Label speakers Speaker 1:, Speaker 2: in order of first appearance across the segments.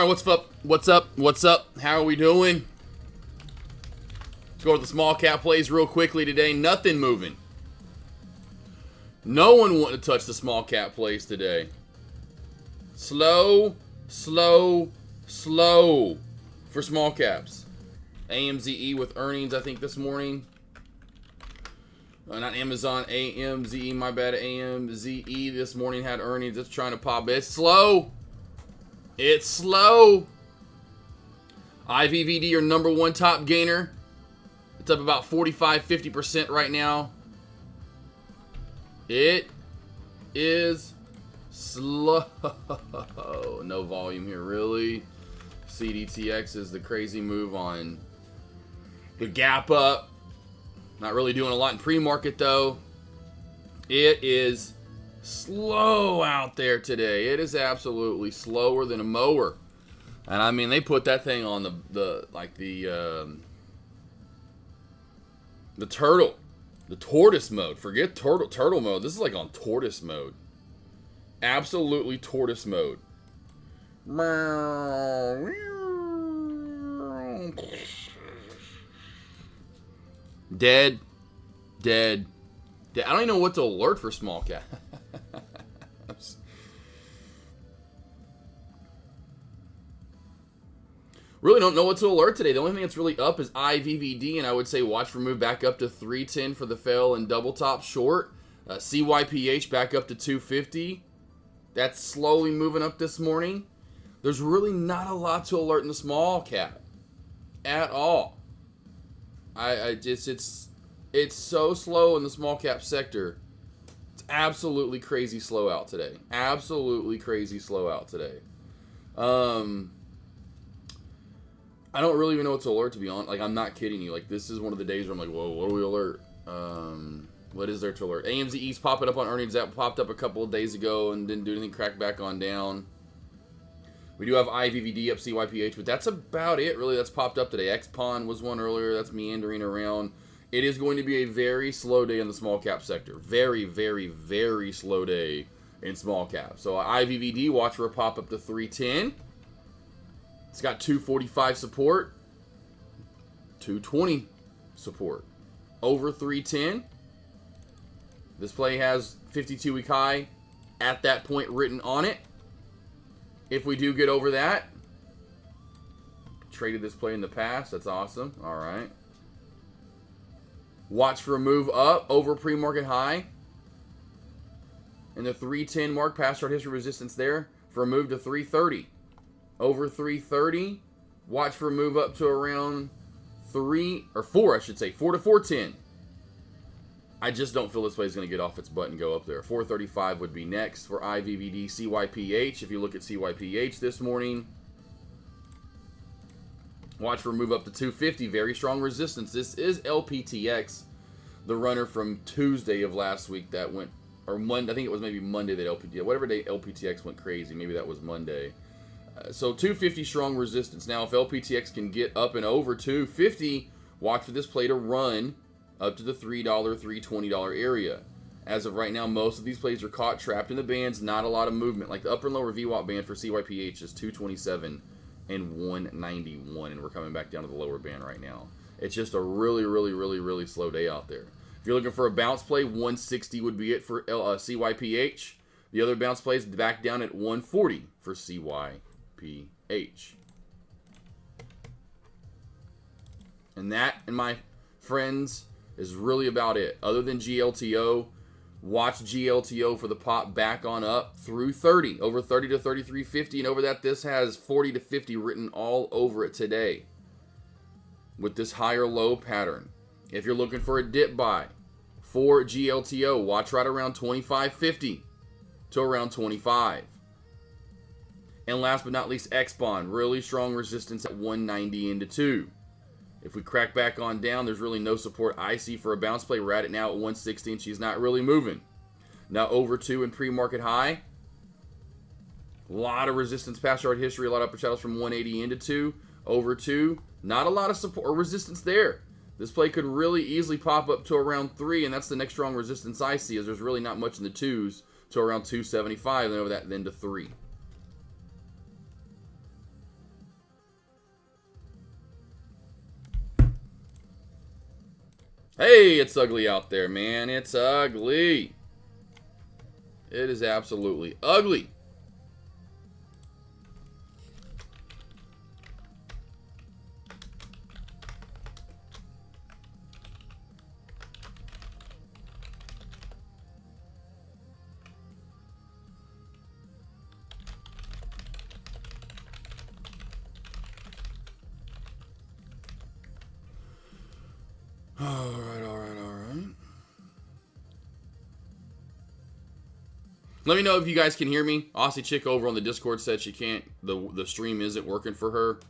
Speaker 1: what's up? What's up? What's up? How are we doing? Let's go to the small cap plays real quickly today. Nothing moving. No one wanting to touch the small cap plays today. Slow, slow, slow for small caps. AMZE with earnings, I think, this morning. Not Amazon, AMZE, my bad. AMZE this morning had earnings. It's trying to pop. It's slow. It's slow. IVVD, your number one top gainer. It's up about 45-50% right now. It is slow. No volume here, really. CDTX is the crazy move on the gap up. Not really doing a lot in pre-market, though. It is slow out there today. It is absolutely slower than a mower. And I mean, they put that thing on the turtle. The tortoise mode. Forget turtle mode. This is like on tortoise mode. Absolutely tortoise mode. Dead. Dead. Dead. I don't even know what to alert for small cap. Really don't know what to alert today. The only thing that's really up is IVVD, and I would say watch for move back up to 310 for the fail and double top short. CYPH back up to 250. That's slowly moving up this morning. There's really not a lot to alert in the small cap at all. It's so slow in the small cap sector. It's absolutely crazy slow out today. Absolutely crazy slow out today. I don't really even know what to alert, to be honest. Like, I'm not kidding you. Like, this is one of the days where I'm like, whoa, what do we alert? What is there to alert? AMZE's popping up on earnings. That popped up a couple of days ago and didn't do anything. Cracked back on down. We do have IVVD up, CYPH, but that's about it, really, that's popped up today. XPON was one earlier. That's meandering around. It is going to be a very slow day in the small cap sector. Very, very, very slow day in small cap. So IVVD, watch for a pop up to 310. It's got 245 support. 220 support. Over 310. This play has 52-week high at that point written on it. If we do get over that, traded this play in the past. That's awesome. All right. Watch for a move up over pre-market high. And the 310 mark, past chart history resistance there for a move to 330. Over 330. Watch for a move up to around 4 to 410. I just don't feel this play is going to get off its butt and go up there. 435 would be next for IVVD, CYPH. If you look at CYPH this morning, watch for a move up to 250. Very strong resistance. This is LPTX, the runner from Tuesday of last week that went, or Monday. I think it was maybe Monday that LPTX, whatever day LPTX went crazy. Maybe that was Monday. So 250 strong resistance. Now, if LPTX can get up and over 250, watch for this play to run up to the $3, $3.20 area. As of right now, most of these plays are caught trapped in the bands. Not a lot of movement. Like the upper and lower VWAP band for CYPH is 227 and 191, and we're coming back down to the lower band right now. It's just a really, really, really, really slow day out there. If you're looking for a bounce play, 160 would be it for CYPH. The other bounce plays back down at 140 for CYPH. And that, and my friends, is really about it. Other than GLTO, watch GLTO for the pop back on up through 30. Over 30 to 33.50. And over that, this has 40 to 50 written all over it today. With this higher low pattern. If you're looking for a dip buy for GLTO, watch right around 25.50 to around 25. And last but not least, XBON. Really strong resistance at 190 into 2. If we crack back on down, there's really no support I see for a bounce play. We're at it now at 160, and she's not really moving. Now over 2 in pre-market high. A lot of resistance past chart history. A lot of upper channels from 180 into 2. Over 2. Not a lot of support or resistance there. This play could really easily pop up to around 3, and that's the next strong resistance I see, as there's really not much in the 2s to around 275, and over that then to 3. Hey, it's ugly out there, man. It's ugly. It is absolutely ugly. All right, all right, all right. Let me know if you guys can hear me. Aussie chick over on the Discord said she can't. The stream isn't working for her.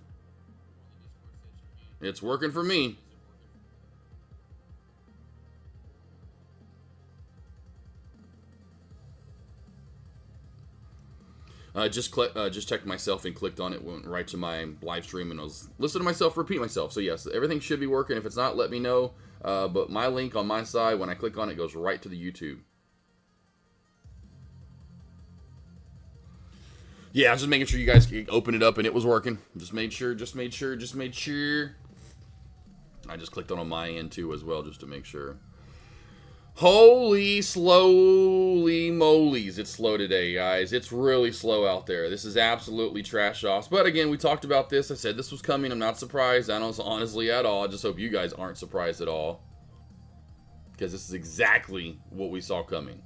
Speaker 1: It's working for me. Just checked myself and clicked on it. Went right to my live stream and I was listening to myself repeat myself. So yes, everything should be working. If it's not, let me know. But my link on my side, when I click on it, goes right to the YouTube. Yeah, I was just making sure you guys could open it up and it was working. Just made sure. I just clicked on my end too as well, just to make sure. Holy slowly molies, it's slow today, guys. It's really slow out there. This is absolutely trash sauce. But again, we talked about this. I said this was coming. I'm not surprised. I don't honestly at all. I just hope you guys aren't surprised at all, because this is exactly what we saw coming.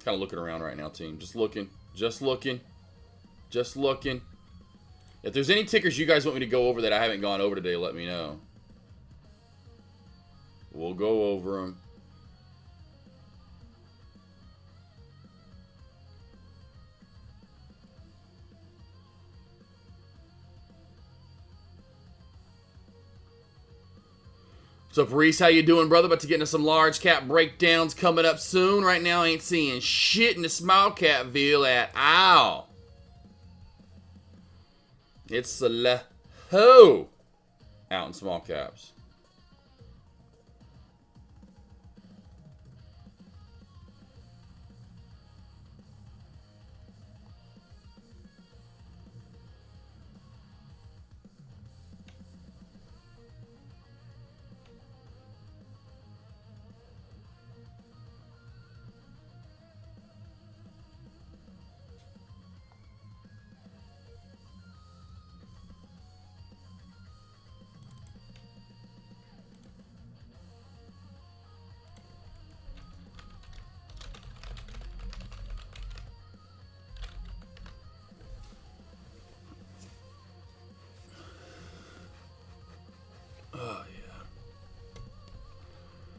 Speaker 1: Kind of looking around right now, team. Just looking. If there's any tickers you guys want me to go over that I haven't gone over today, let me know. We'll go over them. What's up, Reese? How you doing, brother? About to get into some large cap breakdowns coming up soon. Right now, I ain't seeing shit in the small cap ville at all. It's a ho out in small caps. Oh, yeah.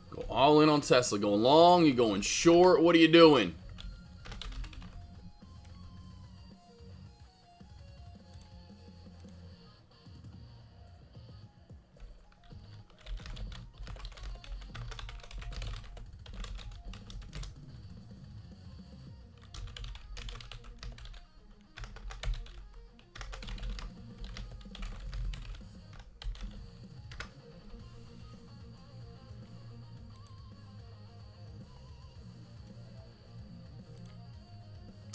Speaker 1: Go all in on Tesla. Going long, you going short. What are you doing?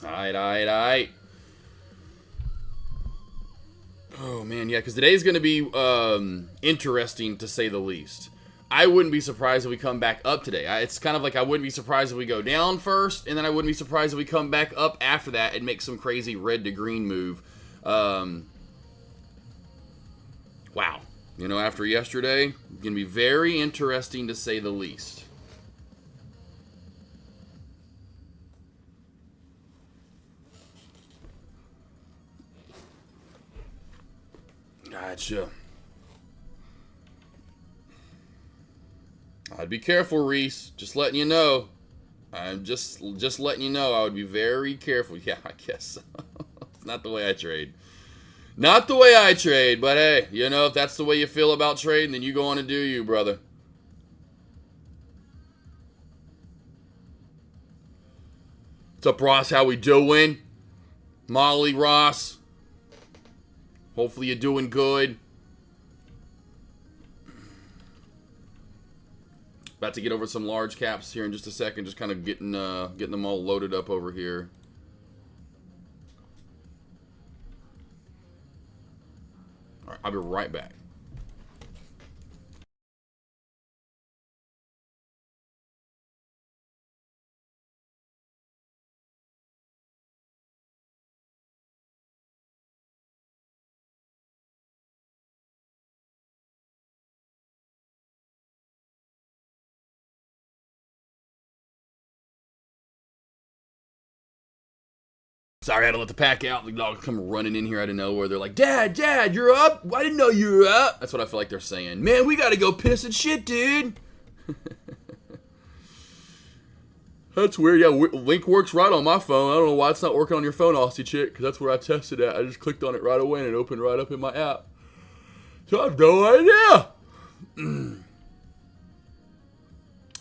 Speaker 1: Alright. Oh, man, yeah, because today's going to be interesting, to say the least. I wouldn't be surprised if we come back up today. It's kind of like I wouldn't be surprised if we go down first, and then I wouldn't be surprised if we come back up after that and make some crazy red to green move. Wow. You know, after yesterday, it's going to be very interesting to say the least. Gotcha. I'd be careful, Reese. Just letting you know. I'm just letting you know. I would be very careful. Yeah, I guess so. It's not the way I trade. Not the way I trade, but hey, you know, if that's the way you feel about trading, then you go on and do you, brother. What's up, Ross? How we doing? Molly, Ross. Hopefully you're doing good. About to get over some large caps here in just a second. Just kind of getting them all loaded up over here. All right, I'll be right back. Sorry, I had to let the pack out. The dog come running in here out of nowhere. They're like, Dad, you're up? I didn't know you were up. That's what I feel like they're saying. Man, we got to go piss and shit, dude. That's weird. Yeah, Link works right on my phone. I don't know why it's not working on your phone, Aussie chick, because that's where I tested it. I just clicked on it right away and it opened right up in my app. So I have no idea.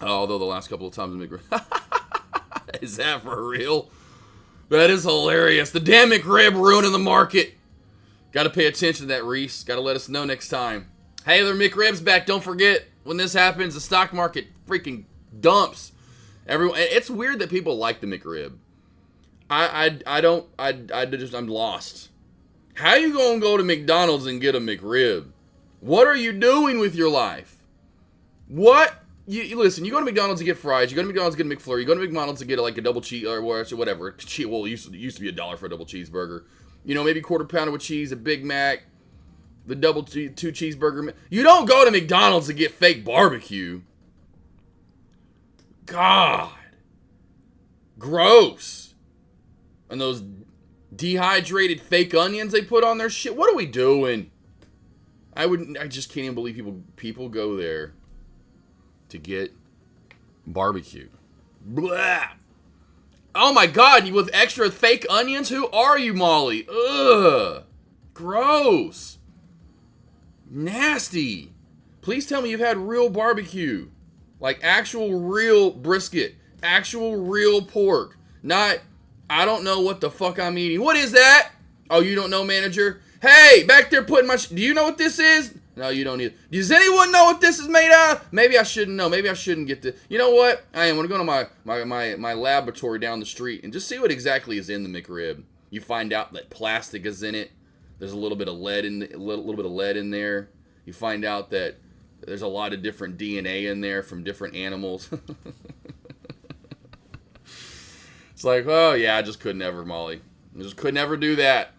Speaker 1: Although the last couple of times, is that for real? That is hilarious. The damn McRib ruining the market. Got to pay attention to that, Reese. Got to let us know next time. Hey, there, McRib's back. Don't forget, when this happens, the stock market freaking dumps. Everyone. It's weird that people like the McRib. I'm lost. How you gonna go to McDonald's and get a McRib? What are you doing with your life? What? You listen, you go to McDonald's to get fries, you go to McDonald's to get a McFlurry, you go to McDonald's to get like a double cheese or whatever. Well, it used to be $1 for a double cheeseburger. You know, maybe quarter pounder with cheese, a Big Mac, the double two cheeseburger. You don't go to McDonald's to get fake barbecue. God. Gross. And those dehydrated fake onions they put on their shit. What are we doing? I just can't even believe people go there to get barbecue. Blah. Oh my God, you with extra fake onions? Who are you, Molly? Ugh. Gross. Nasty. Please tell me you've had real barbecue. Like actual real brisket. Actual real pork. Not, I don't know what the fuck I'm eating. What is that? Oh, you don't know, manager? Hey, back there putting my... Do you know what this is? No, you don't either. Does anyone know what this is made out of? Maybe I shouldn't know. Maybe I shouldn't get this. You know what? I am going to go to my laboratory down the street and just see what exactly is in the McRib. You find out that plastic is in it. There's a little bit of lead in there. You find out that there's a lot of different DNA in there from different animals. It's like, oh yeah, I just could never, Molly. I just could never do that.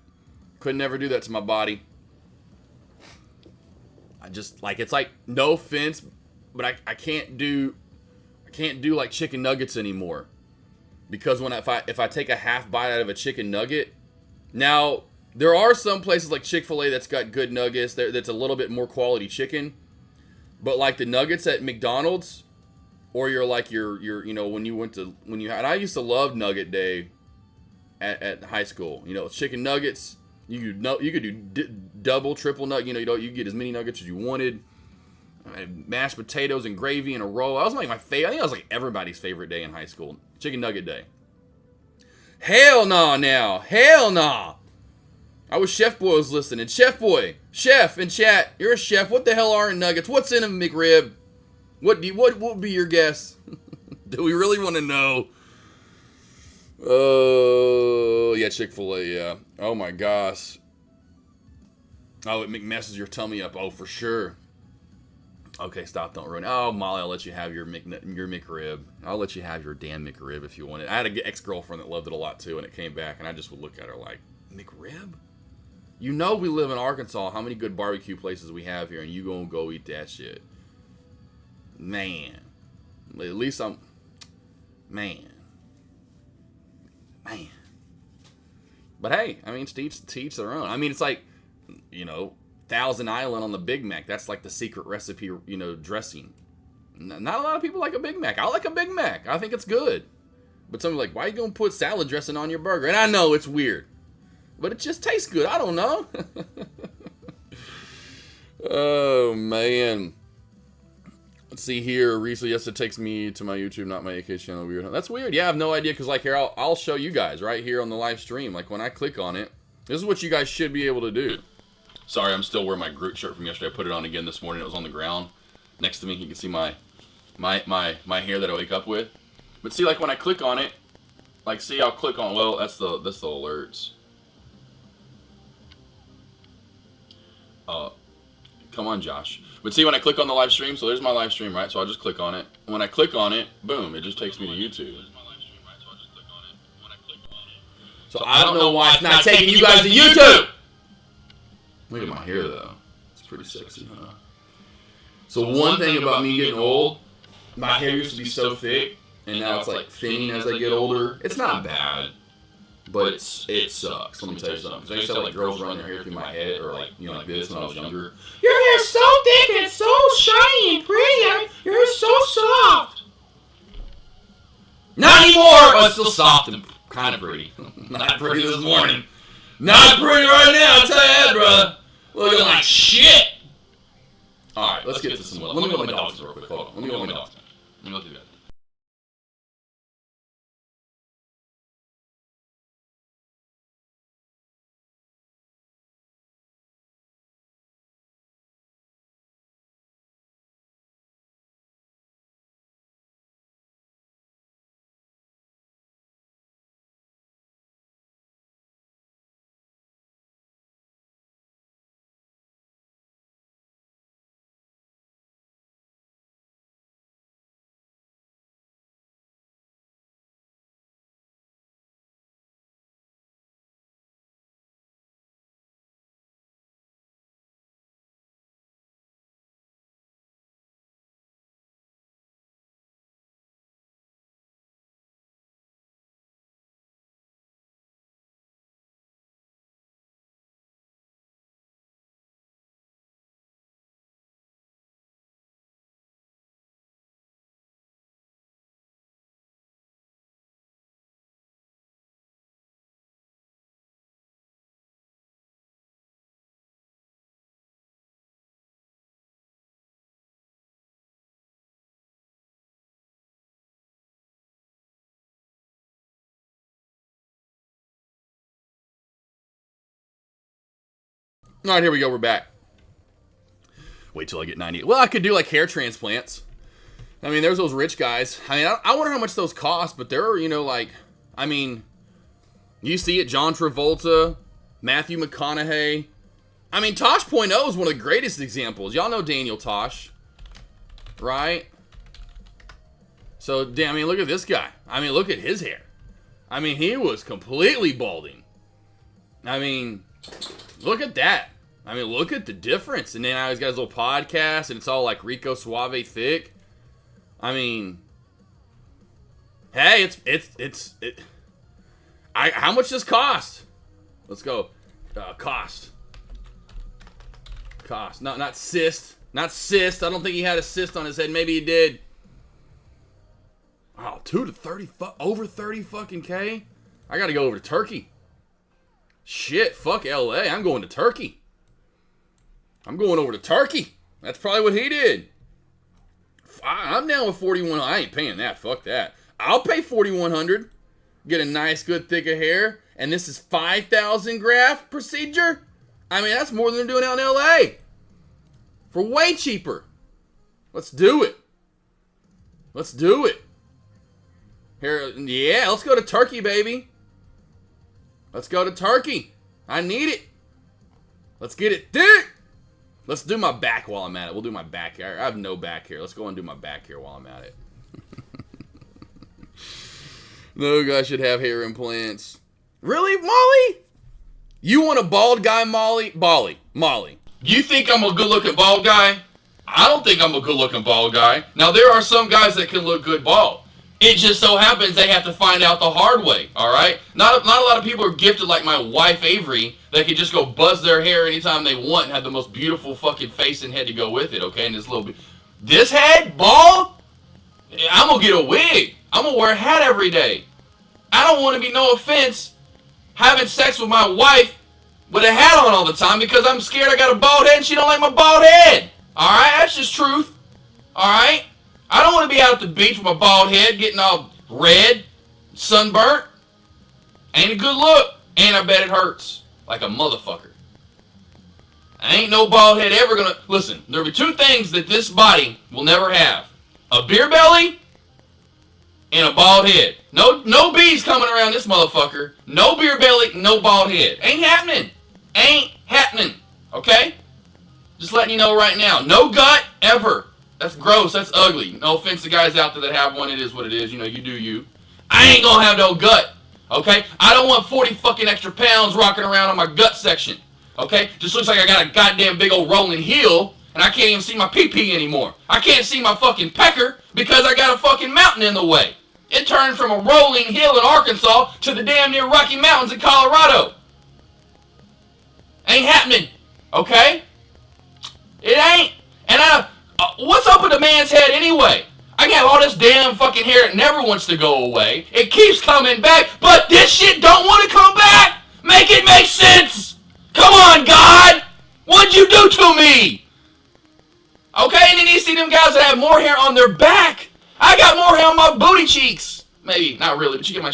Speaker 1: Could never do that to my body. I just like, it's like, no offense, but I can't do like chicken nuggets anymore, because if I take a half bite out of a chicken nugget, now there are some places like Chick-fil-A that's got good nuggets that's a little bit more quality chicken, but like the nuggets at McDonald's, or you know, and I used to love Nugget Day at high school. You know, chicken nuggets. You could do double, triple nugget. You could get as many nuggets as you wanted. Mashed potatoes and gravy in a row. That was like my favorite. I think that was like everybody's favorite day in high school. Chicken nugget day. Hell nah now. Hell nah. I wish Chef Boy was listening. Chef Boy. Chef in chat. You're a chef. What the hell are in nuggets? What's in a McRib? What would be your guess? Do we really want to know? Oh, yeah, Chick-fil-A, yeah. Oh, my gosh. Oh, it messes your tummy up. Oh, for sure. Okay, stop, don't ruin it. Oh, Molly, I'll let you have your McRib. I'll let you have your damn McRib if you want it. I had an ex-girlfriend that loved it a lot, too, and it came back, and I just would look at her like, McRib? You know we live in Arkansas, how many good barbecue places we have here, and you gonna go eat that shit. Man. At least I'm... Man. But hey, I mean, to each their own. I mean, it's like, you know, Thousand Island on the Big Mac. That's like the secret recipe, you know, dressing. Not a lot of people like a Big Mac. I like a Big Mac. I think it's good. But somebody's like, why are you going to put salad dressing on your burger? And I know it's weird. But it just tastes good. I don't know. Oh, man. Let's see here. Recently, yes, it takes me to my YouTube, not my AK channel. Weird. That's weird. Yeah, I have no idea. Because, like, here, I'll show you guys right here on the live stream. Like, when I click on it, this is what you guys should be able to do. Sorry, I'm still wearing my Groot shirt from yesterday. I put it on again this morning. It was on the ground next to me. You can see my hair that I wake up with. But see, like when I click on it, like see, I'll click on. Well, that's the alerts. Come on, Josh. But see, when I click on the live stream, so there's my live stream, right? So I'll just click on it. When I click on it, boom, it just takes me to YouTube. So I don't know why it's not taking you guys to YouTube. Look at my hair, though. It's pretty sexy, huh? So one thing about me getting old, my hair used to be so thick, and now it's like thinning as I get older. It's not bad, but it sucks. Let me tell you something. Because I used to have like girls run their hair through my head, or like, you know, like this when I was younger. Your hair's so thick and so shiny and pretty. Your hair's so soft. Not anymore! Oh, it's still soft and kind of pretty. Not pretty this morning. Not pretty right now, I'll tell you that, brother. Looking like shit. Alright, let's get to some. Let me go with my dogs real quick. Hold on. Let me go with my dogs. Let me go do that. All right, here we go. We're back. Wait till I get 90. Well, I could do like hair transplants. I mean, there's those rich guys. I mean, I wonder how much those cost, but they're, you know, like, I mean, you see it, John Travolta, Matthew McConaughey. I mean, Tosh.0 is one of the greatest examples. Y'all know Daniel Tosh, right? So, I mean, look at this guy. I mean, look at his hair. I mean, he was completely balding. I mean, look at that. I mean, look at the difference. And then now he's got his little podcast, and it's all like Rico Suave thick. I mean, hey, how much does cost? Let's go. Cost. No, not cyst. Not cyst. I don't think he had a cyst on his head. Maybe he did. Wow, 2 to 30, over 30 fucking K? I gotta go over to Turkey. Shit, fuck LA. I'm going to Turkey. I'm going over to Turkey. That's probably what he did. I'm down with 41. I ain't paying that. Fuck that. I'll pay 4,100. Get a nice, good thick of hair. And this is 5,000 graft procedure? I mean, that's more than they're doing out in LA. For way cheaper. Let's do it. Let's do it. Here, yeah, let's go to Turkey, baby. Let's go to Turkey. I need it. Let's get it thick. Let's do my back while I'm at it. We'll do my back hair. I have no back hair. Let's go and do my back hair while I'm at it. No guy should have hair implants. Really, Molly? You want a bald guy, Molly? Molly. You think I'm a good-looking bald guy? I don't think I'm a good-looking bald guy. Now, there are some guys that can look good bald. It just so happens they have to find out the hard way, all right? Not a lot of people are gifted like my wife, Avery, that can just go buzz their hair anytime they want and have the most beautiful fucking face and head to go with it, okay? And this head, bald? I'm going to get a wig. I'm going to wear a hat every day. I don't want to be, no offense, having sex with my wife with a hat on all the time because I'm scared I got a bald head and she don't like my bald head. All right? That's just truth. All right? I don't want to be out at the beach with my bald head getting all red, sunburnt. Ain't a good look. And I bet it hurts like a motherfucker. Ain't no bald head ever gonna... Listen, there'll be two things that this body will never have. A beer belly and a bald head. No bees coming around this motherfucker. No beer belly, no bald head. Ain't happening. Ain't happening. Okay? Just letting you know right now. No gut ever. That's gross. That's ugly. No offense to guys out there that have one. It is what it is. You know, you do you. I ain't gonna have no gut. Okay? I don't want 40 fucking extra pounds rocking around on my gut section. Okay? Just looks like I got a goddamn big old rolling heel and I can't even see my pee-pee anymore. I can't see my fucking pecker because I got a fucking mountain in the way. It turned from a rolling hill in Arkansas to the damn near Rocky Mountains in Colorado. Ain't happening. Okay? It ain't. And what's up with a man's head anyway? I got all this damn fucking hair that never wants to go away. It keeps coming back, but this shit don't want to come back. Make it make sense. Come on, God. What'd you do to me? Okay, and then you see them guys that have more hair on their back. I got more hair on my booty cheeks. Maybe, not really, but you get my...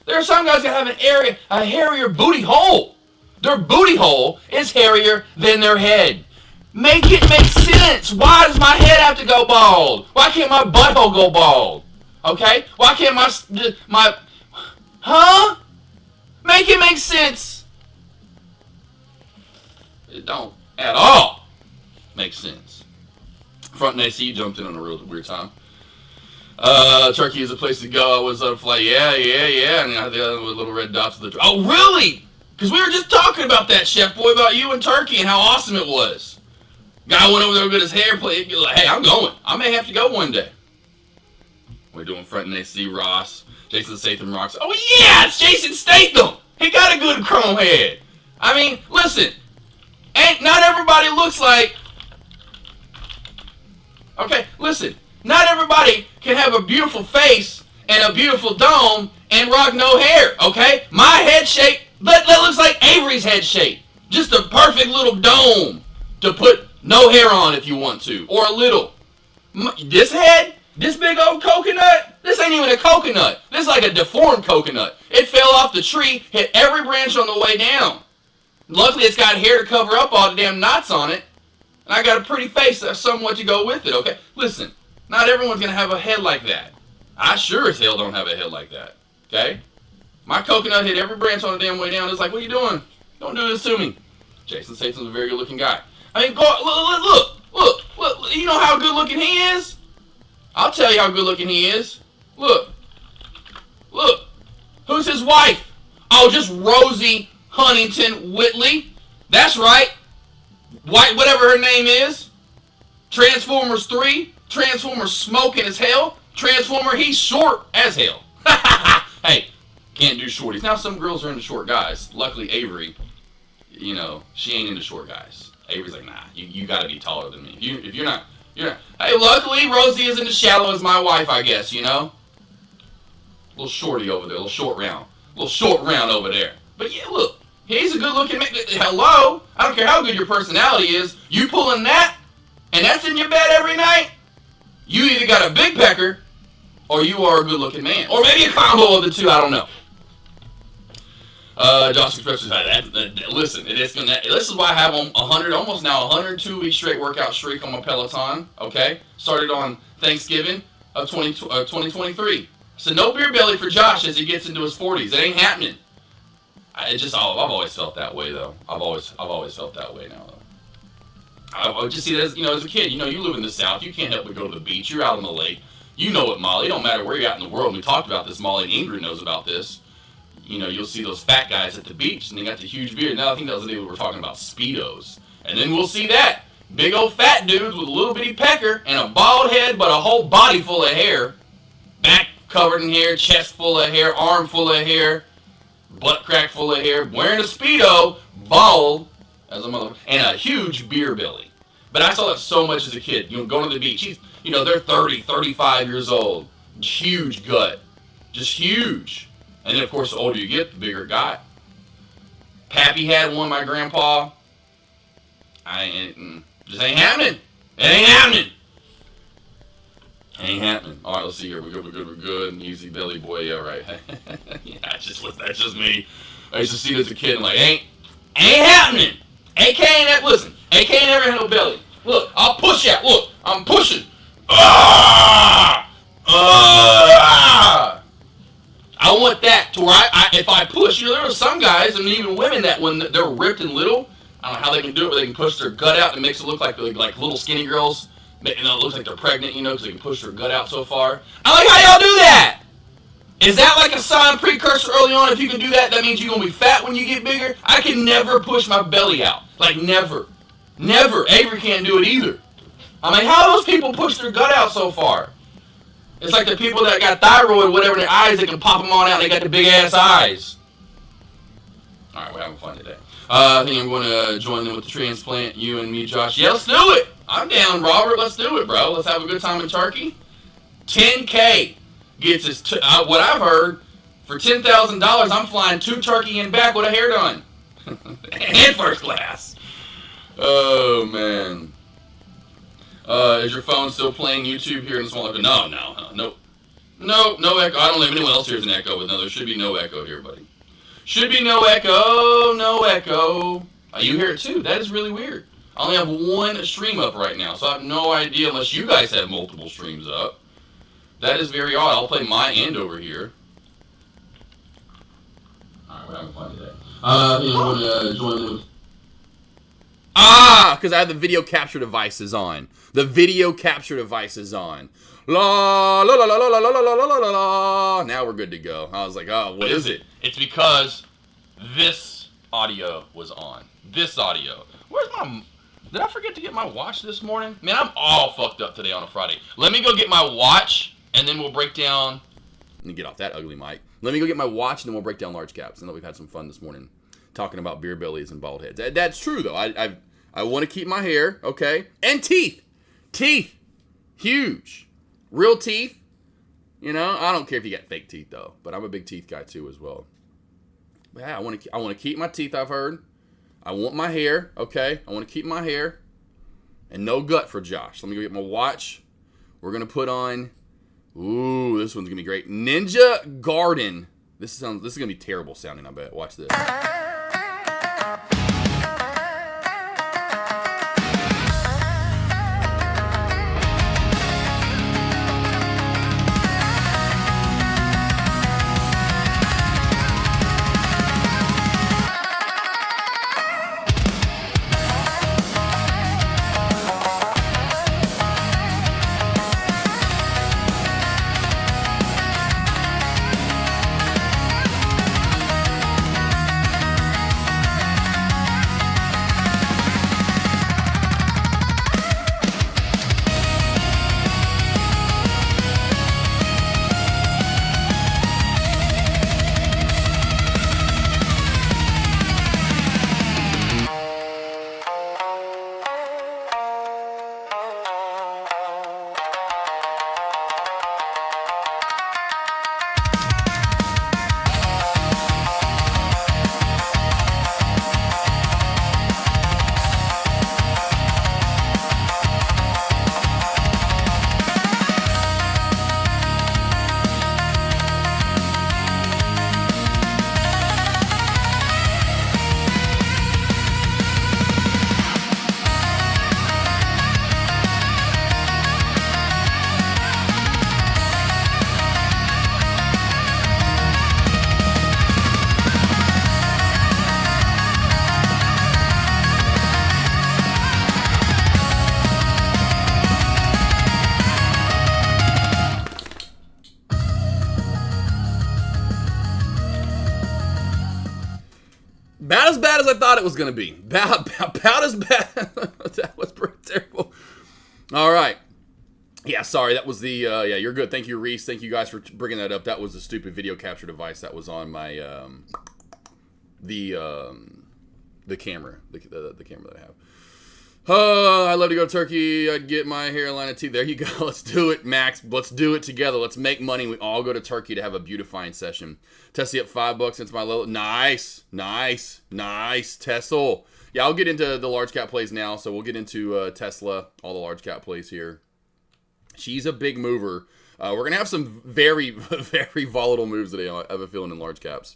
Speaker 1: There are some guys that have a hairier booty hole. Their booty hole is hairier than their head. Make it make sense. Why does my head have to go bald? Why can't my butthole go bald? Okay? Why can't my... Huh? Make it make sense. It don't at all make sense. Front and AC jumped in on a real weird time. Turkey is a place to go. I was on a flight. Yeah. And I had the little red dots with the... Oh, really? Because we were just talking about that, Chef Boy, about you and Turkey and how awesome it was. Guy went over there with his hair plate. Like, hey, I'm going. I may have to go one day. We're doing front and AC Ross. Jason Statham rocks. Oh, yeah, it's Jason Statham. He got a good chrome head. I mean, listen. Not everybody looks like... Okay, listen. Not everybody can have a beautiful face and a beautiful dome and rock no hair, okay? My head shape, that looks like Avery's head shape. Just a perfect little dome to put no hair on if you want to, or a little. This head, this big old coconut, this ain't even a coconut. This is like a deformed coconut. It fell off the tree, hit every branch on the way down. Luckily, it's got hair to cover up all the damn knots on it. And I got a pretty face that's somewhat to go with it, okay? Listen, not everyone's going to have a head like that. I sure as hell don't have a head like that, okay? My coconut hit every branch on the damn way down. It's like, what are you doing? Don't do this to me. Jason Statham's a very good looking guy. I mean, look. You know how good looking he is? I'll tell you how good looking he is. Look. Who's his wife? Oh, just Rosie Huntington Whitley. That's right. White, whatever her name is. Transformers 3. Transformers smoking as hell. Transformer, he's short as hell. Hey, can't do shorties. Now some girls are into short guys. Luckily Avery, you know, she ain't into short guys. Avery's like, nah, you gotta be taller than me. If you're not. Hey, luckily Rosie isn't as shallow as my wife, I guess, you know? Little shorty over there, little short round over there. But yeah, look, he's a good looking man. Hello? I don't care how good your personality is. You pulling that, and that's in your bed every night? You either got a big pecker, or you are a good looking man. Or maybe a combo of the two, I don't know. Josh Express, listen, this is why I have 100, almost now 102 week straight workout streak on my Peloton, okay? Started on Thanksgiving of 2023. So no beer belly for Josh as he gets into his 40s. It ain't happening. I've always felt that way, though. I've always felt that way now, though. I would just see that as, as a kid. You live in the South. You can't help but go to the beach. You're out on the lake. You know it, Molly. It don't matter where you're at in the world. We talked about this. Molly and Ingrid knows about this. You'll see those fat guys at the beach, and they got the huge beard. Now I think that was the day we were talking about Speedos. And then we'll see that. Big old fat dudes with a little bitty pecker and a bald head, but a whole body full of hair. Back covered in hair, chest full of hair, arm full of hair, butt crack full of hair, wearing a Speedo, bald as a mother, and a huge beer belly. But I saw that so much as a kid. Going to the beach. They're 30, 35 years old. Huge gut. Just huge. And then, of course, the older you get, the bigger it got. Pappy had one, my grandpa. Just ain't happening. It ain't happening. Ain't happening. All right, let's see here. We're good. Easy belly boy. Yeah, right. Yeah, that's just me. I used to see it as a kid and ain't happening. AK ain't that. Listen, AK ain't never had no belly. Look, I'll push out. Look, I'm pushing. I want that to where if I push, there are some guys and even women that when they're ripped and little, I don't know how they can do it, but they can push their gut out and it makes it look like little skinny girls. It looks like they're pregnant, because they can push their gut out so far. I'm like, how y'all do that? Is that like a sign precursor early on? If you can do that, that means you're going to be fat when you get bigger? I can never push my belly out. Never. Never. Avery can't do it either. I'm like, how do those people push their gut out so far? It's like the people that got thyroid, whatever, in their eyes, they can pop them on out. They got the big ass eyes. All right, we're having fun today. I think I'm going to join them with the transplant. You and me, Josh. Yeah, let's do it. I'm down, Robert. Let's do it, bro. Let's have a good time in Turkey. 10K gets us. What I've heard, for $10,000, I'm flying to Turkey and back with a hair done and first class. Oh man. Is your phone still playing YouTube here in the small echo? No echo. I don't know if anyone else hears an echo, but no, there should be no echo here, buddy. Should be no echo. No echo. You hear it too. That is really weird. I only have one stream up right now, so I have no idea unless you guys have multiple streams up. That is very odd. I'll play my end over here. Alright, we're having fun today. You want to join them? Because I have the video capture devices on. The video capture device is on. La la la la la la la la la la la. Now we're good to go. I was like, oh, what is it? It's because this audio was on. This audio. Where's my... Did I forget to get my watch this morning? Man, I'm all fucked up today on a Friday. Let me go get my watch, and then we'll break down... Let me get off that ugly mic. Let me go get my watch, and then we'll break down large caps. And then we've had some fun this morning talking about beer bellies and bald heads. That's true, though. I want to keep my hair, okay? And teeth. Teeth. Huge. Real teeth. I don't care if you got fake teeth, though. But I'm a big teeth guy, too, as well. But yeah, I want to keep my teeth, I've heard. I want my hair, okay? I want to keep my hair. And no gut for Josh. Let me go get my watch. We're going to put on... Ooh, this one's going to be great. Ninja Garden. This is going to be terrible sounding, I bet. Watch this. about as bad as I thought it was going to be. About as bad. That was pretty terrible. All right. Yeah, sorry. That was the, yeah, you're good. Thank you, Reese. Thank you guys for bringing that up. That was the stupid video capture device that was on my, the camera. The camera that I have. Oh, I love to go to Turkey. I'd get my hairline and teeth. There you go. Let's do it, Max. Let's do it together. Let's make money. We all go to Turkey to have a beautifying session. Tessie up $5 since my little. Nice. Tesla. Yeah, I'll get into the large cap plays now. So we'll get into Tesla, all the large cap plays here. She's a big mover. We're going to have some very, very volatile moves today. I have a feeling in large caps.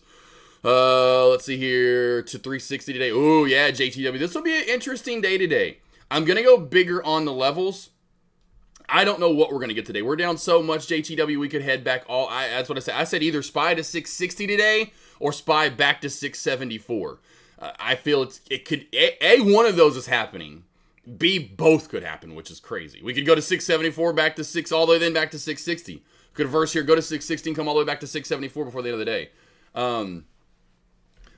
Speaker 1: Let's see here, to 360 today. Oh yeah, JTW. This will be an interesting day today. I'm going to go bigger on the levels. I don't know what we're going to get today. We're down so much, JTW, we could head back that's what I said. I said either SPY to 660 today or SPY back to 674. I feel it could, one of those is happening. B, both could happen, which is crazy. We could go to 674, back to 6, all the way then back to 660. Could reverse here, go to 660 and come all the way back to 674 before the end of the day.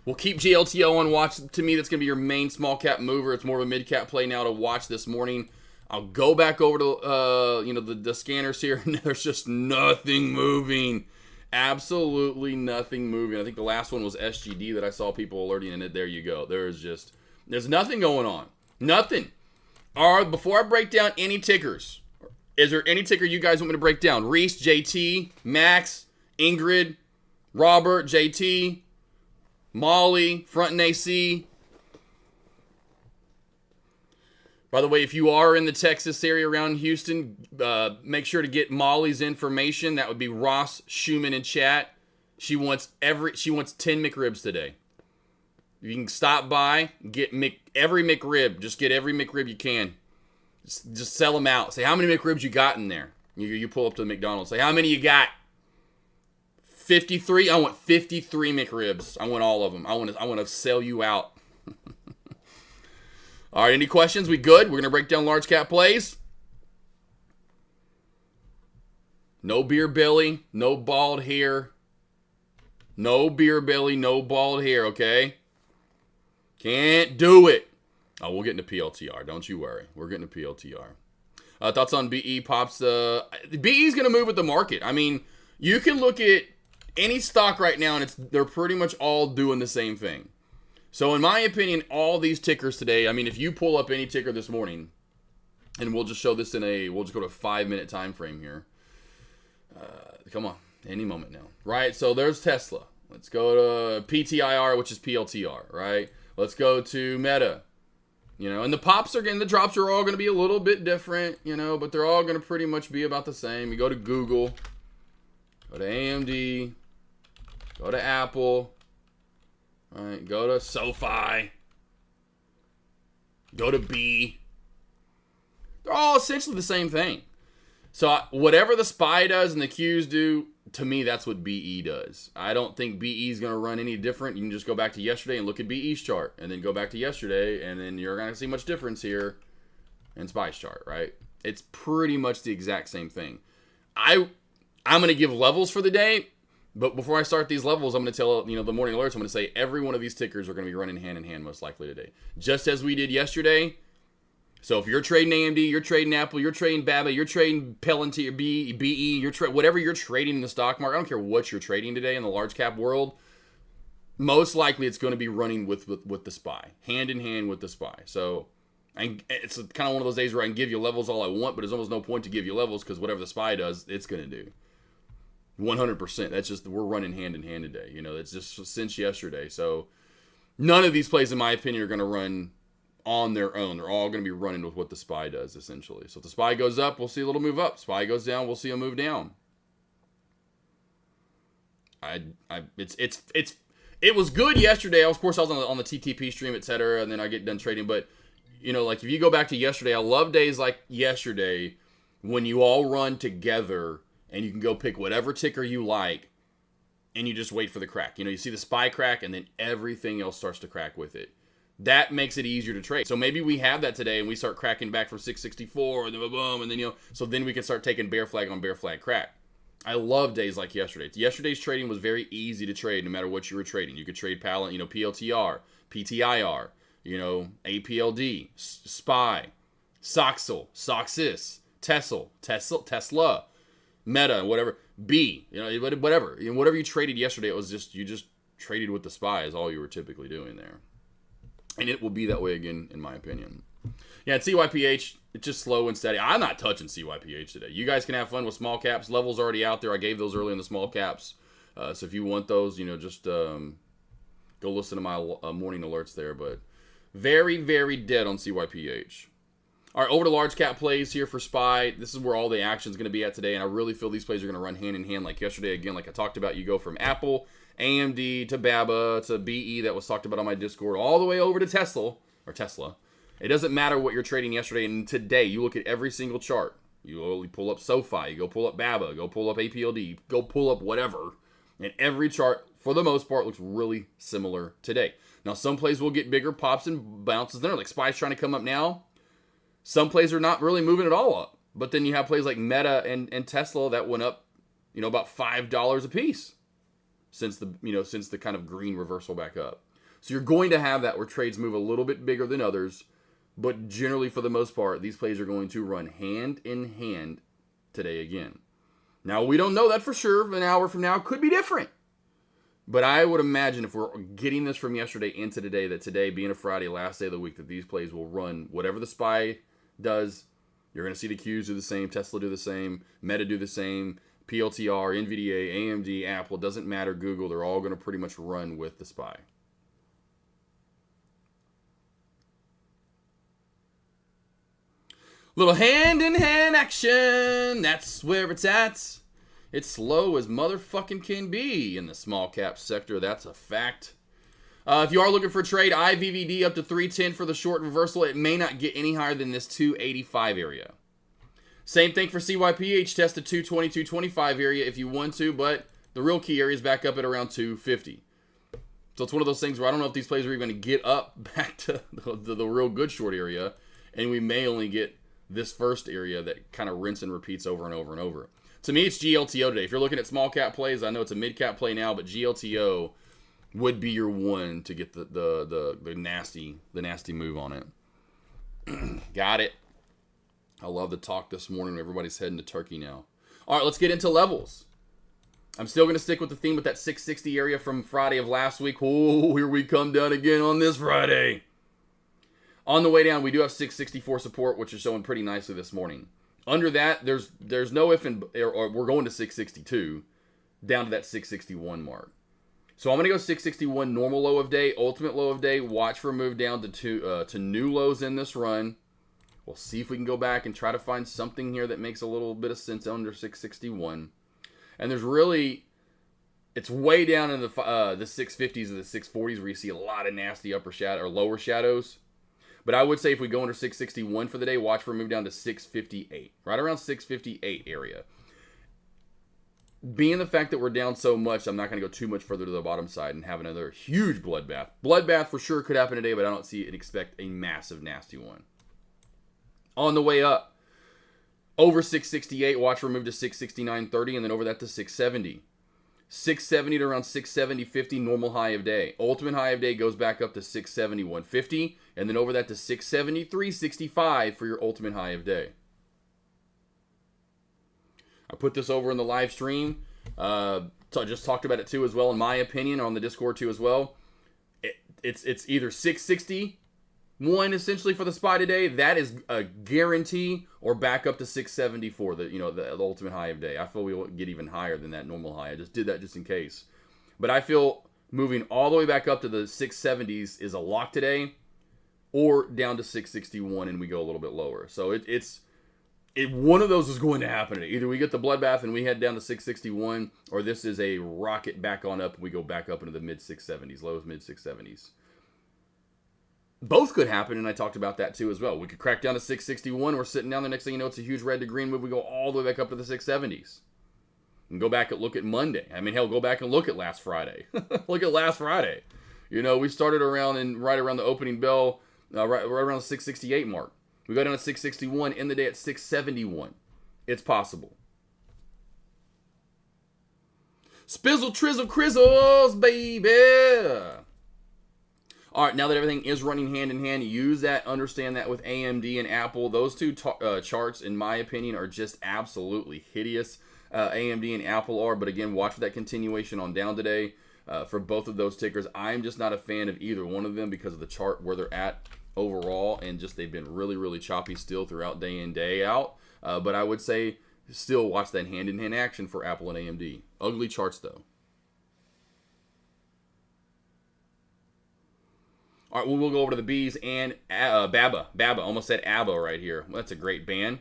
Speaker 1: We'll keep GLTO on watch. To me, that's going to be your main small cap mover. It's more of a mid cap play now to watch this morning. I'll go back over to the scanners here. There's just nothing moving. Absolutely nothing moving. I think the last one was SGD that I saw people alerting in it. There you go. There's nothing going on. Nothing. Before I break down any tickers, is there any ticker you guys want me to break down? Reese, JT, Max, Ingrid, Robert, JT, Molly, Front and AC. By the way, if you are in the Texas area around Houston, make sure to get Molly's information. That would be Ross Schumann in chat. She wants 10 McRibs today. You can stop by, get every McRib. Just get every McRib you can. Just sell them out. Say how many McRibs you got in there. You pull up to the McDonald's. Say how many you got. 53. I want 53 McRibs. I want all of them. I want to sell you out. All right, any questions? We good? We're going to break down large cap plays. No beer belly, no bald hair. No beer belly, no bald hair, okay? Can't do it. Oh, we'll get into PLTR. Don't you worry. We're getting to PLTR. Thoughts on BE pops? BE is going to move with the market. I mean, you can look at any stock right now, and they're pretty much all doing the same thing. So in my opinion, all these tickers today, I mean, if you pull up any ticker this morning, and we'll just show this we'll just go to a 5-minute time frame here. Come on, any moment now. Right, so there's Tesla. Let's go to PTIR, which is PLTR, right? Let's go to Meta. And the drops are all going to be a little bit different, but they're all going to pretty much be about the same. You go to Google, go to AMD, go to Apple, all right, go to SoFi, go to B. They're all essentially the same thing. So whatever the SPY does and the Qs do, to me, that's what BE does. I don't think BE is going to run any different. You can just go back to yesterday and look at BE's chart, and then go back to yesterday, and then you're going to see much difference here in SPY's chart, right? It's pretty much the exact same thing. I'm going to give levels for the day, but before I start these levels, I'm going to tell, the morning alerts, I'm going to say every one of these tickers are going to be running hand in hand most likely today. Just as we did yesterday. So if you're trading AMD, you're trading Apple, you're trading BABA, you're trading Palantir, BE, whatever you're trading in the stock market, I don't care what you're trading today in the large cap world, most likely it's going to be running with the SPY, hand in hand with the SPY. So it's kind of one of those days where I can give you levels all I want, but there's almost no point to give you levels because whatever the SPY does, it's going to do. 100%. That's just, we're running hand in hand today. It's just since yesterday. So none of these plays, in my opinion, are going to run on their own. They're all going to be running with what the SPY does, essentially. So if the SPY goes up, we'll see a little move up. SPY goes down, we'll see a move down. It was good yesterday. Of course, I was on the TTP stream, etc., and then I get done trading. But if you go back to yesterday, I love days like yesterday when you all run together and you can go pick whatever ticker you like, and you just wait for the crack. You see the SPY crack, and then everything else starts to crack with it. That makes it easier to trade. So maybe we have that today and we start cracking back from 664 and then boom, and then so then we can start taking bear flag on bear flag crack. I love days like yesterday. Yesterday's trading was very easy to trade no matter what you were trading. You could trade PLTR, PTIR, APLD, SPY, Soxel, Soxis, Tesla, Meta, whatever, B, whatever. Whatever you traded yesterday, it was just, you just traded with the SPY is all you were typically doing there. And it will be that way again, in my opinion. Yeah, at CYPH, it's just slow and steady. I'm not touching CYPH today. You guys can have fun with small caps. Levels already out there. I gave those early in the small caps. So if you want those, just go listen to my morning alerts there. But very, very dead on CYPH. All right, over to large cap plays here for SPY. This is where all the action is going to be at today, and I really feel these plays are going to run hand in hand like yesterday. Again, like I talked about, you go from Apple, AMD, to BABA, to BE that was talked about on my Discord, all the way over to Tesla. It doesn't matter what you're trading yesterday and today. You look at every single chart. You only pull up SoFi, you go pull up BABA, go pull up APLD, go pull up whatever, and every chart, for the most part, looks really similar today. Now, some plays will get bigger pops and bounces there, like SPY's trying to come up now. Some plays are not really moving at all up. But then you have plays like Meta and Tesla that went up, about $5 a piece since the kind of green reversal back up. So you're going to have that where trades move a little bit bigger than others, but generally for the most part, these plays are going to run hand in hand today again. Now, we don't know that for sure. An hour from now could be different. But I would imagine if we're getting this from yesterday into today, that today being a Friday, last day of the week, that these plays will run whatever the SPY does. You're going to see the Qs do the same, Tesla do the same, Meta do the same, PLTR, NVIDIA, AMD, Apple, doesn't matter, Google, they're all going to pretty much run with the SPY. Little hand-in-hand action, that's where it's at. It's slow as motherfucking can be in the small cap sector, that's a fact. If you are looking for a trade, IVVD up to 310 for the short reversal. It may not get any higher than this 285 area. Same thing for CYPH, test the 220, 225 area if you want to, but the real key area is back up at around 250. So it's one of those things where I don't know if these plays are even going to get up back to the real good short area, and we may only get this first area that kind of rinse and repeats over and over and over. To me, it's GLTO today. If you're looking at small cap plays, I know it's a mid cap play now, but GLTO would be your one to get the nasty move on it. Got it. I love the talk this morning. Everybody's heading to Turkey now. All right, let's get into levels. I'm still going to stick with the theme with that 660 area from Friday of last week. Oh, here we come down again on this Friday. On the way down, we do have 664 support, which is showing pretty nicely this morning. Under that, there's no if and or we're going to 662 down to that 661 mark. So I'm going to go 661 normal low of day, ultimate low of day, watch for a move down to new lows in this run. We'll see if we can go back and try to find something here that makes a little bit of sense under 661. And there's really, it's way down in the 650s and the 640s where you see a lot of nasty upper shadow or lower shadows. But I would say if we go under 661 for the day, watch for a move down to 658, right around 658 area. Being the fact that we're down so much, I'm not going to go too much further to the bottom side and have another huge bloodbath. Bloodbath for sure could happen today, but I don't see and expect a massive, nasty one. On the way up, over 668, watch for a move to 669.30, and then over that to 670. 670 to around 670.50, normal high of day. Ultimate high of day goes back up to 671.50, and then over that to 673.65 for your ultimate high of day. I put this over in the live stream. So I just talked about it too as well, in my opinion, on the Discord too as well. It's either 661 essentially for the SPY today. That is a guarantee, or back up to 674, the ultimate high of day. I feel we will get even higher than that normal high. I just did that just in case. But I feel moving all the way back up to the 670s is a lock today, or down to 661 and we go a little bit lower. So one of those is going to happen today. Either we get the bloodbath and we head down to 661, or this is a rocket back on up and we go back up into the mid 670s, lows mid 670s. Both could happen, and I talked about that too as well. We could crack down to 661. We're sitting down the next thing you know, it's a huge red to green move. We go all the way back up to the 670s. And go back and look at Monday. I mean, hell, go back and look at last Friday. Look at last Friday. We started right around the opening bell, right around the 668 mark. We go down to 661, end the day at 671. It's possible. Spizzle, trizzle, crizzles, baby. All right, now that everything is running hand in hand, use that, understand that with AMD and Apple. Those two charts, in my opinion, are just absolutely hideous. AMD and Apple are, but again, watch for that continuation on down today for both of those tickers. I'm just not a fan of either one of them because of the chart where they're at overall, and just they've been really, really choppy still throughout day in, day out. But I would say still watch that hand-in-hand action for Apple and AMD. Ugly charts, though. All right, we'll go over to the B's and Baba. Baba, almost said ABBA right here. Well, that's a great band.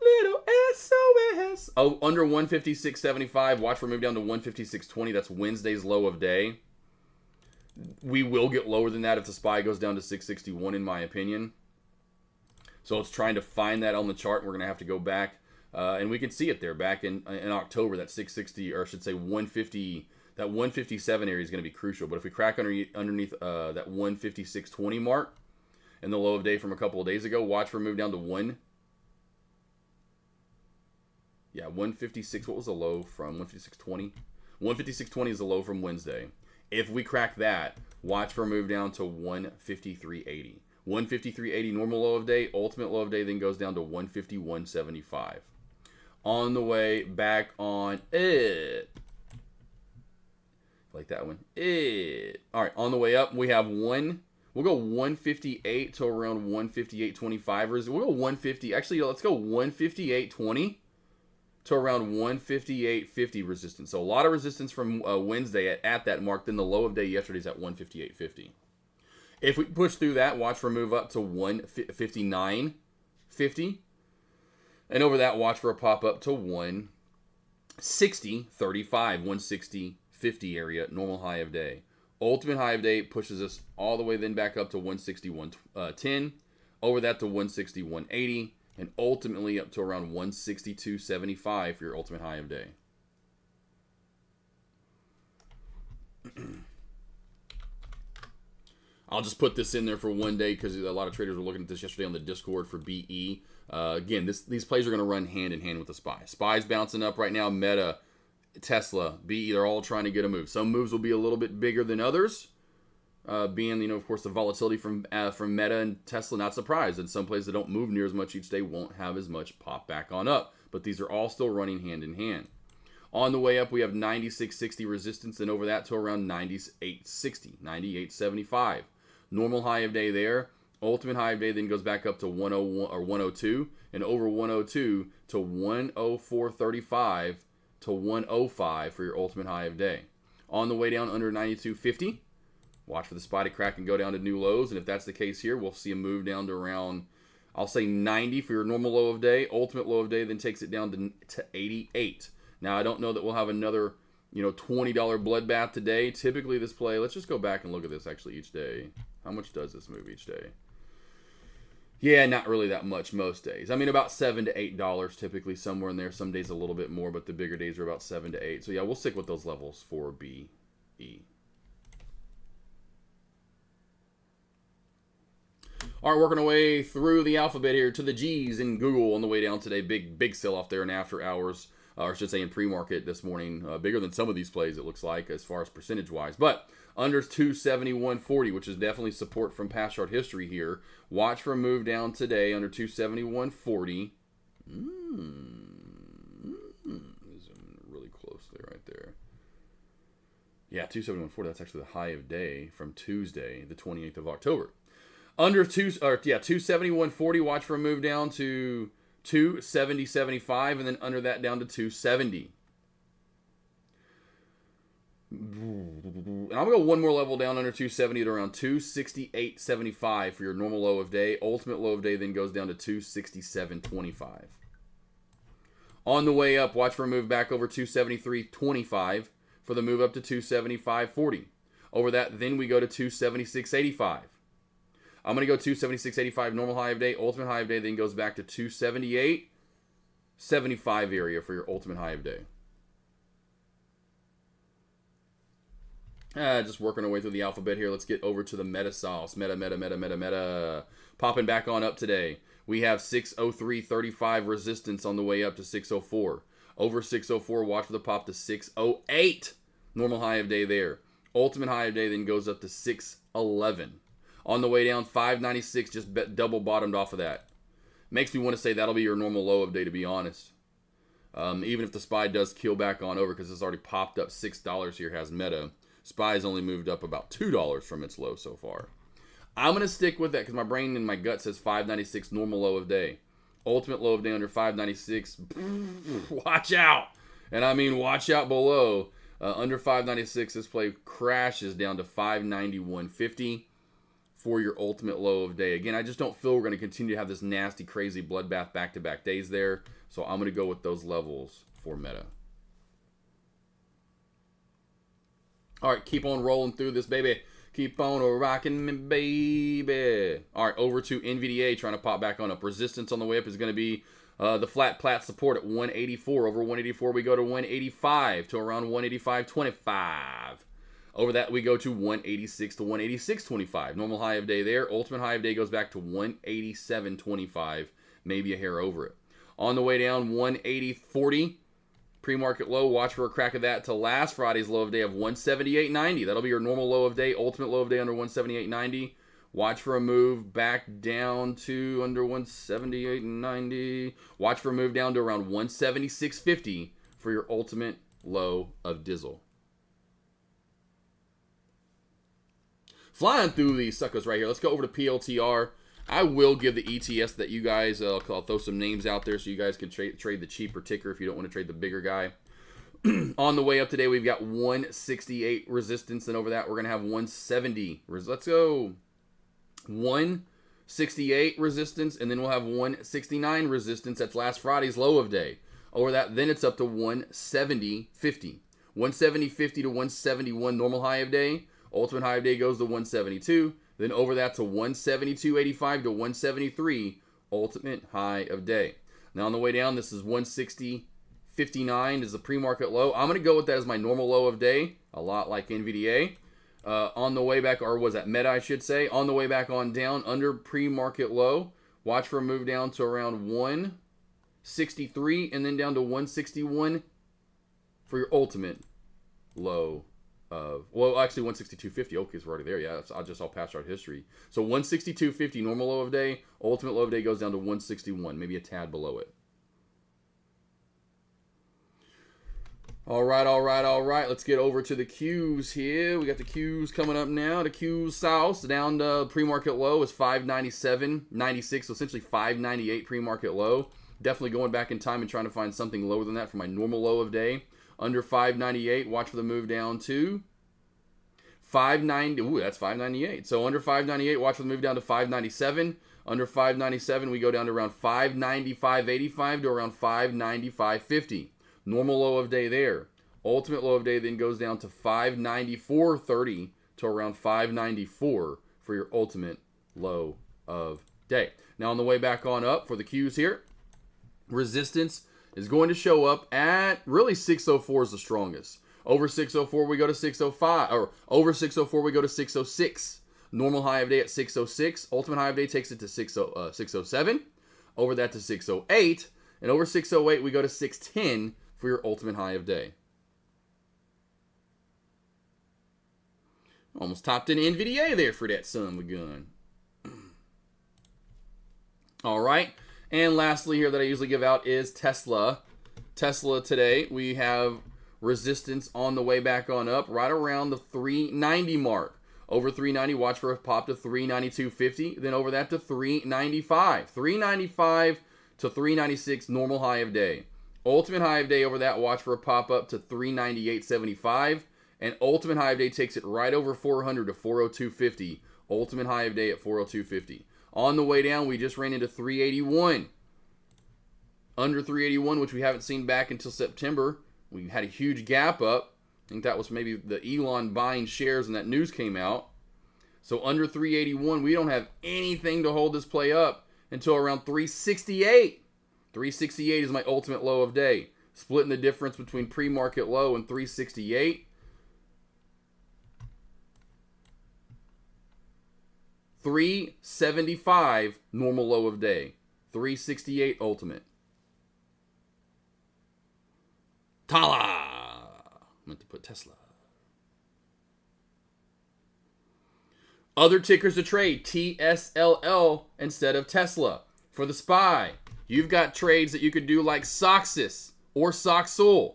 Speaker 1: Little SOS. Oh, under 156.75. Watch for a move down to 156.20. That's Wednesday's low of day. We will get lower than that if the SPY goes down to 661, in my opinion. So it's trying to find that on the chart. We're going to have to go back. And we can see it there back in October, that 660, or I should say 150. That 157 area is going to be crucial. But if we crack underneath that 156.20 mark and the low of day from a couple of days ago, watch for a move down to 156. What was the low from 156.20? 156.20 is the low from Wednesday. If we crack that, watch for a move down to 153.80. 153.80 normal low of day, ultimate low of day then goes down to 151.75. On the way back on it. Like that one. All right, on the way up, we have we'll go 158 to around 158.25. We'll go 150. Actually, let's go 158.20 to around 158.50 resistance. So a lot of resistance from Wednesday at that mark. Then the low of day yesterday's at 158.50. If we push through that, watch for a move up to 159.50. And over that, watch for a pop up to 160.35, 160.50 area, normal high of day. Ultimate high of day pushes us all the way then back up to 161.10. Over that to 161.80. And ultimately up to around 162.75 for your ultimate high of day. I'll just put this in there for one day because a lot of traders were looking at this yesterday on the Discord for BE. Again, these plays are going to run hand in hand with the SPY. SPY's bouncing up right now. Meta, Tesla, BE, they're all trying to get a move. Some moves will be a little bit bigger than others. Being, of course, the volatility from Meta and Tesla, not surprised. And some plays that don't move near as much each day won't have as much pop back on up. But these are all still running hand in hand. On the way up, we have 96.60 resistance, and over that to around 98.60, 98.75. Normal high of day there. Ultimate high of day then goes back up to 101 or 102, and over 102 to 104.35 to 105 for your ultimate high of day. On the way down under 92.50. Watch for the SPY to crack and go down to new lows. And if that's the case here, we'll see a move down to around, I'll say 90 for your normal low of day. Ultimate low of day then takes it down to 88. Now, I don't know that we'll have another, $20 bloodbath today. Typically, this play, let's just go back and look at this actually each day. How much does this move each day? Yeah, not really that much most days. I mean, about $7 to $8 typically, somewhere in there. Some days a little bit more, but the bigger days are about 7 to 8. So, yeah, we'll stick with those levels for BE. All right, working our way through the alphabet here to the G's in Google on the way down today. Big sell-off there in after hours, or I should say in pre-market this morning. Bigger than some of these plays, it looks like, as far as percentage-wise. But under 271.40, which is definitely support from past chart history here. Watch for a move down today under 271.40. Zoom really close there, right there. Yeah, 271.40, that's actually the high of day from Tuesday, the 28th of October. Under 271.40, watch for a move down to 270.75, and then under that down to 270. And I'm going to go one more level down under 270 at around 268.75 for your normal low of day. Ultimate low of day then goes down to 267.25. On the way up, watch for a move back over 273.25 for the move up to 275.40. Over that, then we go to 276.85. I'm going to go 276.85 normal high of day. Ultimate high of day then goes back to 278.75 area for your ultimate high of day. Just working our way through the alphabet here. Let's get over to the meta sauce. Meta. Popping back on up today. We have 603.35 resistance on the way up to 604. Over 604, watch for the pop to 608. Normal high of day there. Ultimate high of day then goes up to 611. On the way down, 596 just double bottomed off of that. Makes me want to say that'll be your normal low of day, to be honest. Even if the SPY does keel back on over, because it's already popped up $6 here, has Meta. SPY's only moved up about $2 from its low so far. I'm going to stick with that because my brain and my gut says 596 normal low of day. Ultimate low of day under 596. Watch out. And I mean watch out below. Under 596, this play crashes down to 591.50 for your ultimate low of day. Again, I just don't feel we're going to continue to have this nasty, crazy bloodbath back-to-back days there. So I'm going to go with those levels for Meta. All right, keep on rolling through this, baby. Keep on rocking me, baby. All right, over to NVDA, trying to pop back on up. Resistance on the way up is going to be the flat plat support at 184. Over 184, we go to 185 to around 185.25. Over that, we go to 186 to 186.25. Normal high of day there. Ultimate high of day goes back to 187.25, maybe a hair over it. On the way down, 180.40. Pre-market low, watch for a crack of that to last Friday's low of day of 178.90. That'll be your normal low of day, ultimate low of day under 178.90. Watch for a move back down to under 178.90. Watch for a move down to around 176.50 for your ultimate low of Dizzle. Flying through these suckers right here. Let's go over to PLTR. I will give the ETS that you guys, I'll throw some names out there so you guys can trade the cheaper ticker if you don't want to trade the bigger guy. On the way up today, we've got 168 resistance, and over that, we're going to have 170. Let's go 168 resistance, and then we'll have 169 resistance. That's last Friday's low of day. Over that, then it's up to 170.50. 170.50 to 171 normal high of day. Ultimate high of day goes to 172. Then over that to 172.85 to 173, ultimate high of day. Now on the way down, this is 160.59 is the pre-market low. I'm going to go with that as my normal low of day, a lot like NVDA. On the way back, or was that Meta, I should say. On the way back on down, under pre-market low, watch for a move down to around 163 and then down to 161 for your ultimate low of, well, actually 162.50. Okay, so we're already there. Yeah, I'll pass our history. So 162.50 normal low of day. Ultimate low of day goes down to 161, maybe a tad below it. All right. Let's get over to the Qs here. We got the Qs coming up now. The Qs south down to pre-market low is 597.96, so essentially 598 pre-market low. Definitely going back in time and trying to find something lower than that for my normal low of day. Under 598, watch for the move down to 590. Ooh, that's 598. So under 598, watch for the move down to 597. Under 597, we go down to around 595.85 to around 595.50. Normal low of day there. Ultimate low of day then goes down to 594.30 to around 594 for your ultimate low of day. Now on the way back on up for the Qs here, resistance is going to show up at really 604 is the strongest. Over 604 we go to 605, or over 604 we go to 606. Normal high of day at 606. Ultimate high of day takes it to 607. Over that to 608, and over 608 we go to 610 for your ultimate high of day. Almost topped in NVDA there for that son of a gun. All right. And lastly here that I usually give out is Tesla. Tesla today, we have resistance on the way back on up, right around the 390 mark. Over 390, watch for a pop to 392.50. Then over that to 395. 395 to 396, normal high of day. Ultimate high of day over that, watch for a pop up to 398.75. And ultimate high of day takes it right over 400 to 402.50. Ultimate high of day at 402.50. On the way down, we just ran into 381. Under 381, which we haven't seen back until September. We had a huge gap up. I think that was maybe the Elon buying shares and that news came out. So under 381, we don't have anything to hold this play up until around 368. 368 is my ultimate low of day. Splitting the difference between pre-market low and 368. 375 normal low of day. 368 ultimate. Tala! I meant to put Tesla. Other tickers to trade, TSLL instead of Tesla. For the SPY, you've got trades that you could do like Soxis or Soxol.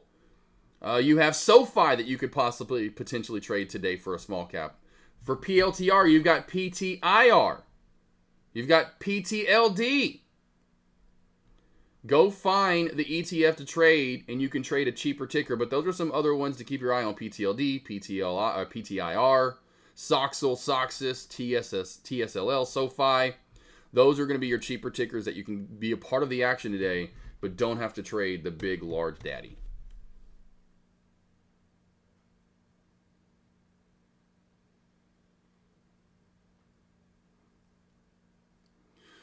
Speaker 1: You have SoFi that you could potentially trade today for a small cap. For PLTR, you've got PTIR. You've got PTLD. Go find the ETF to trade, and you can trade a cheaper ticker. But those are some other ones to keep your eye on: PTLD, PTIR, Soxol, Soxis, TSLL, SoFi. Those are going to be your cheaper tickers that you can be a part of the action today, but don't have to trade the big, large daddy.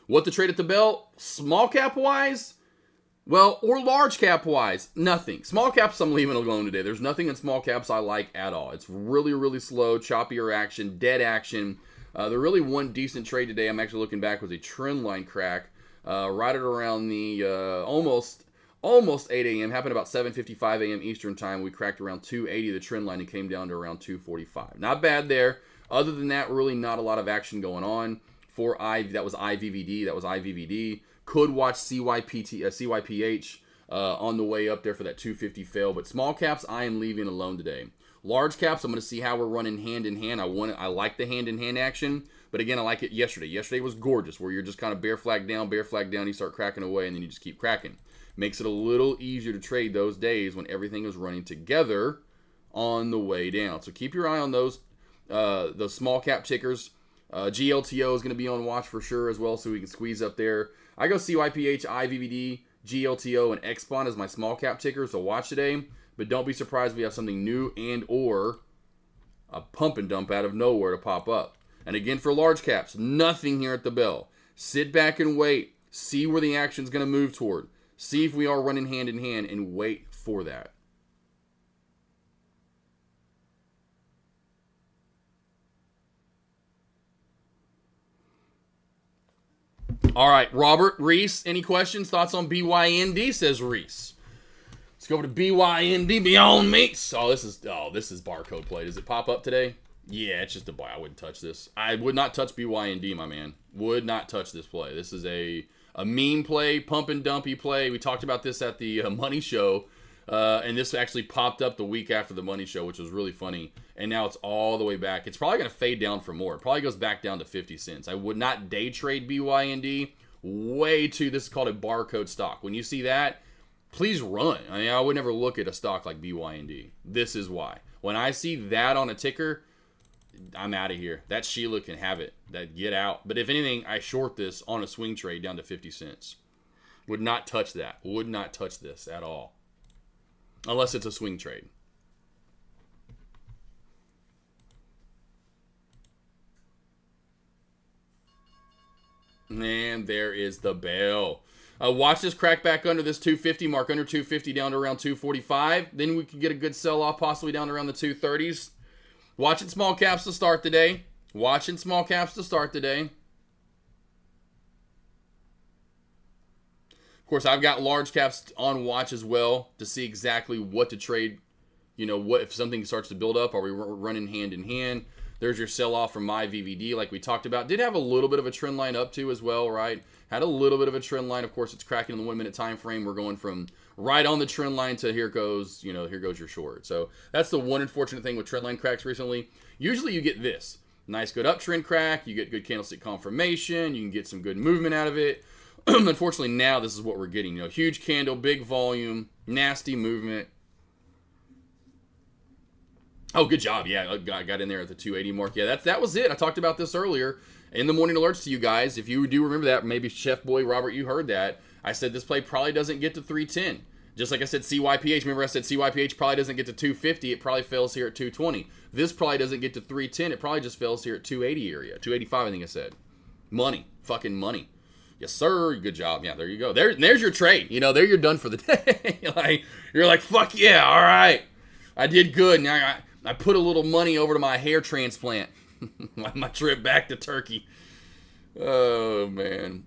Speaker 1: What to trade at the bell? Small cap wise? Well, or large cap wise? Nothing. Small caps I'm leaving alone today. There's nothing in small caps I like at all. It's really, really slow, choppier action, dead action. The really one decent trade today, I'm actually looking back, was a trend line crack right at around the almost 8 a.m. Happened about 7:55 a.m. Eastern time. We cracked around 280 the trend line and came down to around 245. Not bad there. Other than that, really not a lot of action going on. That was IVVD. Could watch CYPH on the way up there for that 250 fail. But small caps, I am leaving alone today. Large caps, I'm going to see how we're running hand in hand. I like the hand in hand action, but again, I like it yesterday. Yesterday was gorgeous, where you're just kind of bear flag down, you start cracking away, and then you just keep cracking. Makes it a little easier to trade those days when everything is running together on the way down. So keep your eye on those small cap tickers. GLTO is going to be on watch for sure as well, so we can squeeze up there. I go CYPH, IVVD, GLTO, and XSPON as my small cap tickers to watch today. But don't be surprised if we have something new and or a pump and dump out of nowhere to pop up. And again, for large caps, nothing here at the bell. Sit back and wait. See where the action's going to move toward. See if we are running hand in hand, and wait for that. All right, Robert, Reese, any questions, thoughts on BYND, says Reese. Let's go over to BYND, Beyond Meats. Oh, this is barcode play. Does it pop up today? Yeah, it's just a buy. I wouldn't touch this. I would not touch BYND, my man. Would not touch this play. This is a meme play, pump and dumpy play. We talked about this at the Money Show, and this actually popped up the week after the Money Show, which was really funny. And now it's all the way back. It's probably going to fade down for more. It probably goes back down to 50 cents. I would not day trade BYND. This is called a barcode stock. When you see that, please run. I mean, I would never look at a stock like BYND. This is why. When I see that on a ticker, I'm out of here. That Sheila can have it. Get out. But if anything, I short this on a swing trade down to 50 cents. Would not touch that. Would not touch this at all. Unless it's a swing trade. And there is the bell. Watch this crack back under this 250 mark, under 250 down to around 245. Then we could get a good sell-off, possibly down to around the 230s. Watching small caps to start today. Of course, I've got large caps on watch as well to see exactly what to trade. You know, what if something starts to build up, are we running hand in hand? There's your sell-off from my VVD, like we talked about. Did have a little bit of a trend line up too as well, right? Had a little bit of a trend line. Of course, it's cracking in the 1 minute time frame. We're going from right on the trend line to here goes your short. So that's the one unfortunate thing with trend line cracks recently. Usually you get this. Nice good uptrend crack. You get good candlestick confirmation. You can get some good movement out of it. Unfortunately, now this is what we're getting. Huge candle, big volume, nasty movement. Oh, good job. Yeah, I got in there at the 280 mark. Yeah, that was it. I talked about this earlier in the morning alerts to you guys. If you do remember that, maybe Chef Boy Robert, you heard that. I said this play probably doesn't get to 310. Just like I said CYPH. Remember I said CYPH probably doesn't get to 250. It probably fails here at 220. This probably doesn't get to 310. It probably just fails here at 280 area. 285, I think I said. Money. Fucking money. Yes, sir. Good job. Yeah, there you go. There's your trade. There you're done for the day. You're like, fuck yeah, all right. I did good. Now I put a little money over to my hair transplant. My trip back to Turkey. Oh, man.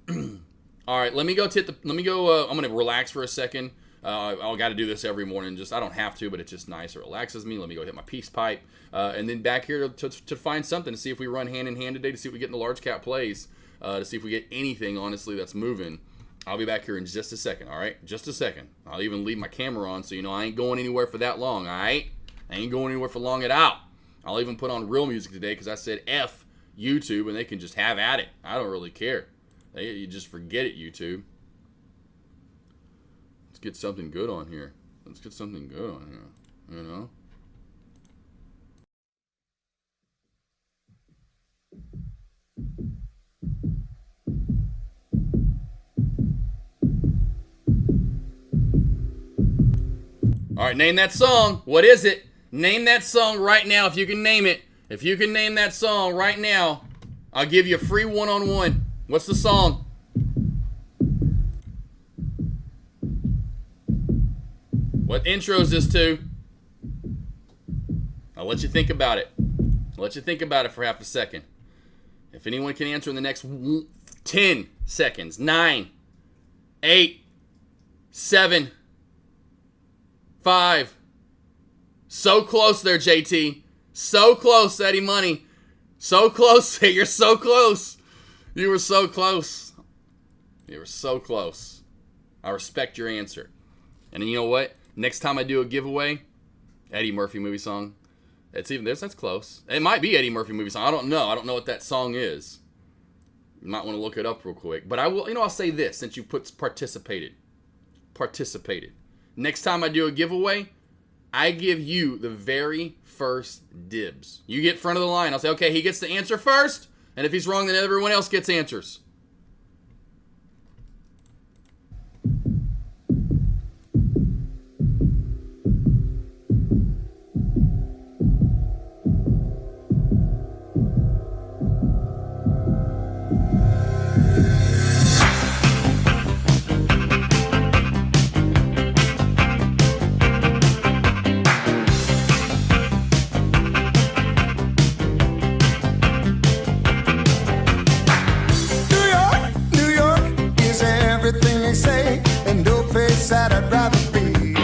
Speaker 1: All right, let me go. I'm going to relax for a second. I got to do this every morning. I don't have to, but it's just nice. It relaxes me. Let me go hit my peace pipe. And then back here to find something, to see if we run hand in hand today, to see if we get in the large cap plays, to see if we get anything, honestly, that's moving. I'll be back here in just a second, all right? Just a second. I'll even leave my camera on so you know I ain't going anywhere for that long, all right? I ain't going anywhere for long at all. I'll even put on real music today because I said F YouTube, and they can just have at it. I don't really care. You just forget it, YouTube. Let's get something good on here. Let's get something good on here, you know? All right, name that song. What is it? Name that song right now if you can name it. If you can name that song right now, I'll give you a free one-on-one. What's the song? What intro is this to? I'll let you think about it. I'll let you think about it for half a second. If anyone can answer in the next 10 seconds. 9, 8, 7, 5. So close there, JT. So close, Eddie Money. So close. You're so close. You were so close. You were so close. I respect your answer. And you know what? Next time I do a giveaway, Eddie Murphy movie song. It's even this. That's close. It might be Eddie Murphy movie song. I don't know. I don't know what that song is. You might want to look it up real quick. But I will. You know, I'll say this since you participated. Next time I do a giveaway, I give you the very first dibs. You get front of the line. I'll say, okay, he gets the answer first. And if he's wrong, then everyone else gets answers.
Speaker 2: That I'd rather be.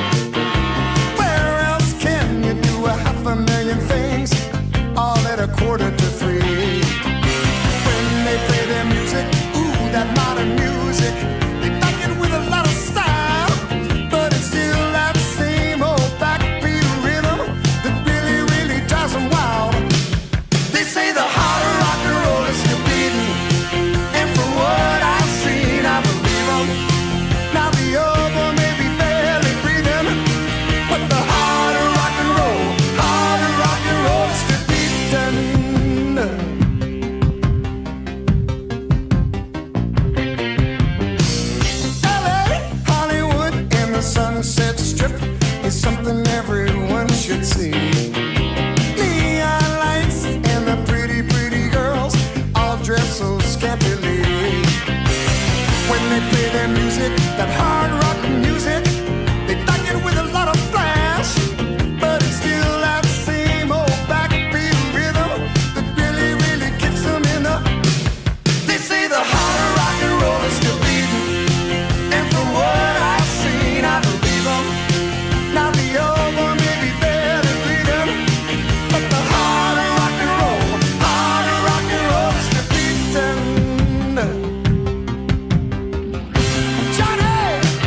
Speaker 2: Where else can you do 500,000 things all at 2:45? When they play their music, ooh, that modern music, they back it with a lot of style, but it's still that same old backbeat rhythm that really, really drives them wild. They say the heart of rock and roll is still beating, and from what I've seen, I believe them. Now the album may be barely breathing, but the heart of rock and roll is still beating. LA, Hollywood, and the Sunset Strip is something everyone should see. Neon lights and the pretty, pretty girls all dress so scantily. When they play their music, that hard rock music, they back it with a lot of flash, but it's still that same old backbeat rhythm that really, really kicks them in the. They say the heart of rock and roll is still beating, and from what I've seen, I believe them. Now the album may be barely breathing, but the heart of rock and roll is still beating. Johnny!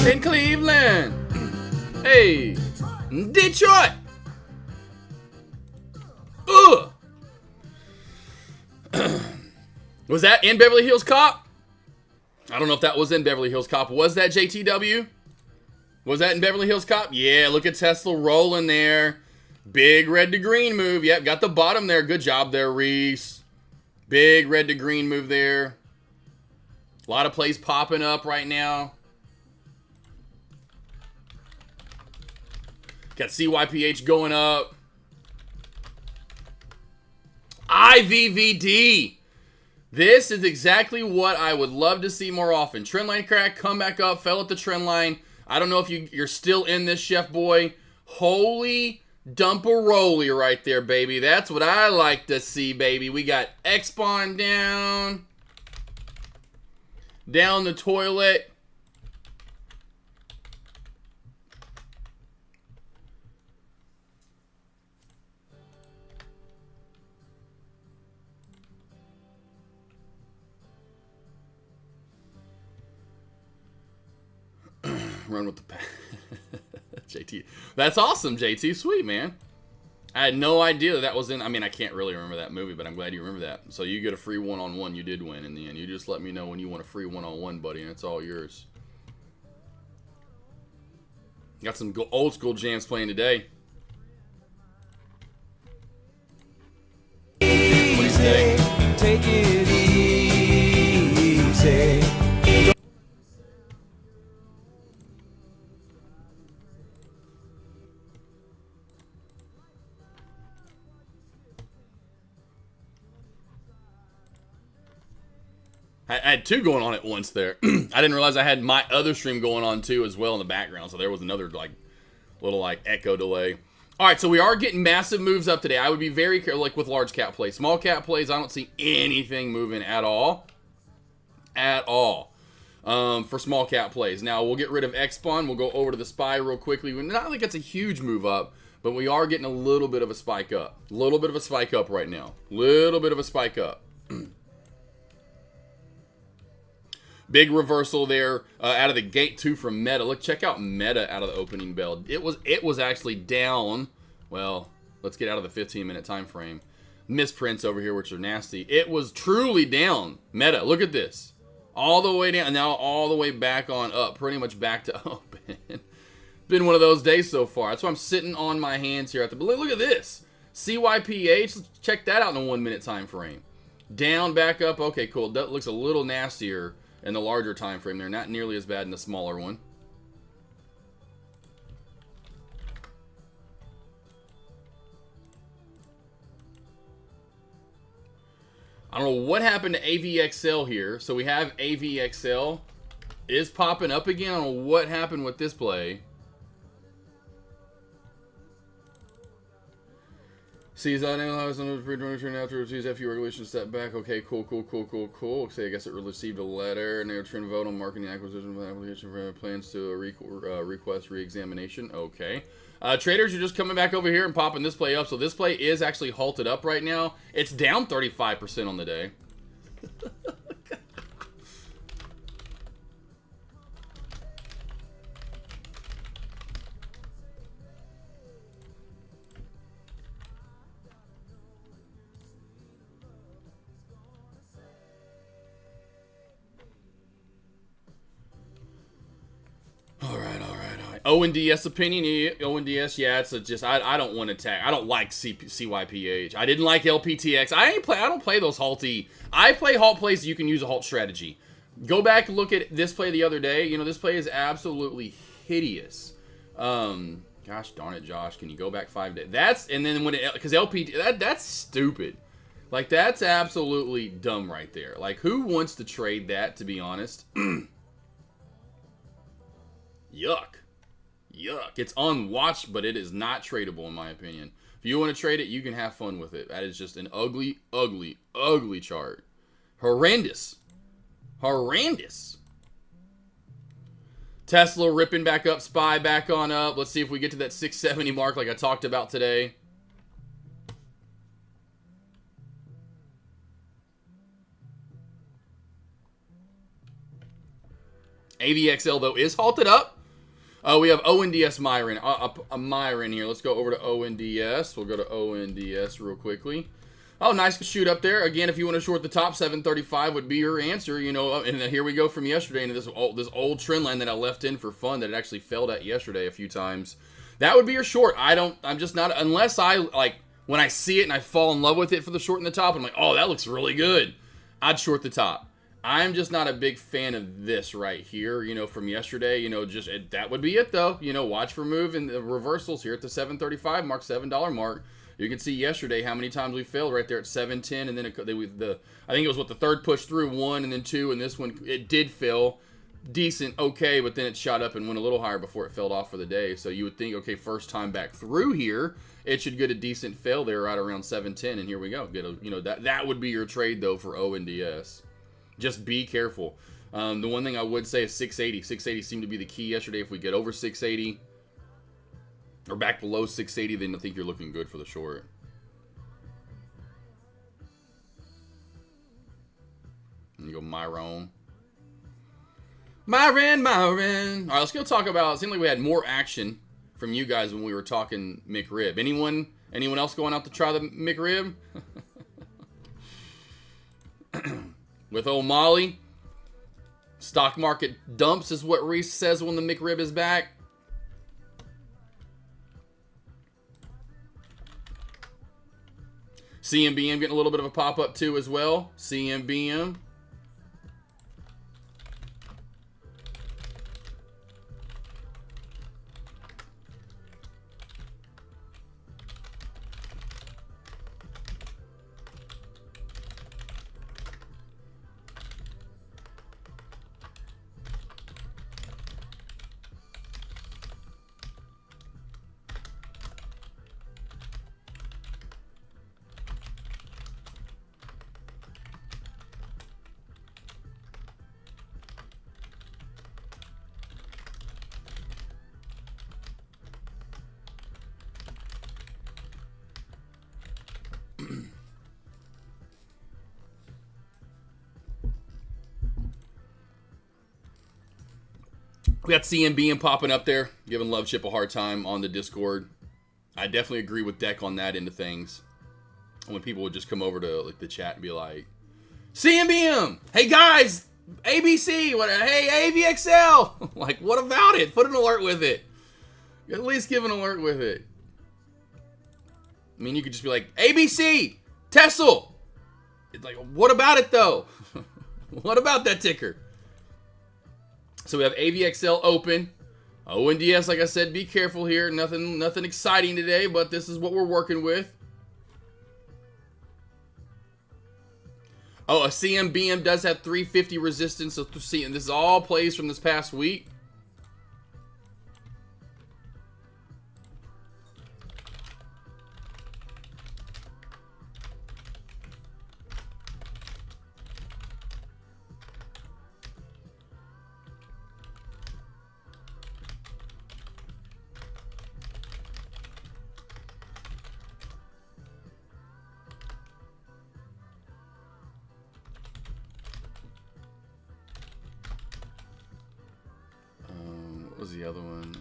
Speaker 1: in Cleveland. Hey, Detroit. Ugh. Was that in Beverly Hills Cop? I don't know if that was in Beverly Hills Cop. Was that JTW? Was that in Beverly Hills Cop? Yeah, look at Tesla rolling there. Big red to green move. Yep, got the bottom there. Good job there, Reese. Big red to green move there. A lot of plays popping up right now. Got CYPH going up. IVVD. This is exactly what I would love to see more often. Trend line crack, come back up, fell at the trend line. I don't know if you're still in this, Chef Boy. Holy dump-a-roly right there, baby. That's what I like to see, baby. We got X-Spawn down. Down the toilet. Run with the pack. JT. That's awesome, JT. Sweet, man. I had no idea that was in... I mean, I can't really remember that movie, but I'm glad you remember that. So you get a free one-on-one. You did win in the end. You just let me know when you want a free one-on-one, buddy, and it's all yours. Got some old school jams playing today. What do you say?
Speaker 2: Take it easy.
Speaker 1: I had two going on at once there. I didn't realize I had my other stream going on too as well in the background. So there was another little echo delay. All right, so we are getting massive moves up today. I would be very careful, like with large cap plays. Small cap plays, I don't see anything moving at all. At all. For small cap plays. Now, we'll get rid of X-Spawn. We'll go over to the SPY real quickly. Not like it's a huge move up, but we are getting a little bit of a spike up. A little bit of a spike up right now. Little bit of a spike up. Big reversal there out of the gate too from Meta. Look, check out Meta out of the opening bell. It was actually down. Well, let's get out of the 15-minute time frame. Misprints over here, which are nasty. It was truly down. Meta, look at this. All the way down, and now all the way back on up. Pretty much back to open. Been one of those days so far. That's why I'm sitting on my hands here at the. Look at this. CYPH. Let's check that out in a 1-minute time frame. Down, back up. Okay, cool. That looks a little nastier in the larger time frame. They're not nearly as bad in the smaller one. I don't know what happened to AVXL here. So we have AVXL is popping up again. I don't know what happened with this play. Sees that analyze on the pre-turn after sees FU regulation step back. Okay, cool. Okay, I guess it received a letter and they're trying to vote on marketing acquisition with application for plans to request re-examination. Okay. Traders, you're just coming back over here and popping this play up. So this play is actually halted up right now. It's down 35% on the day. All right. ONDS opinion. ONDS, yeah, it's just I don't want to tag. I don't like CYPH. I didn't like LPTX. I don't play those halty. I play halt plays. You can use a halt strategy. Go back and look at this play the other day. You know, this play is absolutely hideous. Gosh darn it, Josh. Can you go back 5 days? That's and then when it because LP that's stupid. Like that's absolutely dumb right there. Like who wants to trade that? To be honest. Yuck. It's unwatched, but it is not tradable in my opinion. If you want to trade it, you can have fun with it. That is just an ugly chart. Horrendous. Tesla ripping back up, SPY back on up. Let's see if we get to that 670 mark like I talked about today. AVXL, though, is halted up. Oh, we have ONDS Myron. A Myron here. Let's go over to ONDS. We'll go to ONDS real quickly. Oh, nice shoot up there. Again, if you want to short the top, 735 would be your answer. You know, and then here we go from yesterday into this old trend line that I left in for fun that it actually failed at yesterday a few times. That would be your short. I'm just not, unless I, like, when I see it and I fall in love with it for the short in the top, I'm like, oh, that looks really good. I'd short the top. I'm just not a big fan of this right here, you know, from yesterday. You know, just that would be it, though. You know, watch for move and the reversals here at the 735 mark, $7 mark. You can see yesterday how many times we failed right there at 710, and then I think it was the third push through, 1 and then 2, and this one it did fail. Decent, okay, but then it shot up and went a little higher before it failed off for the day. So you would think, okay, first time back through here, it should get a decent fail there right around 710, and here we go. You know, that would be your trade though for ONDS. Just be careful. The one thing I would say is 680. 680 seemed to be the key yesterday. If we get over 680 or back below 680, then I think you're looking good for the short. And you go Myron. Myron. All right, let's go talk about, it seemed like we had more action from you guys when we were talking McRib. Anyone else going out to try the McRib? With old Molly, stock market dumps is what Reese says when the McRib is back. CMBM getting a little bit of a pop-up too as well. CMBM. We got CMBM popping up there, giving Love Chip a hard time on the Discord. I definitely agree with Deck on that end of things. When people would just come over to like the chat and be like, CMBM, hey guys, ABC, hey AVXL, like what about it? Put an alert with it. At least give an alert with it. I mean, you could just be like, ABC, Tesla. It's like, what about it though? What about that ticker? So we have AVXL open. ONDS, like I said, be careful here. Nothing exciting today, but this is what we're working with. Oh, a CMBM does have 350 resistance. So see, and this is all plays from this past week. What was the other one?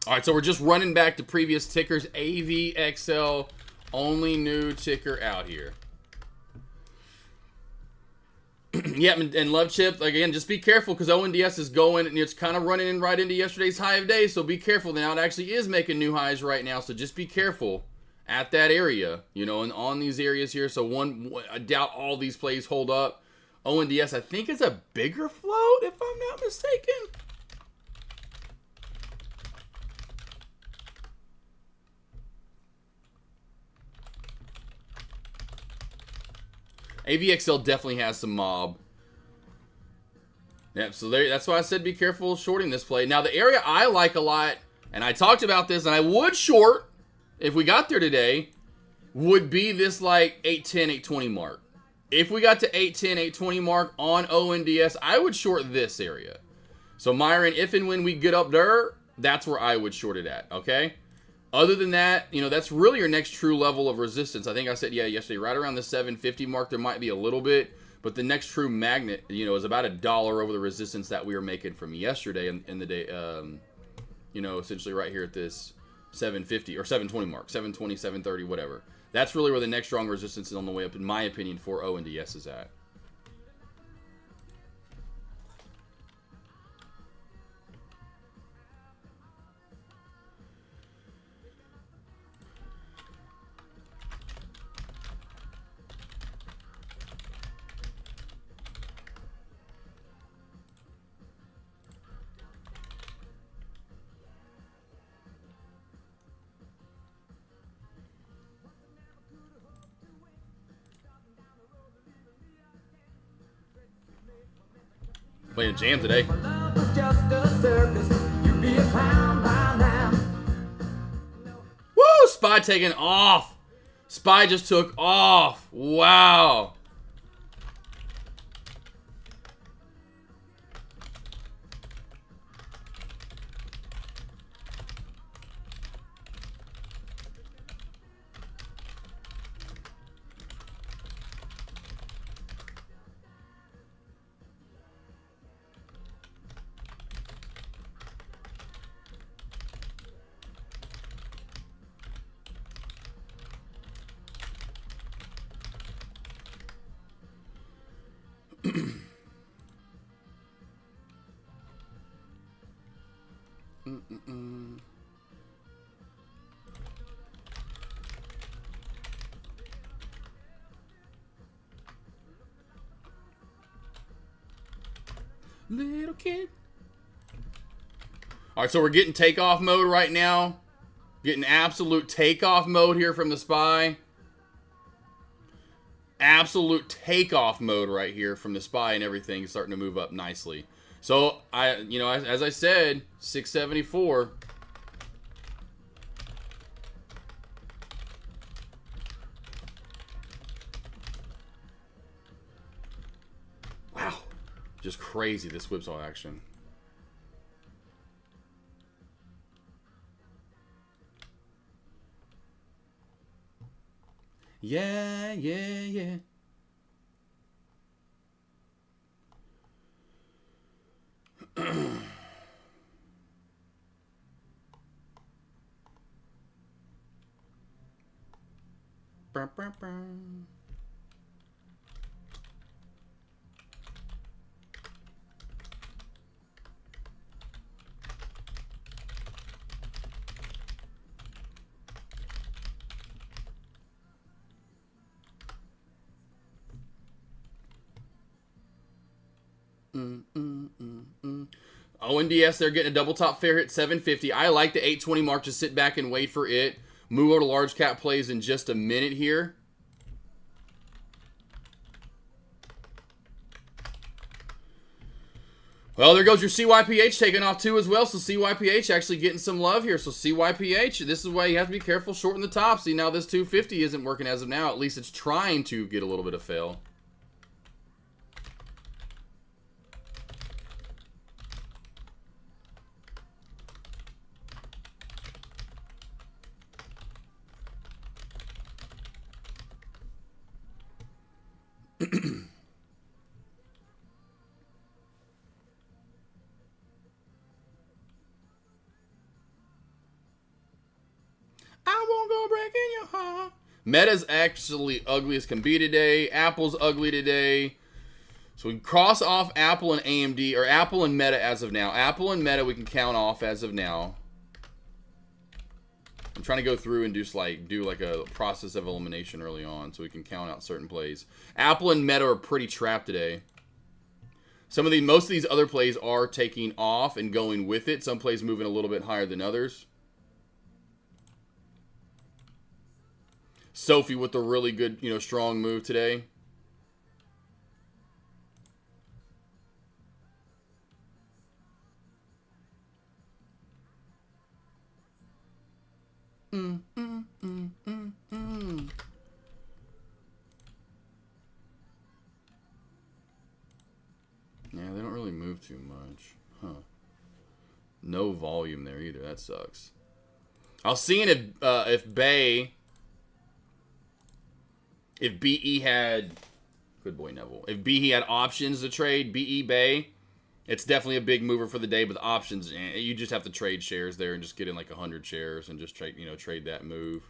Speaker 1: All right, so we're just running back to previous tickers. AVXL, only new ticker out here. Yeah, and Love Chip, again, just be careful because ONDS is going and it's kind of running in right into yesterday's high of day. So be careful. Now it actually is making new highs right now. So just be careful at that area, you know, and on these areas here. So I doubt all these plays hold up. ONDS, I think, is a bigger float, if I'm not mistaken. AVXL definitely has some mob. Yep, so that's why I said be careful shorting this play. Now, the area I like a lot, and I talked about this, and I would short if we got there today, would be this like 810, 820 mark. If we got to 810, 820 mark on ONDS, I would short this area. So Myron, if and when we get up there, that's where I would short it at, okay? Other than that, you know, that's really your next true level of resistance. I think I said, yeah, yesterday, right around the 750 mark, there might be a little bit, but the next true magnet, you know, is about $1 over the resistance that we were making from yesterday in the day, you know, essentially right here at this 750 or 720 mark, 720, 730, whatever. That's really where the next strong resistance is on the way up, in my opinion, for O and DS is at. Playing a jam today. Woo! Spy taking off. Spy just took off. Wow. Little kid. All right, so we're getting takeoff mode right now. Getting absolute takeoff mode here from the Spy. Absolute takeoff mode right here from the Spy, and everything is starting to move up nicely. So you know, as I said, 674. Wow, just crazy this whipsaw action. Yeah, yeah, yeah. ONDS, they're getting a double top fair hit 750. I like the 820 mark. Just sit back and wait for it. Move over to large cap plays in just a minute here. Well, there goes your CYPH taking off too as well. So CYPH actually getting some love here. So CYPH, this is why you have to be careful shorting the top. See, now this 250 isn't working as of now. At least it's trying to get a little bit of fail. I won't go breaking your heart. Meta's actually ugly as can be today. Apple's ugly today. So we can cross off Apple and AMD, or Apple and Meta as of now. Apple and Meta we can count off as of now. I'm trying to go through and do like a process of elimination early on so we can count out certain plays. Apple and Meta are pretty trapped today. Most of these other plays are taking off and going with it. Some plays moving a little bit higher than others. Sophie with the really good, you know, strong move today. Yeah, they don't really move too much. Huh. No volume there either. That sucks. I was seeing if BE had, good boy Neville, if BE had options to trade, BE Bay, it's definitely a big mover for the day. But the options, you just have to trade shares there and just get in like 100 shares and just trade, trade that move.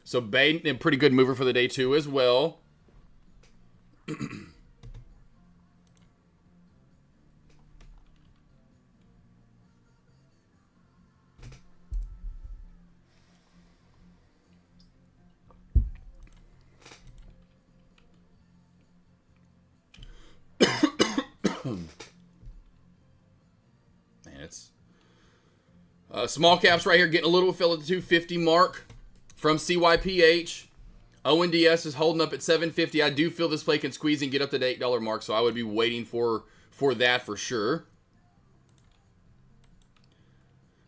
Speaker 1: So Bay, a pretty good mover for the day too as well. Man, it's small caps right here getting a little fill at the 250 mark from CYPH. ONDS is holding up at 750. I do feel this play can squeeze and get up to the $8 mark, so I would be waiting for that for sure.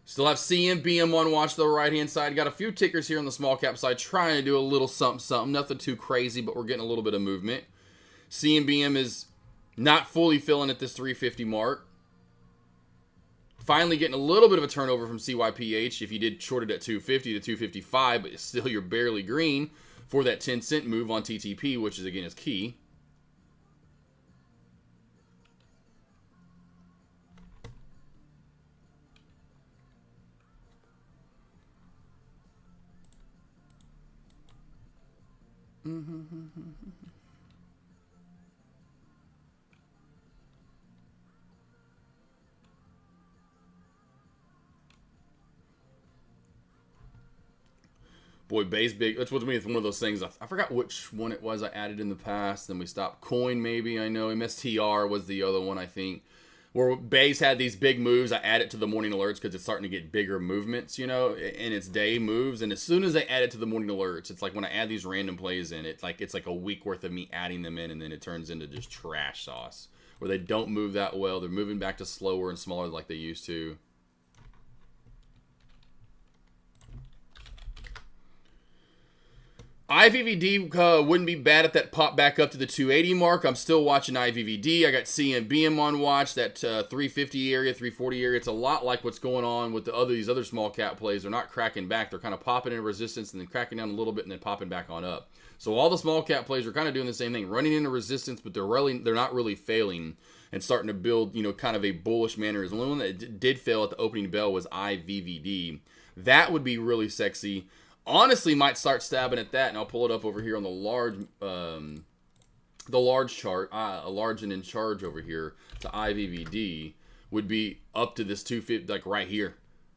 Speaker 1: Still have CMBM on watch the right-hand side. Got a few tickers here on the small cap side trying to do a little something. Nothing too crazy, but we're getting a little bit of movement. CMBM is not fully filling at this 350 mark. Finally getting a little bit of a turnover from CYPH. If you did short it at 250 to 255, but still you're barely green for that 10-cent move on TTP, which is, again, is key. Boy, Bay's big. That's what's me. It's one of those things. I forgot which one it was I added in the past. Then we stopped. Coin, maybe. I know MSTR was the other one, I think. Where Bay's had these big moves. I add it to the morning alerts because it's starting to get bigger movements, in its day moves. And as soon as I add it to the morning alerts, it's like when I add these random plays in, it's like a week worth of me adding them in, and then it turns into just trash sauce. Where they don't move that well. They're moving back to slower and smaller like they used to. IVVD wouldn't be bad if that popped back up to the 280 mark. I'm still watching IVVD. I got CMBM on watch, that 350 area, 340 area. It's a lot like what's going on with these other small cap plays. They're not cracking back. They're kind of popping in resistance and then cracking down a little bit and then popping back on up. So all the small cap plays are kind of doing the same thing, running into resistance, but they're not really failing and starting to build, kind of a bullish manner. The only one that did fail at the opening bell was IVVD. That would be really sexy. Honestly, might start stabbing at that, and I'll pull it up over here on the large chart. A large and in charge over here to IVVD would be up to this 250, like right here.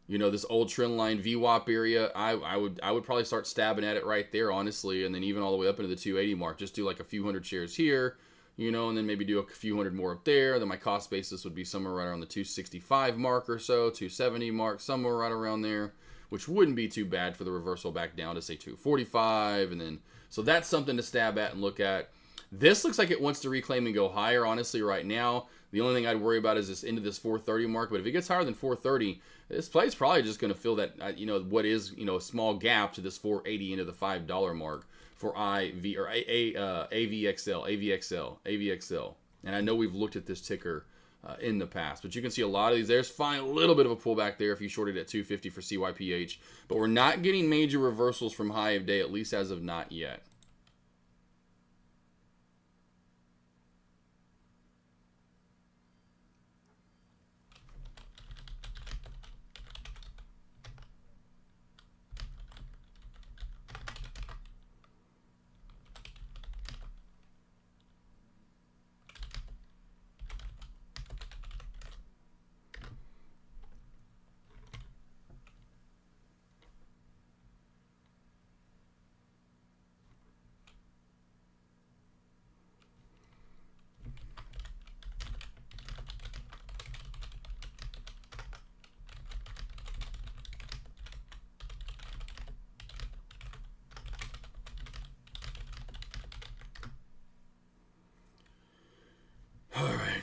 Speaker 1: This old trend line VWAP area. I would probably start stabbing at it right there, honestly, and then even all the way up into the 280 mark. Just do like a few hundred shares here, and then maybe do a few hundred more up there. Then my cost basis would be somewhere right around the 265 mark or so, 270 mark, somewhere right around there, which wouldn't be too bad for the reversal back down to, say, 245. And then, so that's something to stab at and look at. This looks like it wants to reclaim and go higher, honestly, right now. The only thing I'd worry about is this into this 430 mark. But if it gets higher than 430, this play is probably just going to fill that, what is, a small gap to this 480 into the $5 mark for AVXL. And I know we've looked at this ticker in the past, but you can see a lot of these. There's fine, a little bit of a pullback there if you shorted at 250 for CYPH, but we're not getting major reversals from high of day, at least as of not yet.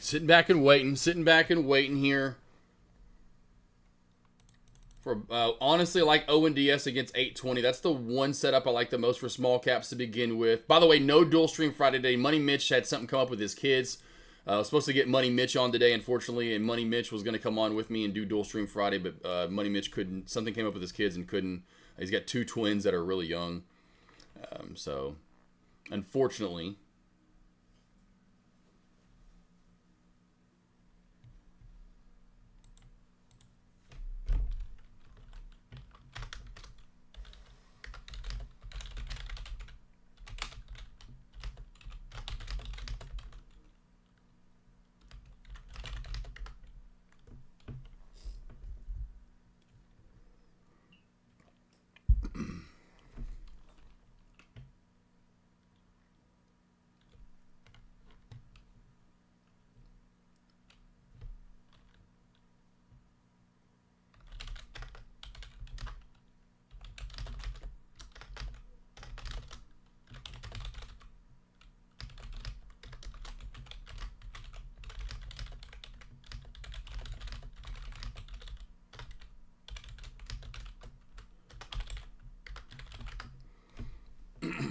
Speaker 1: Sitting back and waiting here. For honestly, I like ONDS against 820. That's the one setup I like the most for small caps to begin with. By the way, no dual stream Friday today. Money Mitch had something come up with his kids. I was supposed to get Money Mitch on today, unfortunately, and Money Mitch was going to come on with me and do dual stream Friday, but Money Mitch couldn't. Something came up with his kids and couldn't. He's got 2 twins that are really young. So, unfortunately.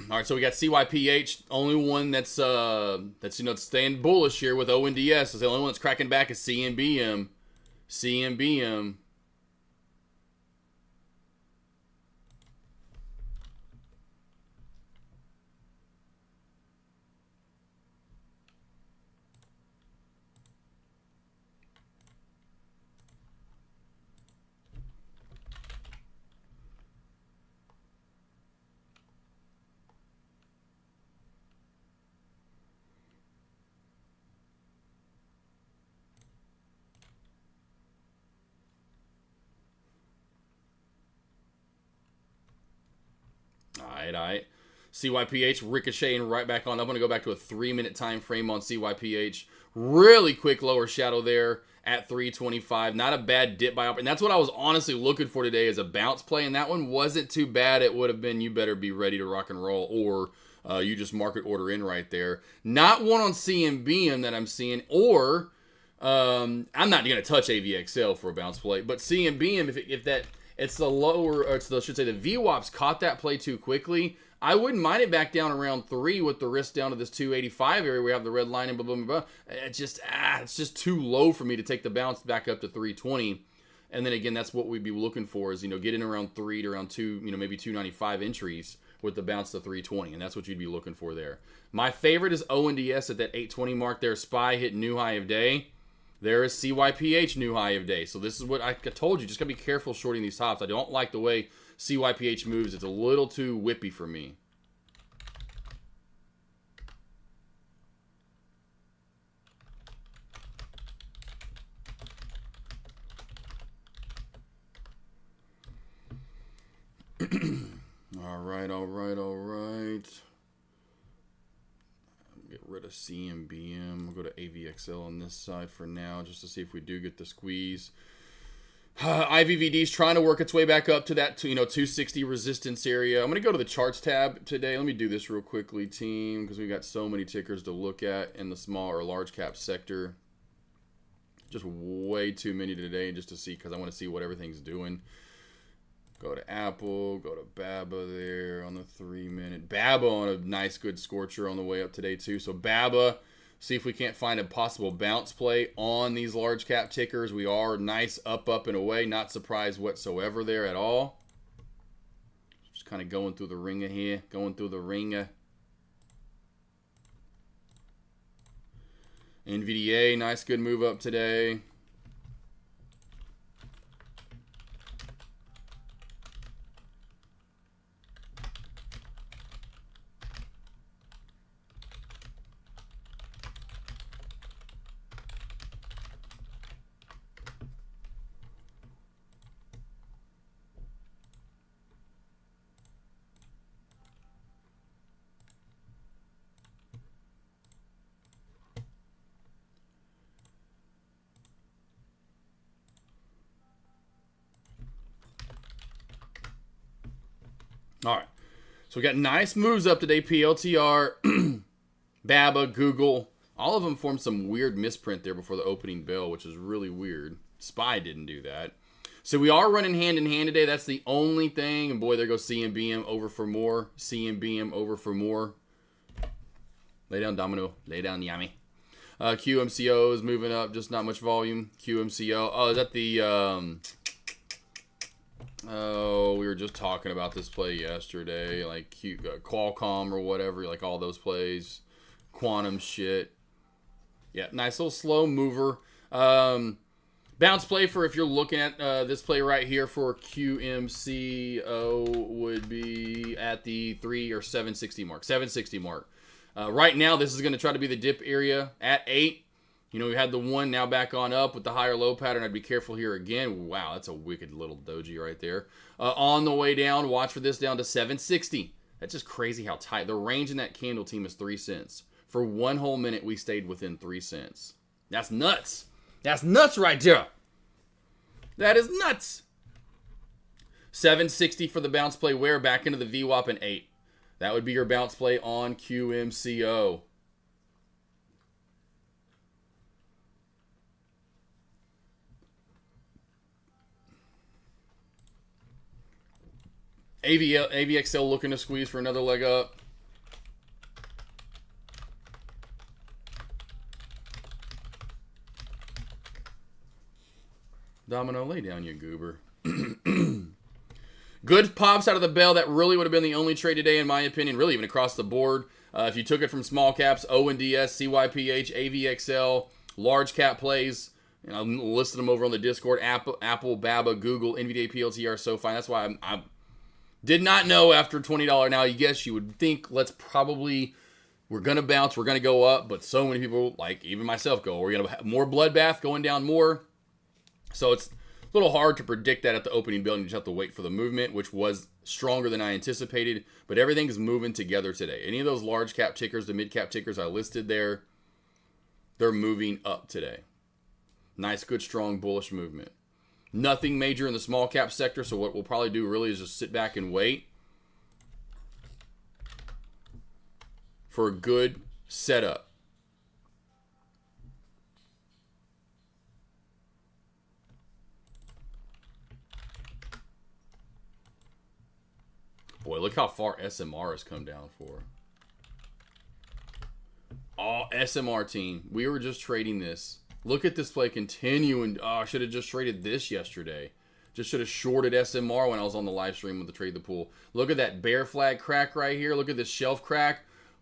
Speaker 1: All right, so we got CYPH. Only one that's staying bullish here with ONDS. The only one that's cracking back is CMBM. CMBM. All right. CYPH ricocheting right back on. I'm going to go back to a 3-minute time frame on CYPH. Really quick lower shadow there at 325. Not a bad dip by, and that's what I was honestly looking for today as a bounce play, and that one wasn't too bad. It would have been, you better be ready to rock and roll, or you just market order in right there. Not one on CMBM that I'm seeing, or I'm not going to touch AVXL for a bounce play, but CMBM, if that, it's the lower, or it's the, I should say the VWAP's caught that play too quickly, I wouldn't mind it back down around 3 with the risk down to this 285 area. We have the red line and blah, blah, blah, blah. It's just too low for me to take the bounce back up to 320. And then again, that's what we'd be looking for is, getting around 3 to around 2, maybe 295 entries with the bounce to 320. And that's what you'd be looking for there. My favorite is ONDS at that 820 mark there. SPY hit new high of day. There is CYPH new high of day. So this is what I told you. Just got to be careful shorting these tops. I don't like the way CYPH moves. It's a little too whippy for me. All right. Get rid of CMBM. We'll go to AVXL on this side for now, just to see if we do get the squeeze. IVVD's trying to work its way back up to that 260 resistance area. I'm going to go to the charts tab today. Let me do this real quickly, team, because we got so many tickers to look at in the small or large cap sector. Just way too many today just to see, because I want to see what everything's doing. Go to Apple, go to BABA there on the 3-minute. BABA on a nice good scorcher on the way up today too. So BABA, see if we can't find a possible bounce play on these large cap tickers. We are nice up and away. Not surprised whatsoever there at all. Just kind of going through the ringer here. Going through the ringer. NVDA, nice good move up today. All right, so we got nice moves up today. PLTR, BABA, Google, all of them formed some weird misprint there before the opening bell, which is really weird. SPY didn't do that. So we are running hand in hand today. That's the only thing. And boy, there goes CMBM over for more. CMBM over for more. Lay down, Domino. Lay down, Yami. QMCO is moving up, just not much volume. QMCO. Oh, is that the... oh, we were just talking about this play yesterday. Like Qualcomm or whatever. Like all those plays. Quantum shit. Yeah, nice little slow mover. Bounce play for if you're looking at this play right here for QMCO would be at the 3 or 760 mark. 760 mark. Right now, this is going to try to be the dip area at 8. You know, we had the 1 now back on up with the higher low pattern. I'd be careful here again. Wow, that's a wicked little doji right there. On the way down, watch for this down to 760. That's just crazy how tight. The range in that candle team is 3 cents. For 1 whole minute, we stayed within 3 cents. That's nuts. That's nuts right there. That is nuts. 760 for the bounce play. Where back into the VWAP and 8. That would be your bounce play on QMCO. AVXL looking to squeeze for another leg up. Domino, lay down, you goober. Good pops out of the bell. That really would have been the only trade today, in my opinion, really even across the board. If you took it from small caps, ONDS, CYPH, AVXL, large cap plays, and I listed them over on the Discord, Apple, BABA, Google, NVDA, PLTR, SoFi. That's why I did not know after $20. Now, you guess you would think, we're going to bounce, we're going to go up, but so many people, like even myself, we're going to have more bloodbath going down more. So it's a little hard to predict that at the opening bell. You just have to wait for the movement, which was stronger than I anticipated. But everything is moving together today. Any of those large cap tickers, the mid cap tickers I listed there, they're moving up today. Nice, good, strong, bullish movement. Nothing major in the small cap sector. So what we'll probably do really is just sit back and wait for a good setup. Boy, look how far SMR has come down for. Oh, SMR team. We were just trading this. Look at this play continuing. Oh, I should have just traded this yesterday. Just should have shorted SMR when I was on the live stream with the Trade the Pool. Look at that bear flag crack right here. Look at this shelf crack.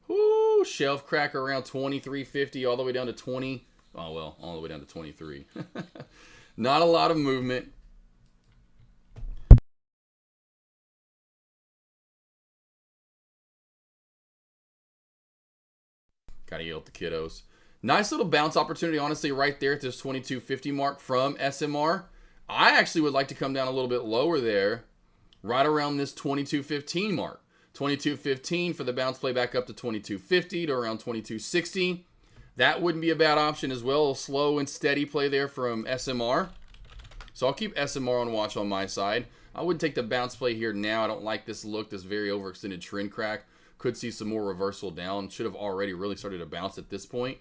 Speaker 1: Whoo, shelf crack around 23.50 all the way down to 20. Oh, well, all the way down to 23. Not a lot of movement. Gotta yell at the kiddos. Nice little bounce opportunity, honestly, right there at this 22.50 mark from SMR. I actually would like to come down a little bit lower there, right around this 22.15 mark. 22.15 for the bounce play back up to 22.50 to around 22.60. That wouldn't be a bad option as well. A slow and steady play there from SMR. So I'll keep SMR on watch on my side. I wouldn't take the bounce play here now. I don't like this look, this very overextended trend crack. Could see some more reversal down. Should have already really started to bounce at this point.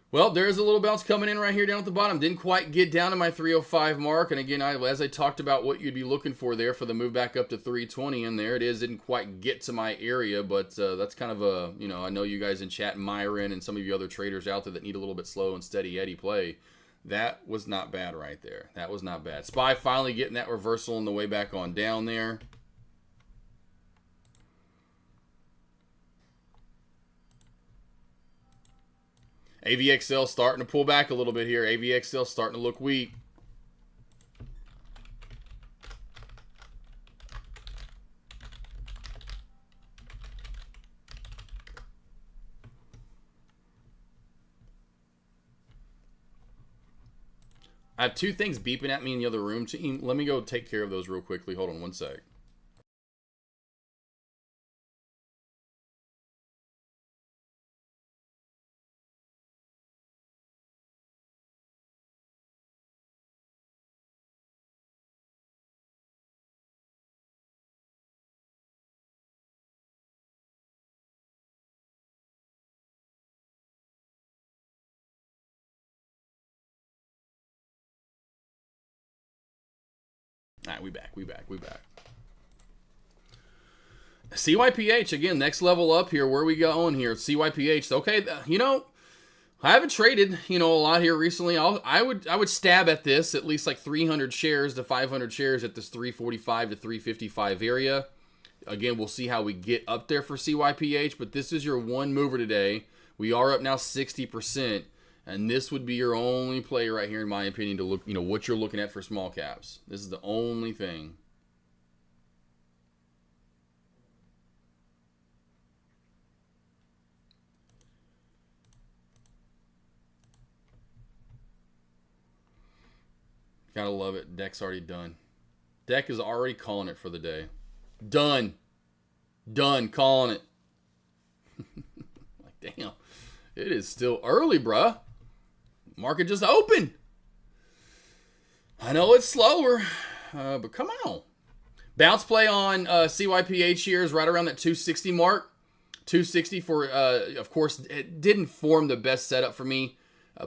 Speaker 1: Well, there's a little bounce coming in right here down at the bottom. Didn't quite get down to my 305 mark. And again, as I talked about what you'd be looking for there for the move back up to 320. And there it is. Didn't quite get to my area. But that's kind of a, I know you guys in chat, Myron, and some of you other traders out there that need a little bit slow and steady Eddie play. That was not bad right there. That was not bad. SPY finally getting that reversal on the way back on down there. AVXL starting to pull back a little bit here. AVXL starting to look weak. I have two things beeping at me in the other room. Team, let me go take care of those real quickly. Hold on one sec. All right, we back. CYPH, again, next level up here. Where are we going here? CYPH. Okay, you know, I haven't traded, you know, a lot here recently. I would stab at this, at least like 300 shares to 500 shares at this 345 to 355 area. Again, we'll see how we get up there for CYPH, but this is your one mover today. We are up now 60%, and this would be your only play right here, in my opinion, to look, you know, what you're looking at for small caps. This is the only thing. Gotta love it. Deck's already done. Deck is already calling it for the day. Done. Done calling it. Like, damn. It is still early, bruh. Market just opened. I know it's slower, but come on. Bounce play on CYPH here is right around that 260 mark. 260 for, of course, it didn't form the best setup for me.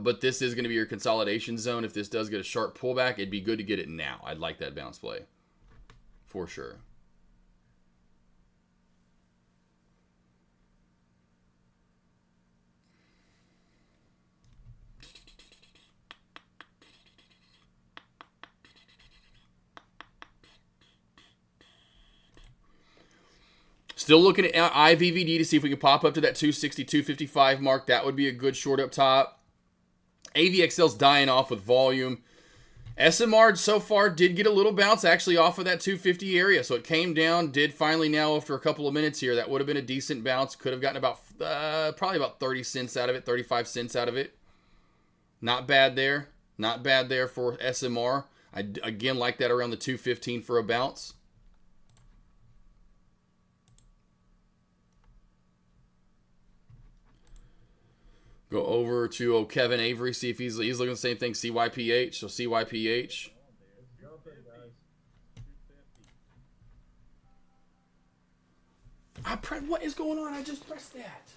Speaker 1: But this is going to be your consolidation zone. If this does get a sharp pullback, it'd be good to get it now. I'd like that bounce play. For sure. Still looking at IVVD to see if we can pop up to that 260, 255 mark. That would be a good short up top. AVXL's dying off with volume. SMR so far did get a little bounce actually off of that 250 area. So it came down, did finally now after a couple of minutes here. That would have been a decent bounce. Could have gotten about probably about 30 cents out of it, 35 cents out of it. Not bad there. Not bad there for SMR. I again like that around the 215 for a bounce. Go over to Kevin Avery, see if he's looking at the same thing, CYPH. So CYPH. What is going on? I just pressed that.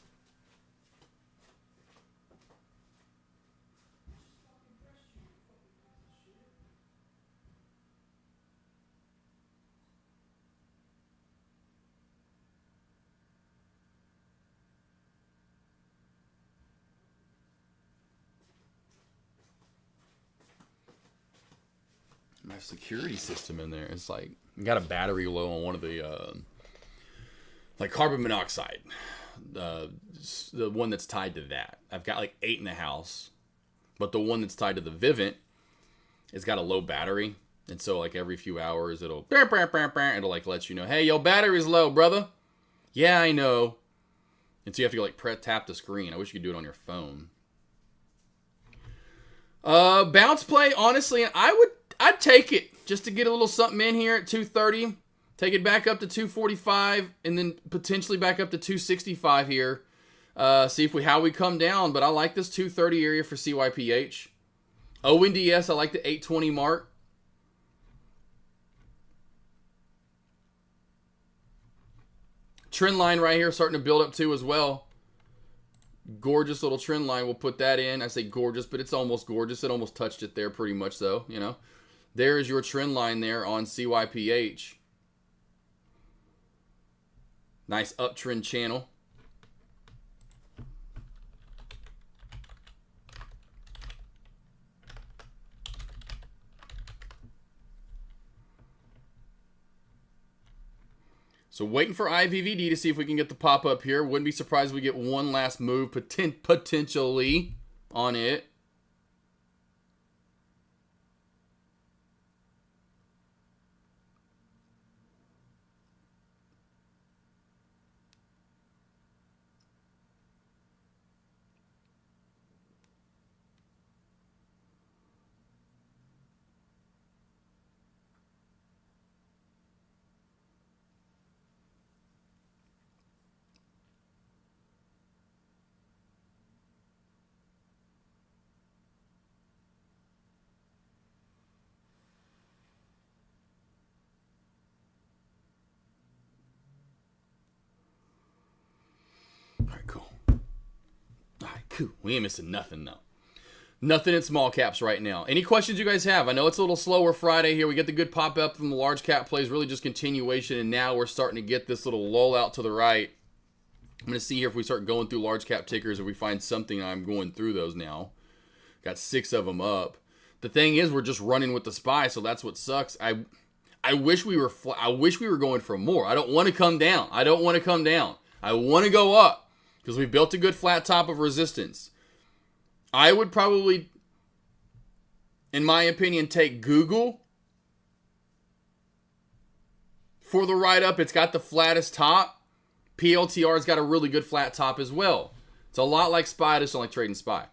Speaker 1: My security system in there. It's like, got a battery low on one of the, like carbon monoxide. The one that's tied to that. I've got like 8 in the house. But the one that's tied to the Vivint, it's got a low battery. And so like every few hours, it'll like let you know, hey, your battery's low, brother. Yeah, I know. And so you have to go like tap the screen. I wish you could do it on your phone. Bounce play, honestly, I'd take it just to get a little something in here at 230. Take it back up to 245 and then potentially back up to 265 here. See how we come down. But I like this 230 area for CYPH. ONDS, I like the 820 mark. Trend line right here starting to build up too as well. Gorgeous little trend line. We'll put that in. I say gorgeous, but it's almost gorgeous. It almost touched it there pretty much though, you know. There's your trend line there on CYPH. Nice uptrend channel. So waiting for IVVD to see if we can get the pop up here. Wouldn't be surprised if we get one last move potentially on it. All right, cool. We ain't missing nothing, though. Nothing in small caps right now. Any questions you guys have? I know it's a little slower Friday here. We get the good pop up from the large cap plays, really just continuation, and now we're starting to get this little lull out to the right. I'm going to see here if we start going through large cap tickers, if we find something. I'm going through those now. Got 6 of them up. The thing is, we're just running with the SPY, so that's what sucks. I wish we were going for more. I don't want to come down. I want to go up because we built a good flat top of resistance. I would probably, in my opinion, take Google for the ride up. It's got the flattest top. PLTR's got a really good flat top as well. It's a lot like SPY. I just don't like trading SPY.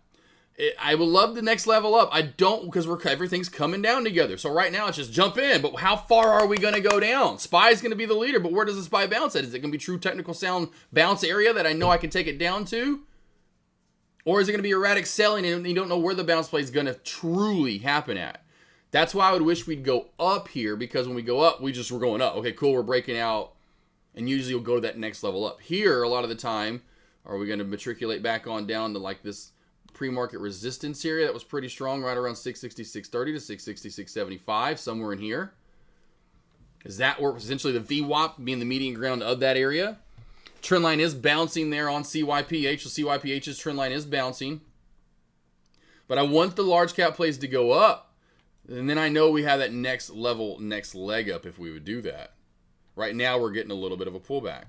Speaker 1: I would love the next level up. I don't, because everything's coming down together. So right now it's just jump in. But how far are we going to go down? SPY is going to be the leader, but where does the SPY bounce at? Is it going to be true technical sound bounce area that I know I can take it down to? Or is it going to be erratic selling and you don't know where the bounce play is going to truly happen at? That's why I would wish we'd go up here, because when we go up, we're going up. Okay, cool, we're breaking out. And usually you'll go to that next level up. Here, a lot of the time, are we going to matriculate back on down to like this pre-market resistance area that was pretty strong, right around 660, 630 to 660, 675, somewhere in here? Is that where essentially the VWAP being the median ground of that area? Trend line is bouncing there on CYPH. So CYPH's trend line is bouncing. But I want the large cap plays to go up. And then I know we have that next level, next leg up if we would do that. Right now we're getting a little bit of a pullback.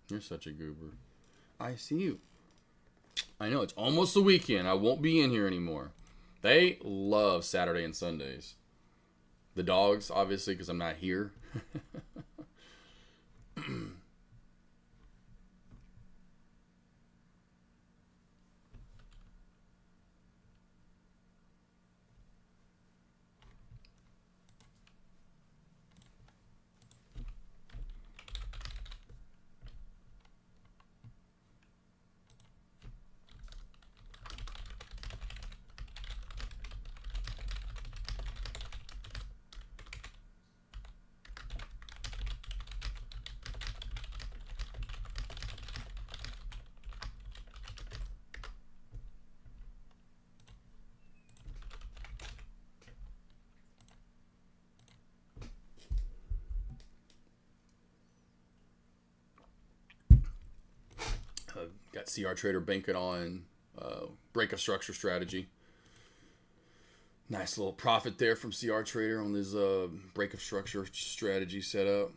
Speaker 1: You're such a goober. I see you. I know, it's almost the weekend. I won't be in here anymore. They love Saturday and Sundays. The dogs, obviously, because I'm not here. Got CR Trader banking on break of structure strategy. Nice little profit there from CR Trader on this break of structure strategy setup.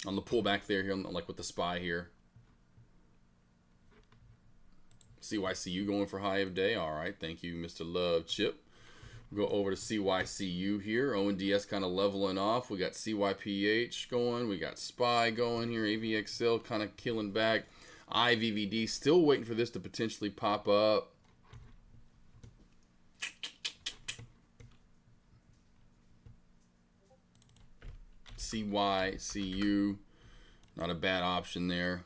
Speaker 1: On the pullback there, here, like with the SPY here. CYCU going for high of day. All right, thank you, Mr. Love Chip. We'll go over to CYCU here. ONDS kind of leveling off. We got CYPH going. We got SPY going here. AVXL kind of killing back. IVVD still waiting for this to potentially pop up. CYCU, not a bad option there.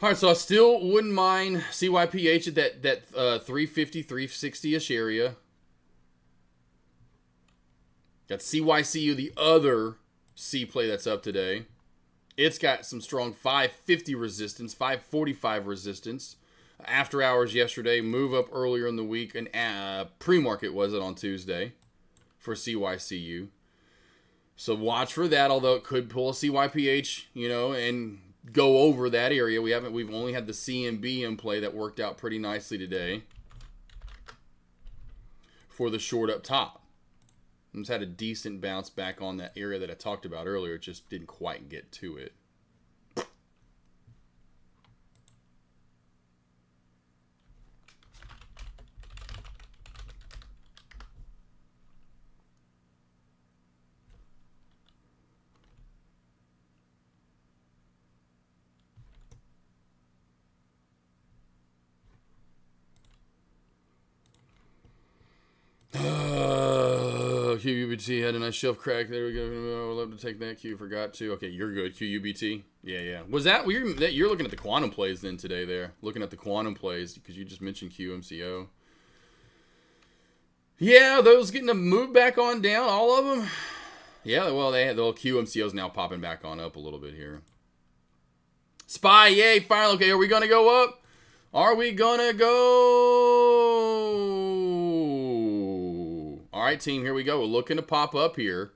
Speaker 1: All right, so I still wouldn't mind CYPH at that 350, 360-ish area. Got CYCU, the other C play that's up today. It's got some strong 550 resistance, 545 resistance. After hours yesterday, move up earlier in the week, and pre-market was it on Tuesday for CYCU. So watch for that, although it could pull a CYPH, and go over that area. We've only had the CMB in play that worked out pretty nicely today for the short up top. It's had a decent bounce back on that area that I talked about earlier. It just didn't quite get to it. QUBT had a nice shelf crack. There we go. I'd love to take that. Q forgot to. Okay, you're good. QUBT. Yeah. Was that you're looking at the quantum plays then today? There, looking at the quantum plays because you just mentioned QMCO. Yeah, those getting a move back on down. All of them. Yeah, well, they had the QMCO's now popping back on up a little bit here. SPY, yay! Finally, okay. Are we gonna go up? Are we gonna go? All right, team, here we go. We're looking to pop up here.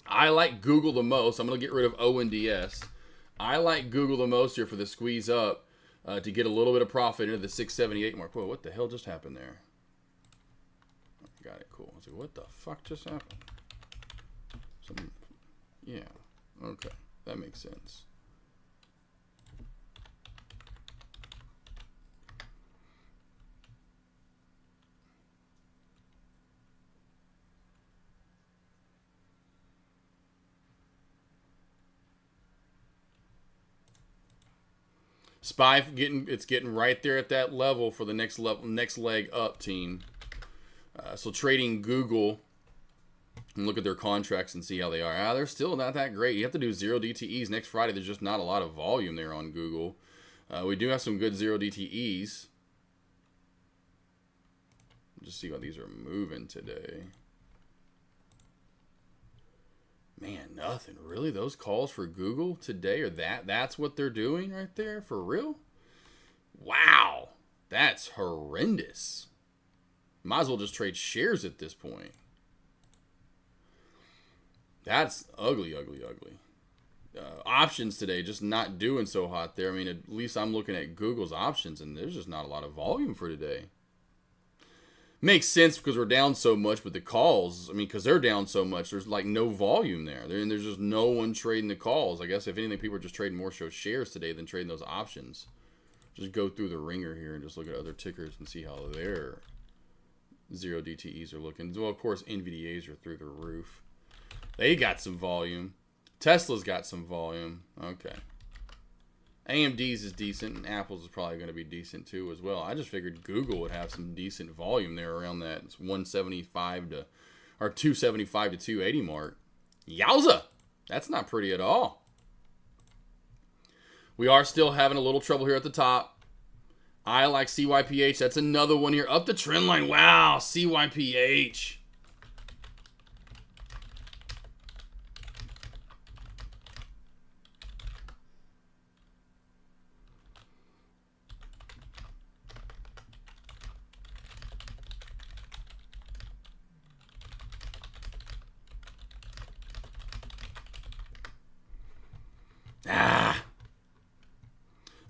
Speaker 1: I like Google the most. I'm going to get rid of ONDS. I like Google the most here for the squeeze up to get a little bit of profit into the 678 mark. Whoa, what the hell just happened there? Got it, cool. I was like, what the fuck just happened? Yeah, okay. That makes sense. SPY getting right there at that level for the next leg up, team. So trading Google and look at their contracts and see how they are. They're still not that great. You have to do 0 DTEs next Friday. There's just not a lot of volume there on Google. We do have some good 0 DTEs. Just see how these are moving today. Man, nothing. Really? Those calls for Google today are that's what they're doing right there? For real? Wow. That's horrendous. Might as well just trade shares at this point. That's ugly. Options today just not doing so hot there. I mean, at least I'm looking at Google's options, and there's just not a lot of volume for today. Makes sense because we're down so much, but the calls, I mean, because they're down so much, there's like no volume there. And there's just no one trading the calls. I guess if anything, people are just trading more so shares today than trading those options. Just go through the ringer here and just look at other tickers and see how their 0 DTEs are looking. Well, of course, NVDAs are through the roof. They got some volume. Tesla's got some volume. Okay. AMD's is decent, and Apple's is probably going to be decent too as well. I just figured Google would have some decent volume there around that 275 to 280 mark. Yowza! That's not pretty at all. We are still having a little trouble here at the top. I like CYPH. That's another one here. Up the trend line. Wow, CYPH.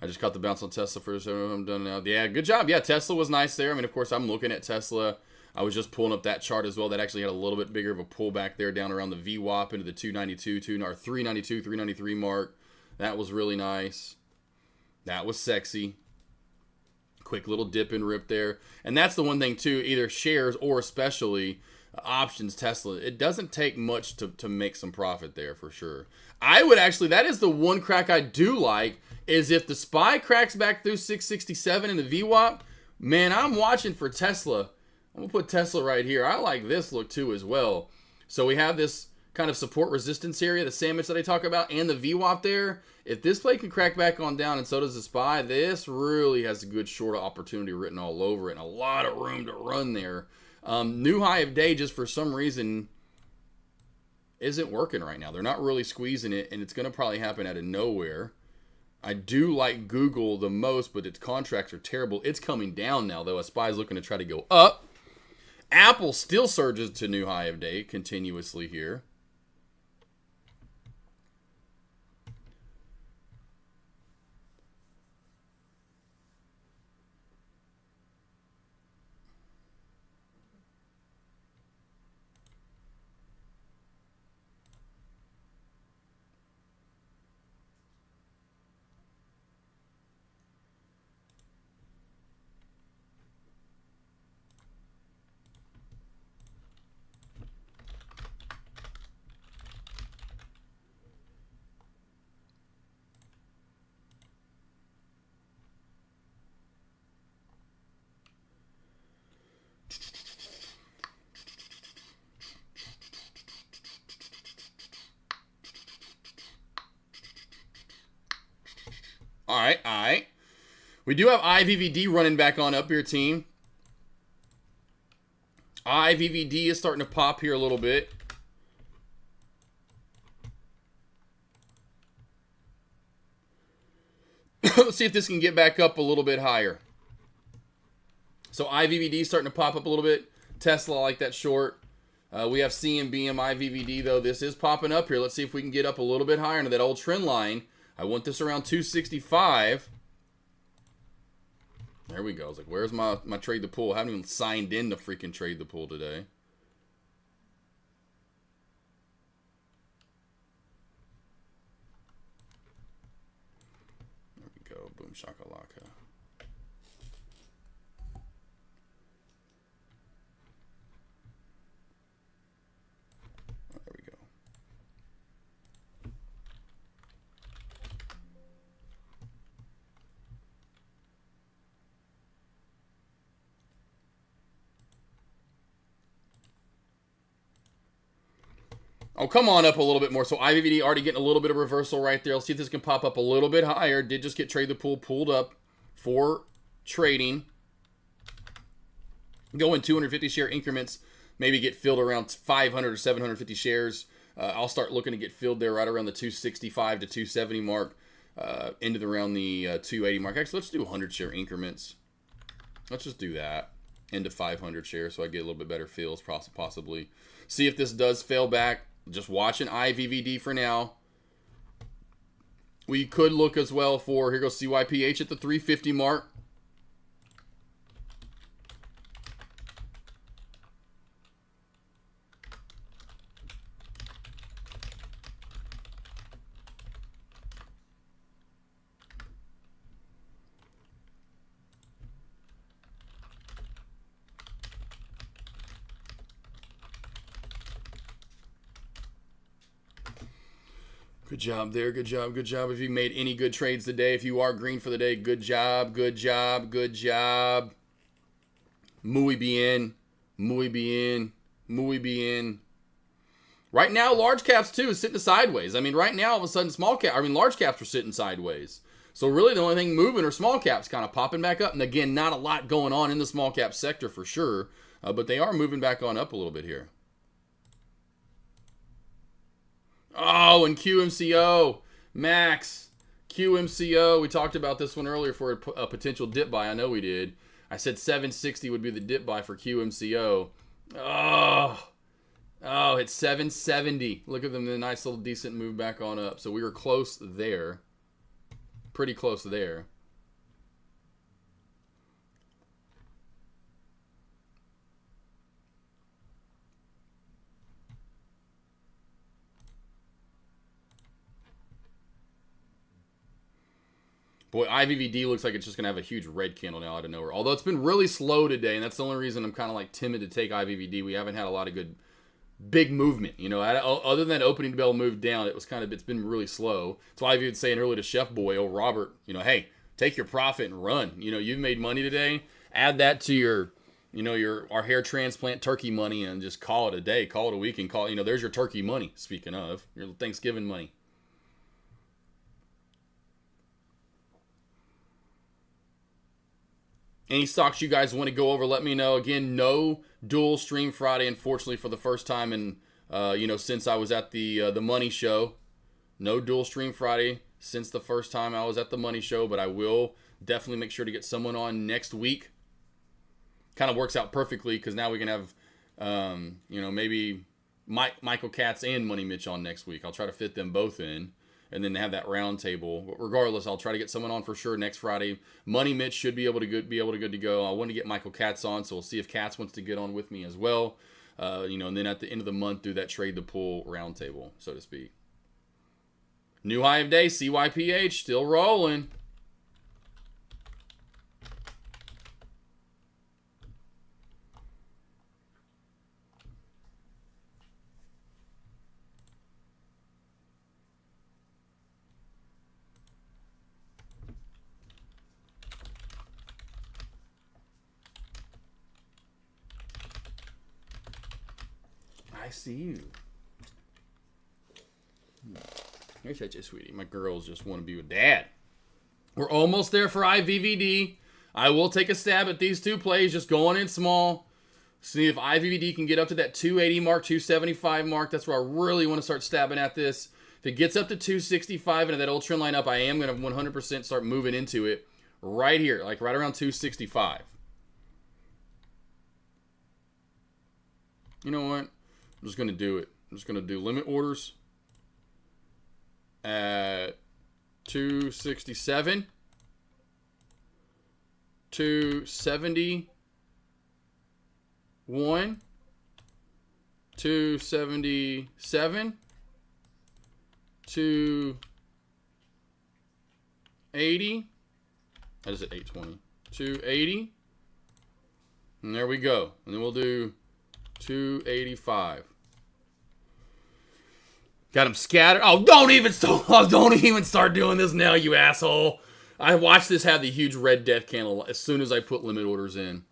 Speaker 1: I just caught the bounce on Tesla first. I'm done now. Yeah, good job. Yeah, Tesla was nice there. I mean, of course, I'm looking at Tesla. I was just pulling up that chart as well. That actually had a little bit bigger of a pullback there down around the VWAP into the 292, or 392, 393 mark. That was really nice. That was sexy. Quick little dip and rip there. And that's the one thing, too, either shares or especially options Tesla. It doesn't take much to make some profit there for sure. I would actually, that is the one crack I do like, is if the SPY cracks back through 667 in the VWAP, man, I'm watching for Tesla I'm going to put Tesla right here. I like this look too as well. So we have this kind of support resistance area, the sandwich that I talk about, and the VWAP there. If this play can crack back on down, and so does the SPY, this really has a good short opportunity written all over it, and a lot of room to run there. New high of day just for some reason isn't working right now. They're not really squeezing it, and it's going to probably happen out of nowhere. I do like Google the most, but its contracts are terrible. It's coming down now, though. A SPY is looking to try to go up. Apple still surges to new high of day continuously here. All right. We do have IVVD running back on up here, team. IVVD is starting to pop here a little bit. Let's see if this can get back up a little bit higher. So IVVD is starting to pop up a little bit. Tesla, I like that short. We have CMB and IVVD, though. This is popping up here. Let's see if we can get up a little bit higher into that old trend line. I want this around 265. There we go. I was like, where's my trade the pool? I haven't even signed in to freaking trade the pool today. There we go. Boom shakalaka. There we go. Oh, come on up a little bit more. So IVVD already getting a little bit of reversal right there. Let's see if this can pop up a little bit higher. Did just get trade the pool pulled up for trading. Go in 250 share increments. Maybe get filled around 500 or 750 shares. I'll start looking to get filled there right around the 265 to 270 mark. Into around the 280 mark. Actually, let's do 100 share increments. Let's just do that. Into 500 shares so I get a little bit better feels possibly. See if this does fail back. Just watching IVVD for now. We could look as well for, here goes CYPH at the 350 mark. Good job there. Good job. Good job. If you made any good trades today, if you are green for the day, good job. Good job. Good job. Muy bien. Muy bien. Muy bien. Right now, large caps too is sitting sideways. I mean, right now, all of a sudden, large caps are sitting sideways. So really, the only thing moving are small caps kind of popping back up. And again, not a lot going on in the small cap sector for sure. But they are moving back on up a little bit here. Oh, and QMCO. Max. QMCO. We talked about this one earlier for a potential dip buy. I know we did. I said 760 would be the dip buy for QMCO. Oh, it's 770. Look at them. The nice little decent move back on up. So we were close there. Pretty close there. Boy, IVVD looks like it's just going to have a huge red candle now out of nowhere. Although it's been really slow today, and that's the only reason I'm kind of like timid to take IVVD. We haven't had a lot of good big movement. You know, other than opening bell move down, it's been really slow. That's why I was saying earlier to Chef Boy, Robert, hey, take your profit and run. You've made money today. Add that to your you know, our hair transplant turkey money and just call it a day, call it a week, and call, you know, there's your turkey money. Speaking of your Thanksgiving money. Any stocks you guys want to go over, let me know. Again, no dual stream Friday, unfortunately, for the first time in, you know, since I was at the Money Show. No dual stream Friday since the first time I was at the Money Show, but I will definitely make sure to get someone on next week. Kind of works out perfectly because now we can have, you know, maybe Michael Katz and Money Mitch on next week. I'll try to fit them both in. And then have that round table. But regardless, I'll try to get someone on for sure next Friday. Money Mitch should be able to good to go. I want to get Michael Katz on, so we'll see if Katz wants to get on with me as well. You know, and then at the end of the month, do that trade the pool round table, so to speak. New high of day, CYPH still rolling. I see you. Here's such a sweetie. My girls just want to be with dad. We're almost there for IVVD. I will take a stab at these two plays, just going in small. See if IVVD can get up to that 280 mark, 275 mark. That's where I really want to start stabbing at this. If it gets up to 265 into that old trend line up, I am going to 100% start moving into it right here, like right around 265. You know what? I'm just going to do it. I'm just going to do limit orders at 267, 271, 277, 280. That is at 820. 280. And there we go. And then we'll do 285. Got them scattered. Oh, don't even start doing this now, you asshole. I watched this have the huge red death candle as soon as I put limit orders in.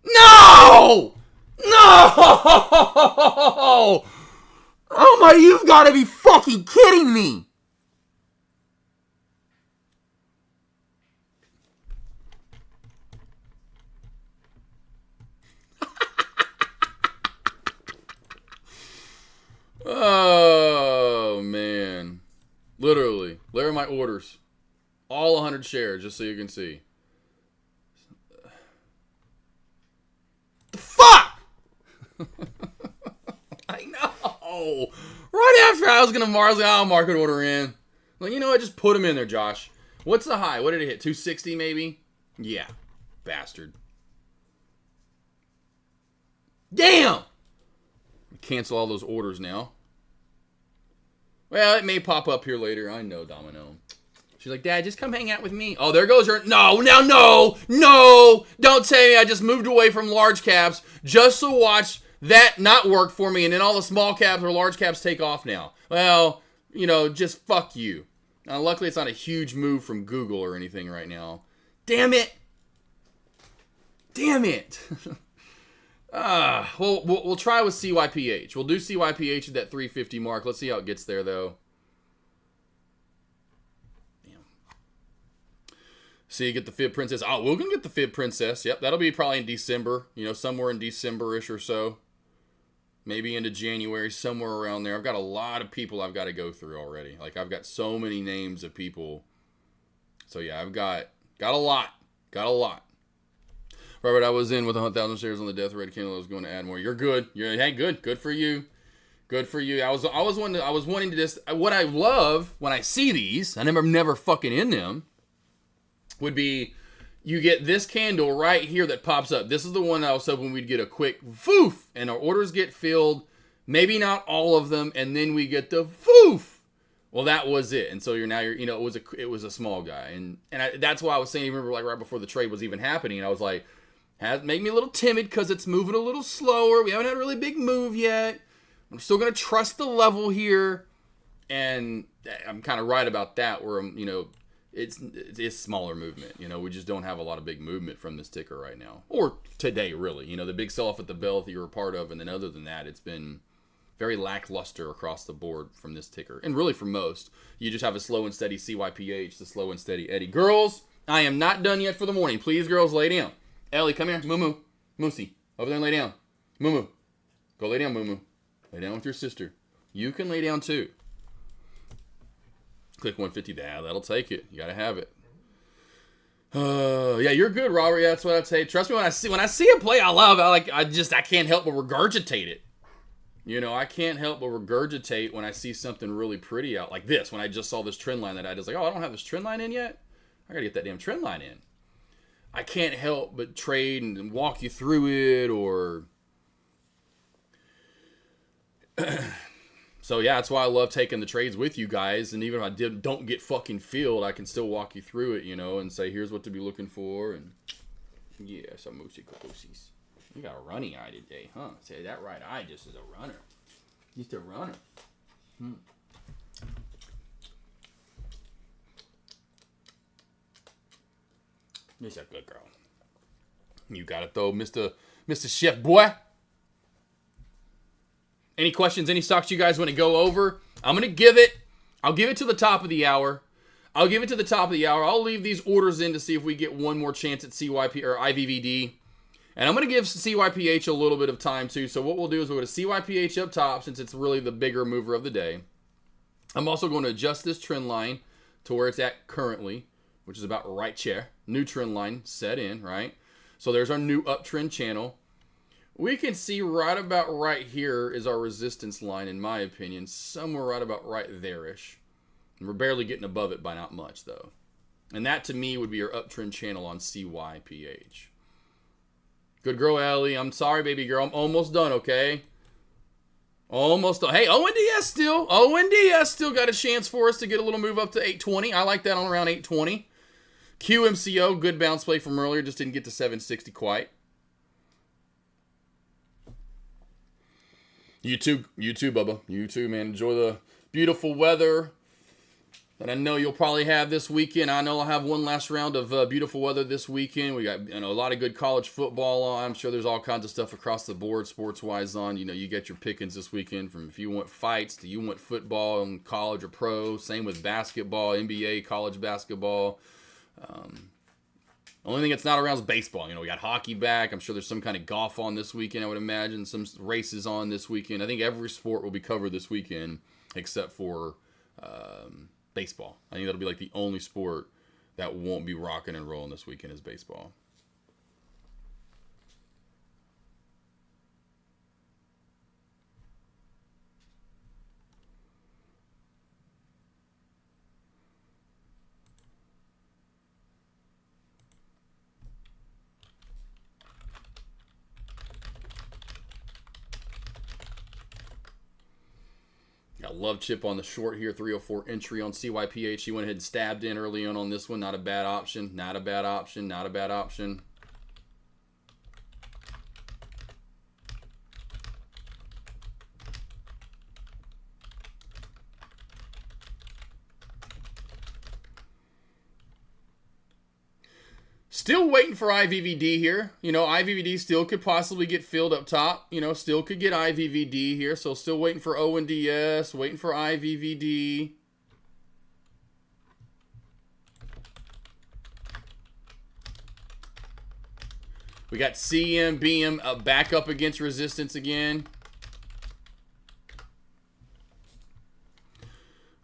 Speaker 1: No! No! Oh my, you've got to be fucking kidding me! Oh, man. Literally. There are my orders. All 100 shares, just so you can see. The fuck! I know. Right after I was going to mark an order in. Like, you know what? Just put them in there, Josh. What's the high? What did it hit? 260 maybe? Yeah. Bastard. Damn! Cancel all those orders now. Well, it may pop up here later. I know, Domino. She's like, Dad, just come hang out with me. Oh, there goes her. No, now, no. Don't tell me I just moved away from large caps just to watch that not work for me, and then all the small caps or large caps take off now. Well, you know, just fuck you. Now, luckily, it's not a huge move from Google or anything right now. Damn it. Well, we'll try with CYPH. We'll do CYPH at that 350 mark. Let's see how it gets there, though. Damn. See, you get the Fib Princess. Oh, we're going to get the Fib Princess. Yep, that'll be probably in December. You know, somewhere in December-ish or so. Maybe into January, somewhere around there. I've got a lot of people I've got to go through already. Like, I've got so many names of people. So, yeah, I've got a lot. Robert, I was in with 100,000 shares on the death rate candle. I was going to add more. You're good. Hey, good. Good for you. Good for you. I was wanting to just, what I love when I see these, and I'm never fucking in them, would be you get this candle right here that pops up. This is the one I was hoping we'd get a quick foof, and our orders get filled. Maybe not all of them, and then we get the foof. Well, that was it. And so it was a small guy, and that's why I was saying, remember, like right before the trade was even happening, I was like, make me a little timid because it's moving a little slower. We haven't had a really big move yet. I'm still gonna trust the level here, and I'm kind of right about that. Where it's smaller movement. We just don't have a lot of big movement from this ticker right now, or today really. The big sell off at the bell that you were a part of, and then other than that, it's been very lackluster across the board from this ticker, and really for most. You just have a slow and steady CYPH, the slow and steady Eddie. Girls, I am not done yet for the morning. Please, girls, lay down. Ellie, come here. Moo Moosey, over there and lay down. Moo go lay down, Moo. Lay down with your sister. You can lay down too. Click 150. That'll take it. You gotta have it. Yeah, you're good, Robert. Yeah, that's what I'd say. Trust me, when I see a play I love, I can't help but regurgitate it. I can't help but regurgitate when I see something really pretty out like this. When I just saw this trend line that I just like, I don't have this trend line in yet. I gotta get that damn trend line in. I can't help but trade and walk you through it, or so yeah, that's why I love taking the trades with you guys. And even if I don't get fucking filled, I can still walk you through it, and say here's what to be looking for. And yeah, some moosey cocoosies. You got a runny eye today, huh? Say that right eye just is a runner. Just a runner. You're a good girl. You got it though, Mr. Chef Boy. Any questions, any stocks you guys want to go over? I'll give it to the top of the hour. I'll leave these orders in to see if we get one more chance at CYP or IVVD. And I'm going to give CYPH a little bit of time too. So what we'll do is we'll go to CYPH up top since it's really the bigger mover of the day. I'm also going to adjust this trend line to where it's at currently, which is about right here. New trend line set in, right? So there's our new uptrend channel. We can see right about right here is our resistance line, in my opinion. Somewhere right about right there-ish. And we're barely getting above it by not much, though. And that, to me, would be our uptrend channel on CYPH. Good girl, Ellie. I'm sorry, baby girl. I'm almost done, okay? Almost done. Hey, ONDS still. ONDS still got a chance for us to get a little move up to 820. I like that on around 820. QMCO, good bounce play from earlier. Just didn't get to 760 quite. You too, Bubba. You too, man. Enjoy the beautiful weather that I know you'll probably have this weekend. I know I'll have one last round of beautiful weather this weekend. We got a lot of good college football on. I'm sure there's all kinds of stuff across the board sports-wise on. You get your pickings this weekend from if you want fights to you want football and college or pro. Same with basketball, NBA, college basketball. Only thing that's not around is baseball. We got hockey back. I'm sure there's some kind of golf on this weekend, I would imagine. Some races on this weekend. I think every sport will be covered this weekend except for baseball. I think that'll be like the only sport that won't be rocking and rolling this weekend is baseball. Got Love Chip on the short here, 304 entry on CYPH. He went ahead and stabbed in early on this one. Not a bad option. Not a bad option. Not a bad option. Still waiting for IVVD here. IVVD still could possibly get filled up top. Still could get IVVD here. So still waiting for ONDS, waiting for IVVD. We got CM, BM back up against resistance again.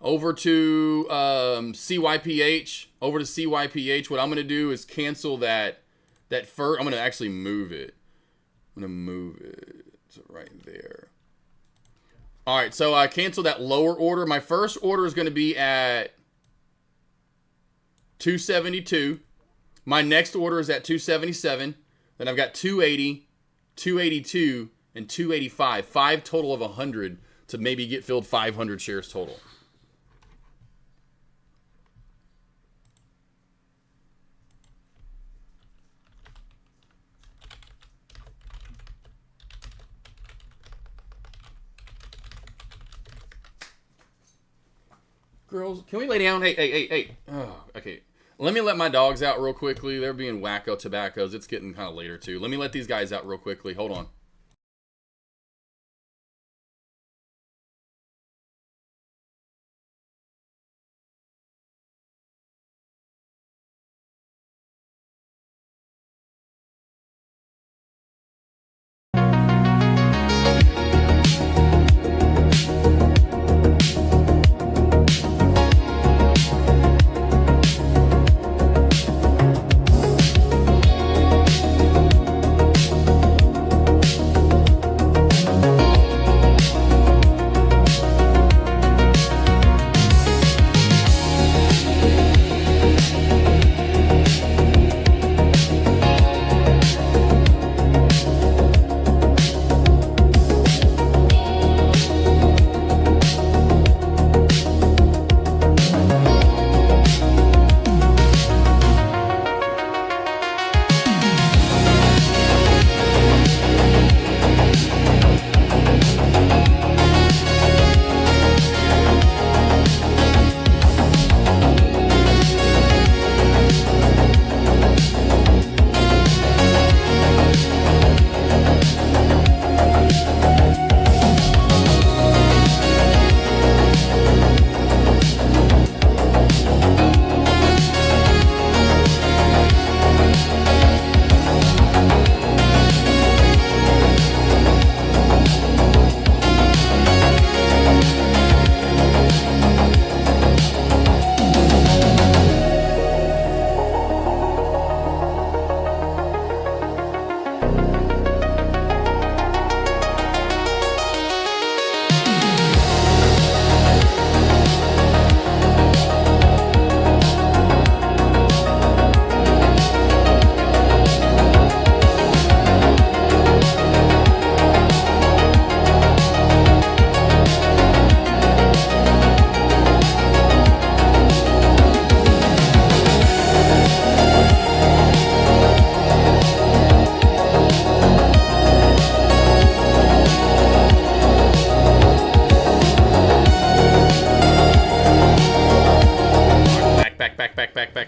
Speaker 1: Over to CYPH. What I'm going to do is cancel that that first, I'm going to actually move it. I'm going to move it right there. All right, so I canceled that lower order. My first order is going to be at 272. My next order is at 277. Then I've got 280, 282, and 285. 5 total of 100 to maybe get filled 500 shares total. Girls, can we lay down? Hey. Oh, okay. Let me let my dogs out real quickly. They're being wacko tobaccos. It's getting kind of later, too. Let me let these guys out real quickly. Hold on.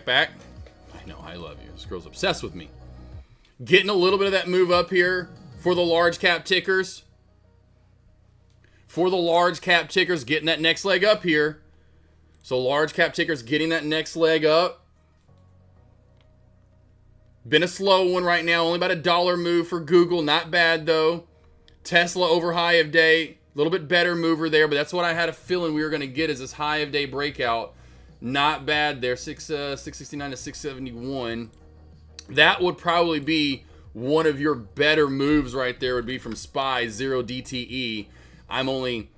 Speaker 1: Back. I know, I love you. This girl's obsessed with me. Getting a little bit of that move up here for the large cap tickers. Getting that next leg up here. So large cap tickers getting that next leg up. Been a slow one right now. Only about $1 move for Google. Not bad, though. Tesla over high of day. A little bit better mover there, but that's what I had a feeling we were going to get, is this high of day breakout. Not bad there. 669 to 671. That would probably be one of your better moves right there, would be from SPY 0 DTE. I'm only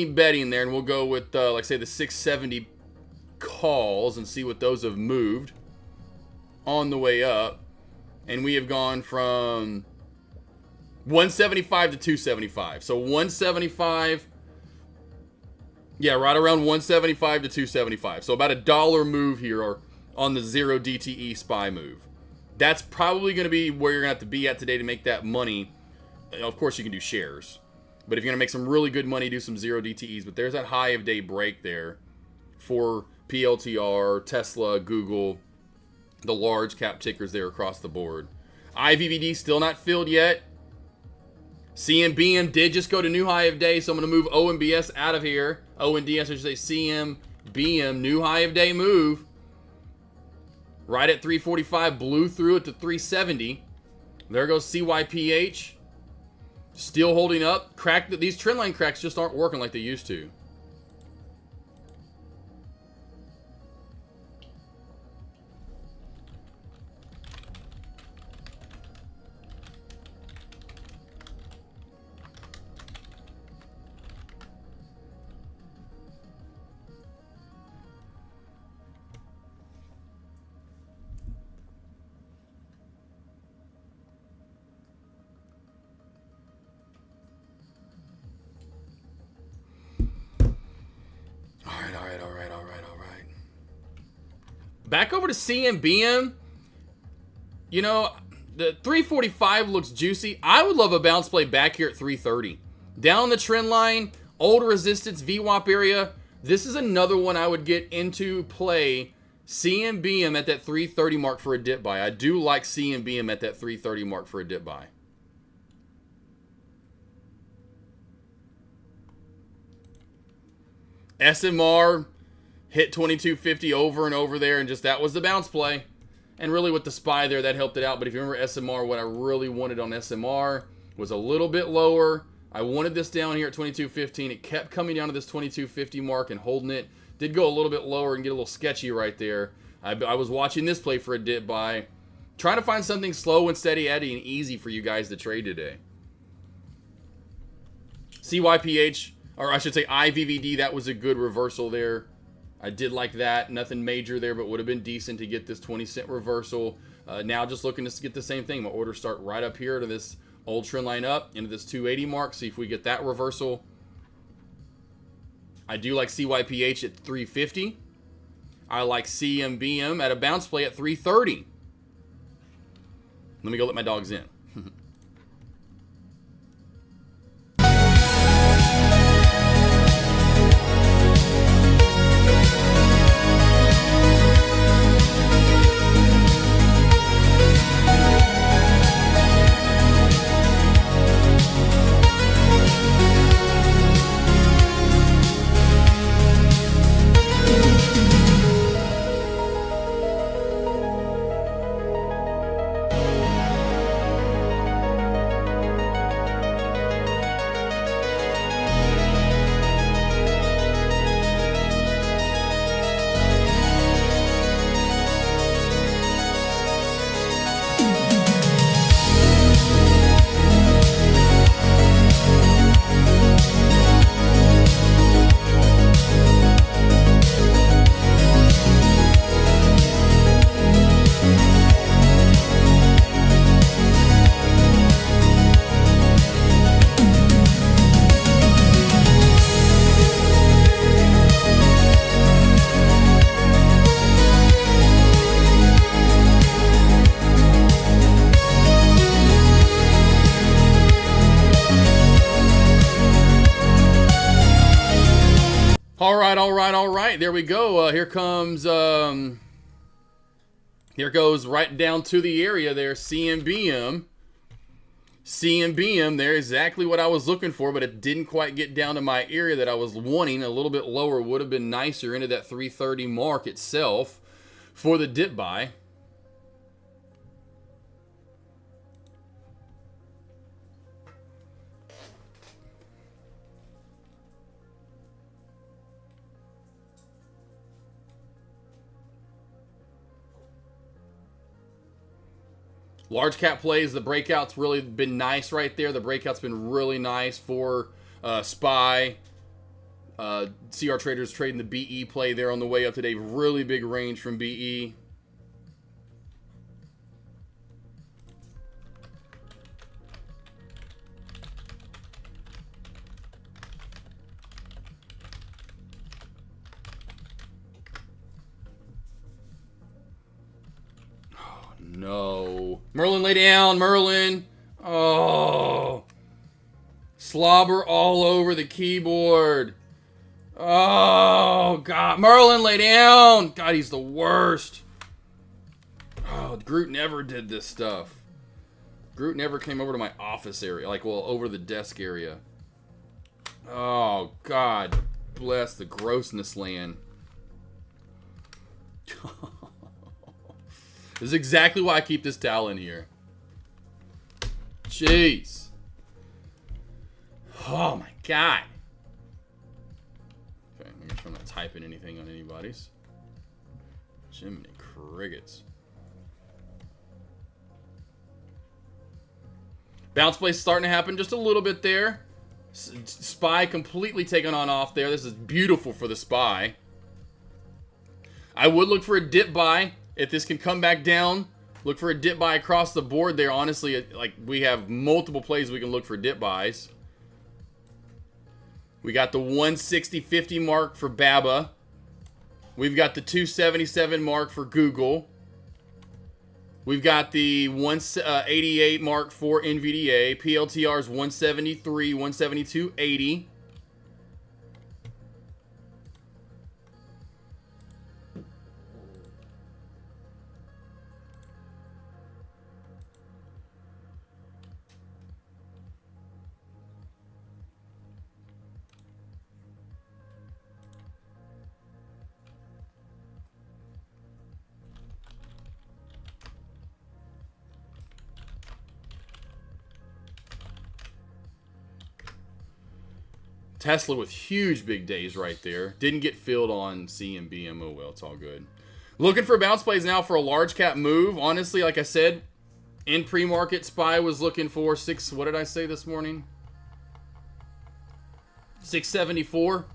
Speaker 1: betting there, and we'll go with, like say, the 670 calls and see what those have moved on the way up. And we have gone from 175 to 275. So 175, yeah, right around 175 to 275. So about $1 move here on the 0 DTE SPY move. That's probably going to be where you're going to have to be at today to make that money. Of course, you can do shares. But if you're going to make some really good money, do some 0 DTEs. But there's that high of day break there for PLTR, Tesla, Google, the large cap tickers there across the board. IVVD still not filled yet. CMBM did just go to new high of day, so I'm going to move OMBS out of here. ONDS, I should say CMBM, new high of day move. Right at 345, blew through it to 370. There goes CYPH. Still holding up. These trend line cracks just aren't working like they used to. Back over to CMBM. You know, the 345 looks juicy. I would love a bounce play back here at 330. Down the trend line, old resistance, VWAP area. This is another one I would get into play. CMBM at that 330 mark for a dip buy. I do like CMBM at that 330 mark for a dip buy. SMR hit 2250 over and over there, and just that was the bounce play. And really with the SPY there, that helped it out. But if you remember SMR, what I really wanted on SMR was a little bit lower. I wanted this down here at 2215. It kept coming down to this 2250 mark and holding it. Did go a little bit lower and get a little sketchy right there. I was watching this play for a dip buy. Trying to find something slow and steady, Eddie, and easy for you guys to trade today. CYPH, or I should say IVVD, that was a good reversal there. I did like that. Nothing major there, but would have been decent to get this 20-cent reversal. Now just looking to get the same thing. My orders start right up here to this old trend line up into this 280 mark. See if we get that reversal. I do like CYPH at 350. I like CMBM at a bounce play at 330. Let me go let my dogs in. All right. There we go. Here comes, here goes right down to the area there. CMBM there, exactly what I was looking for, but it didn't quite get down to my area that I was wanting. A little bit lower would have been nicer into that 330 mark itself for the dip buy. Large cap plays, the breakout's really been nice right there. The breakout's been really nice for SPY. CR Traders trading the BE play there on the way up today. Really big range from BE. No. Merlin, lay down, Merlin. Oh. Slobber all over the keyboard. Oh, God. Merlin, lay down. God, he's the worst. Oh, Groot never did this stuff. Groot never came over to my office area. Like, well, over the desk area. Oh, God. Bless the grossness land. This is exactly why I keep this towel in here. Jeez. Oh my God. Okay, make sure I'm not typing anything on anybody's. Jiminy crickets. Bounce play starting to happen just a little bit there. SPY completely taken on off there. This is beautiful for the SPY. I would look for a dip buy. If this can come back down, look for a dip buy across the board there. Honestly, like, we have multiple plays we can look for dip buys. We got the 160.50 mark for BABA. We've got the 277 mark for Google. We've got the 188 mark for NVDA. PLTR is 173, 172.80. Tesla with huge big days right there. Didn't get filled on CMBM. Oh well, it's all good. Looking for bounce plays now for a large cap move. Honestly, like I said, in pre-market, SPY was looking for what did I say this morning? 674.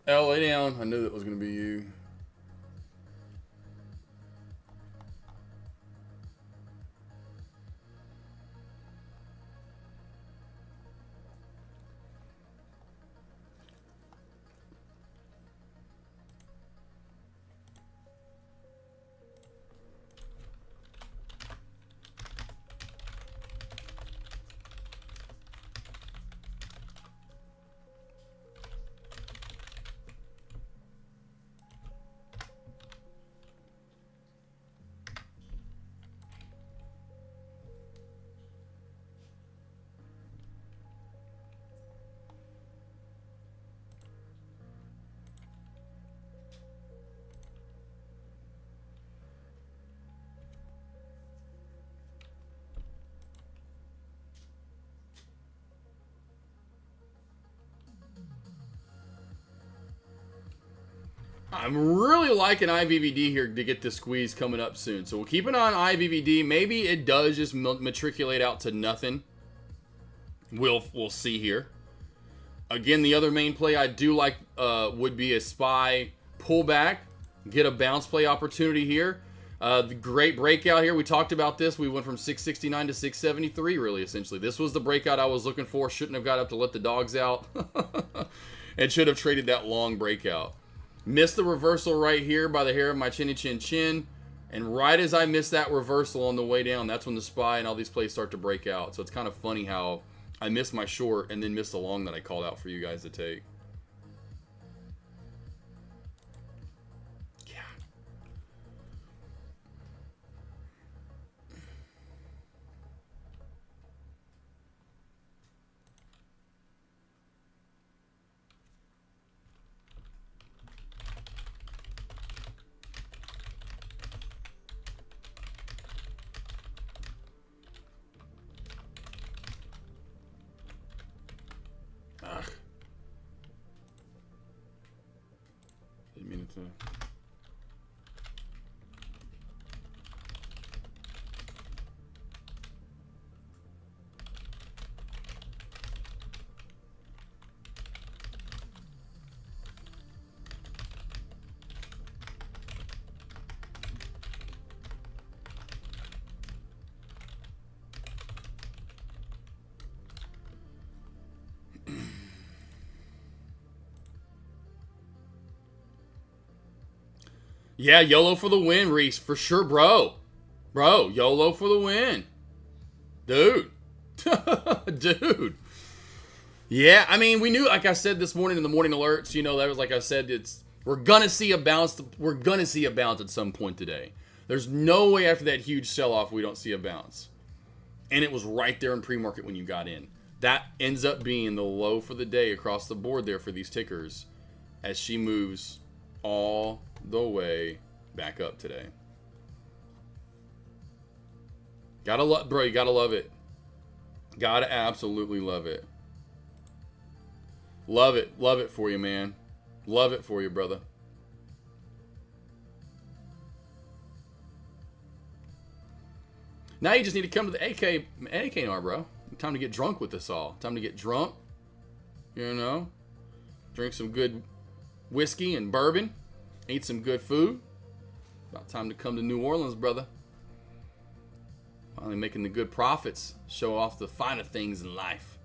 Speaker 1: Lay down. I knew that was going to be you. I'm really liking IVVD here to get this squeeze coming up soon. So we'll keep an eye on IVVD. Maybe it does just matriculate out to nothing. We'll see here. Again, the other main play I do like would be a SPY pullback. Get a bounce play opportunity here. The great breakout here. We talked about this. We went from 669 to 673, really, essentially. This was the breakout I was looking for. Shouldn't have got up to let the dogs out. And should have traded that long breakout. Missed the reversal right here by the hair of my chinny chin chin. And right as I missed that reversal on the way down, that's when the SPY and all these plays start to break out. So it's kind of funny how I missed my short and then missed the long that I called out for you guys to take. Yeah. Didn't mean it to. Yeah, YOLO for the win, Reese. For sure, bro. Bro, YOLO for the win. Dude. Dude. Yeah, I mean, we knew, like I said this morning in the morning alerts, you know, that was like I said, we're going to see a bounce. We're going to see a bounce at some point today. There's no way after that huge sell-off we don't see a bounce. And it was right there in pre-market when you got in. That ends up being the low for the day across the board there for these tickers as she moves all the way back up today. Gotta love, bro. You gotta love it. Gotta absolutely love it. Love it for you, man. Love it for you, brother. Now you just need to come to the AK now, bro. Time to get drunk with this all. Time to get drunk. You know. drink some good whiskey and bourbon, eat some good food. About time to come to New Orleans, brother. Finally making the good profits, show off the finer things in life.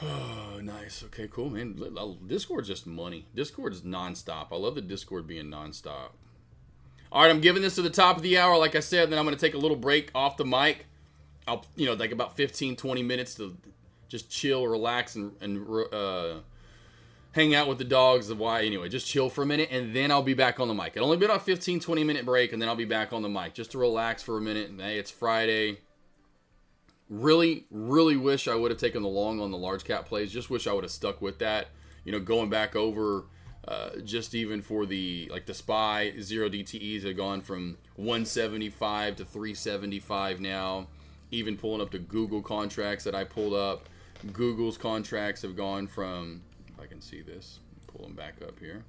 Speaker 1: Oh, nice. Okay, cool, man. Discord's just money. Discord is nonstop. I love the Discord being nonstop. All right, I'm giving this to the top of the hour, like I said. Then I'm going to take a little break off the mic. I'll, like about 15, 20 minutes to just chill, relax, and hang out with the dogs. Anyway, just chill for a minute, and then I'll be back on the mic. It'll only be about a 15, 20 minute break, and then I'll be back on the mic just to relax for a minute. And hey, it's Friday. Really, really wish I would have taken the long on the large cap plays. Just wish I would have stuck with that. Going back over just even for the SPY 0 DTEs have gone from 175 to 375 now. Even pulling up the Google contracts that I pulled up. Google's contracts have gone from, if I can see this, pull them back up here.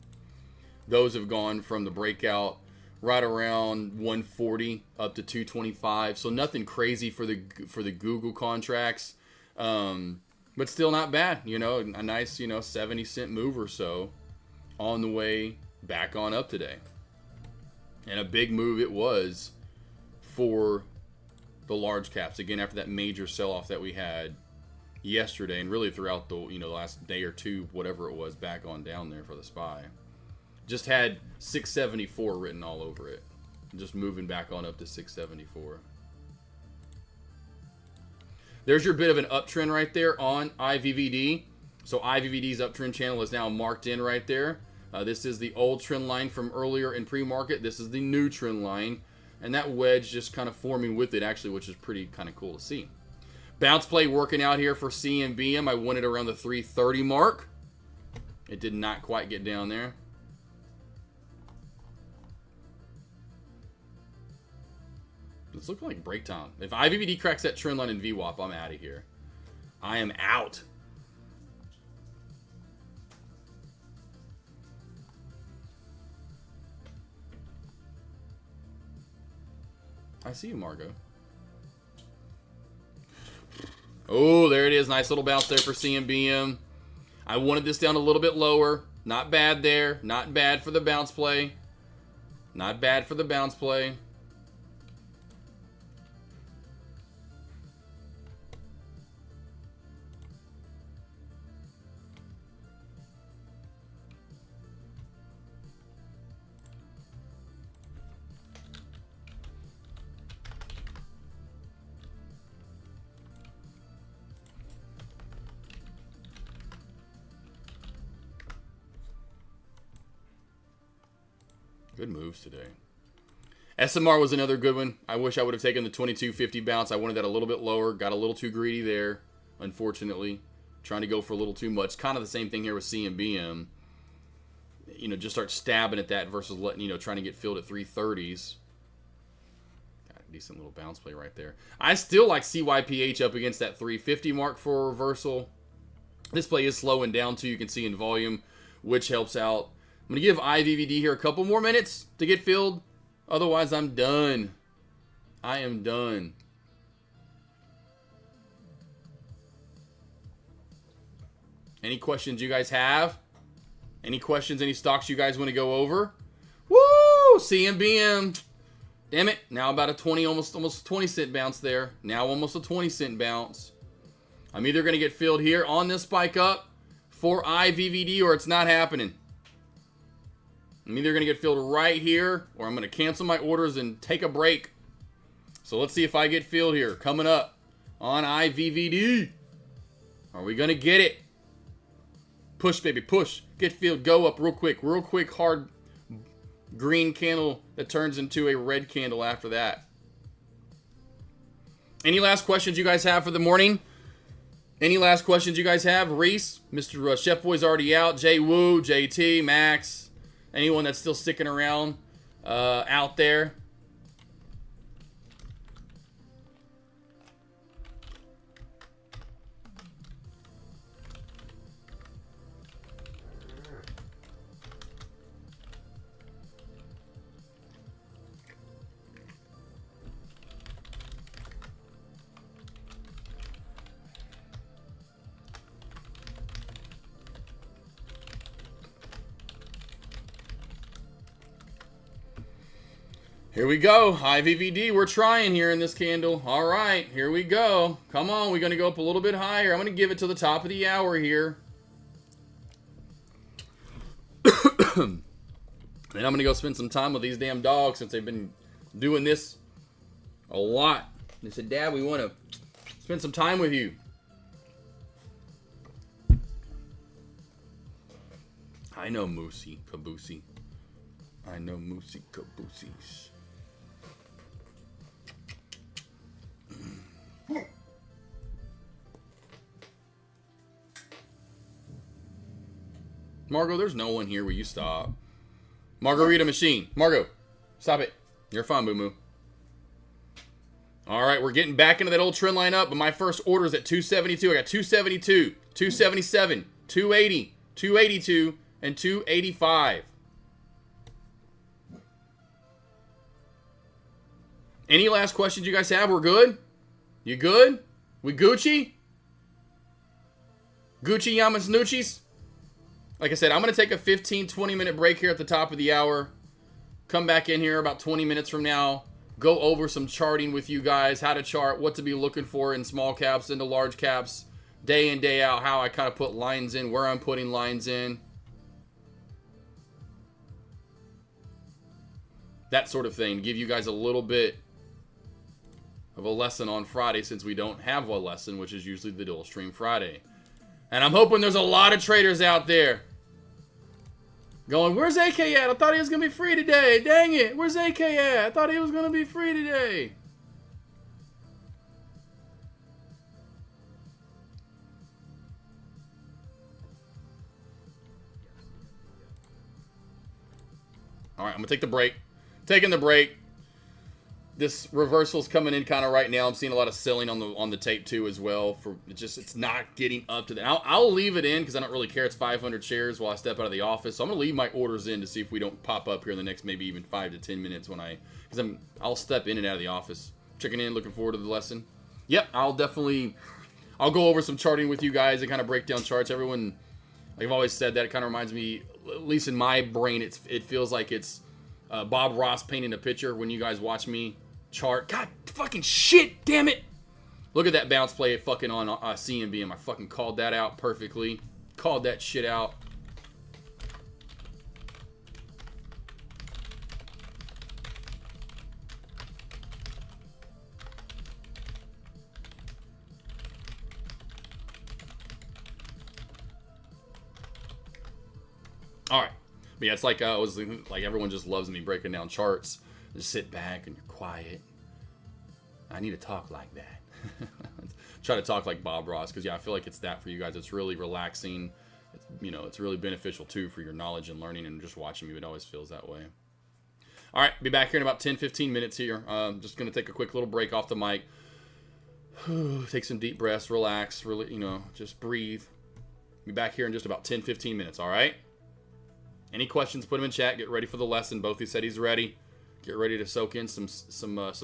Speaker 1: Those have gone from the breakout right around 140 up to 225. So nothing crazy for the Google contracts, but still not bad. A nice 70-cent move or so on the way back on up today, and a big move it was for the large caps again after that major sell-off that we had yesterday, and really throughout the last day or two, whatever it was, back on down there for the SPY. Just had 674 written all over it. Just moving back on up to 674. There's your bit of an uptrend right there on IVVD. So IVVD's uptrend channel is now marked in right there. This is the old trend line from earlier in pre-market. This is the new trend line. And that wedge just kind of forming with it, actually, which is pretty kind of cool to see. Bounce play working out here for CMBM. I wanted around the 330 mark. It did not quite get down there. It's looking like break time. If IVVD cracks that trend line in VWAP, I'm out of here. I am out. I see you, Margo. Oh, there it is. Nice little bounce there for CMBM. I wanted this down a little bit lower. Not bad there. Not bad for the bounce play. Not bad for the bounce play. Good moves today. SMR was another good one. I wish I would have taken the 2250 bounce. I wanted that a little bit lower. Got a little too greedy there, unfortunately. Trying to go for a little too much. Kind of the same thing here with CMBM. Just start stabbing at that versus letting, trying to get filled at 330s. Got a decent little bounce play right there. I still like CYPH up against that 350 mark for a reversal. This play is slowing down too. You can see in volume, which helps out. I'm going to give IVVD here a couple more minutes to get filled. Otherwise, I'm done. I am done. Any questions you guys have? Any questions, any stocks you guys want to go over? Woo! CMBM. Damn it. Now about a 20, almost 20 cent bounce there. Now almost a 20 cent bounce. I'm either going to get filled here on this spike up for IVVD or it's not happening. I'm either going to get filled right here or I'm going to cancel my orders and take a break. So let's see if I get filled here. Coming up on IVVD. Are we going to get it? Push, baby, push. Get filled. Go up real quick. Real quick, hard green candle that turns into a red candle after that. Any last questions you guys have for the morning? Any last questions you guys have? Reese, Mr. Chef Boy's already out. Jay Woo, JT, Max. Anyone that's still sticking around out there. Here we go. High VVD. We're trying here in this candle. All right. Here we go. Come on. We're going to go up a little bit higher. I'm going to give it to the top of the hour here. And I'm going to go spend some time with these damn dogs since they've been doing this a lot. They said, Dad, we want to spend some time with you. I know Moosey Caboosey. I know Moosey Cabooseys. Margo, there's no one here. Will you stop? Margarita machine. Margo, stop it. You're fine, Moo Moo. All right, we're getting back into that old trend line up, but my first order is at 272. I got 272, 277, 280, 282, and 285. Any last questions you guys have? We're good? You good? We Gucci? Gucci Yamasnuchis? Like I said, I'm going to take a 15-20 minute break here at the top of the hour. Come back in here about 20 minutes from now. Go over some charting with you guys. How to chart, what to be looking for in small caps into large caps. Day in, day out. How I kind of put lines in, where I'm putting lines in. That sort of thing. Give you guys a little bit of a lesson on Friday since we don't have a lesson, which is usually the dual stream Friday. And I'm hoping there's a lot of traders out there going, where's AK at? I thought he was going to be free today. Dang it. Where's AK at? I thought he was going to be free today. All right, I'm going to take the break. Taking the break. This reversal's coming in kind of right now. I'm seeing a lot of selling on the tape too as well. For it's not getting up to that. I'll leave it in because I don't really care. It's 500 shares while I step out of the office. So I'm gonna leave my orders in to see if we don't pop up here in the next maybe even 5 to 10 minutes I'll step in and out of the office. Checking in, looking forward to the lesson. Yep, I'll go over some charting with you guys and kind of break down charts. Everyone, like I've always said, that it kind of reminds me, at least in my brain, it feels like it's Bob Ross painting a picture when you guys watch me chart. God fucking shit, damn it. Look at that bounce play fucking on CMBM. I fucking called that out perfectly. Called that shit out. All right. But yeah, it's like like everyone just loves me breaking down charts. Just sit back and you're quiet. I need to talk like that. Try to talk like Bob Ross because, yeah, I feel like it's that for you guys. It's really relaxing. It's really beneficial, too, for your knowledge and learning and just watching me. It always feels that way. All right, be back here in about 10-15 minutes here. Just going to take a quick little break off the mic. Take some deep breaths, relax, really, just breathe. Be back here in just about 10-15 minutes, all right? Any questions, put them in chat. Get ready for the lesson. Both he said he's ready. Get ready to soak in some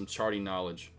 Speaker 1: charting knowledge.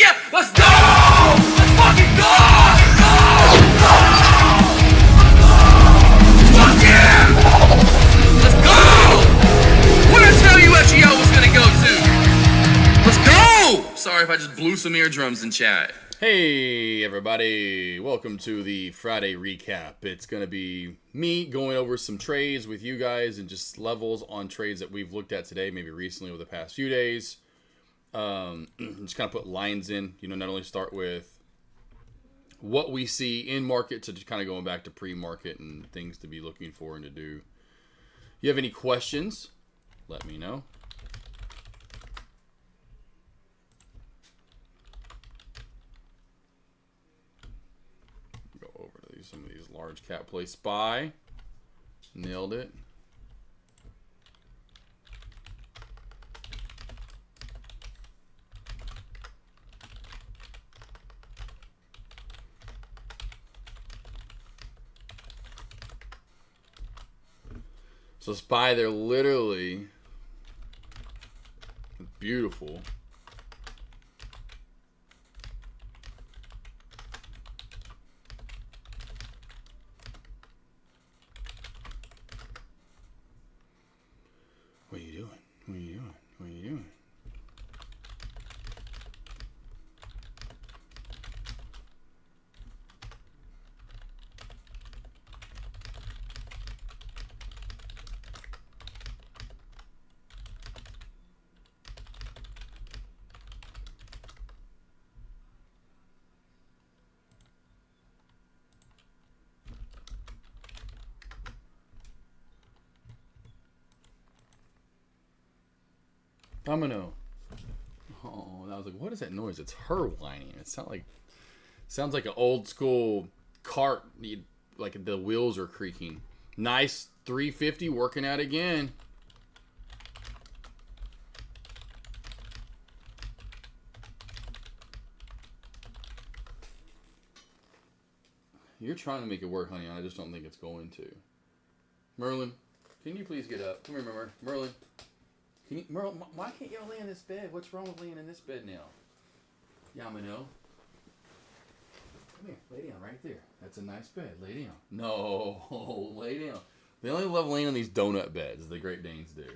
Speaker 1: yeah! Let's go! Let's fucking go! Fuck yeah! Let's go! What did I tell you FGL was gonna go to? Let's go! Sorry if I just blew some eardrums in chat. Hey everybody, welcome to the Friday recap. It's going to be me going over some trades with you guys and just levels on trades that we've looked at today, maybe recently over the past few days. Just kind of put lines in, not only start with what we see in market to just kind of going back to pre-market and things to be looking for and to do. If you have any questions, let me know. Some of these large cap play SPY. Nailed it. So SPY, they're literally beautiful. What are you doing? What are you doing? What are you doing? Domino. Oh, I was like, what is that noise? It's her whining. It sounds like an old school cart. Like the wheels are creaking. Nice 350 working out again. You're trying to make it work, honey. I just don't think it's going to. Merlin, can you please get up? Come here, Merlin. Merle, why can't y'all lay in this bed? What's wrong with laying in this bed now? Yamano. Come here, lay down right there. That's a nice bed. Lay down. No, lay down. They only love laying on these donut beds, the Great Danes do.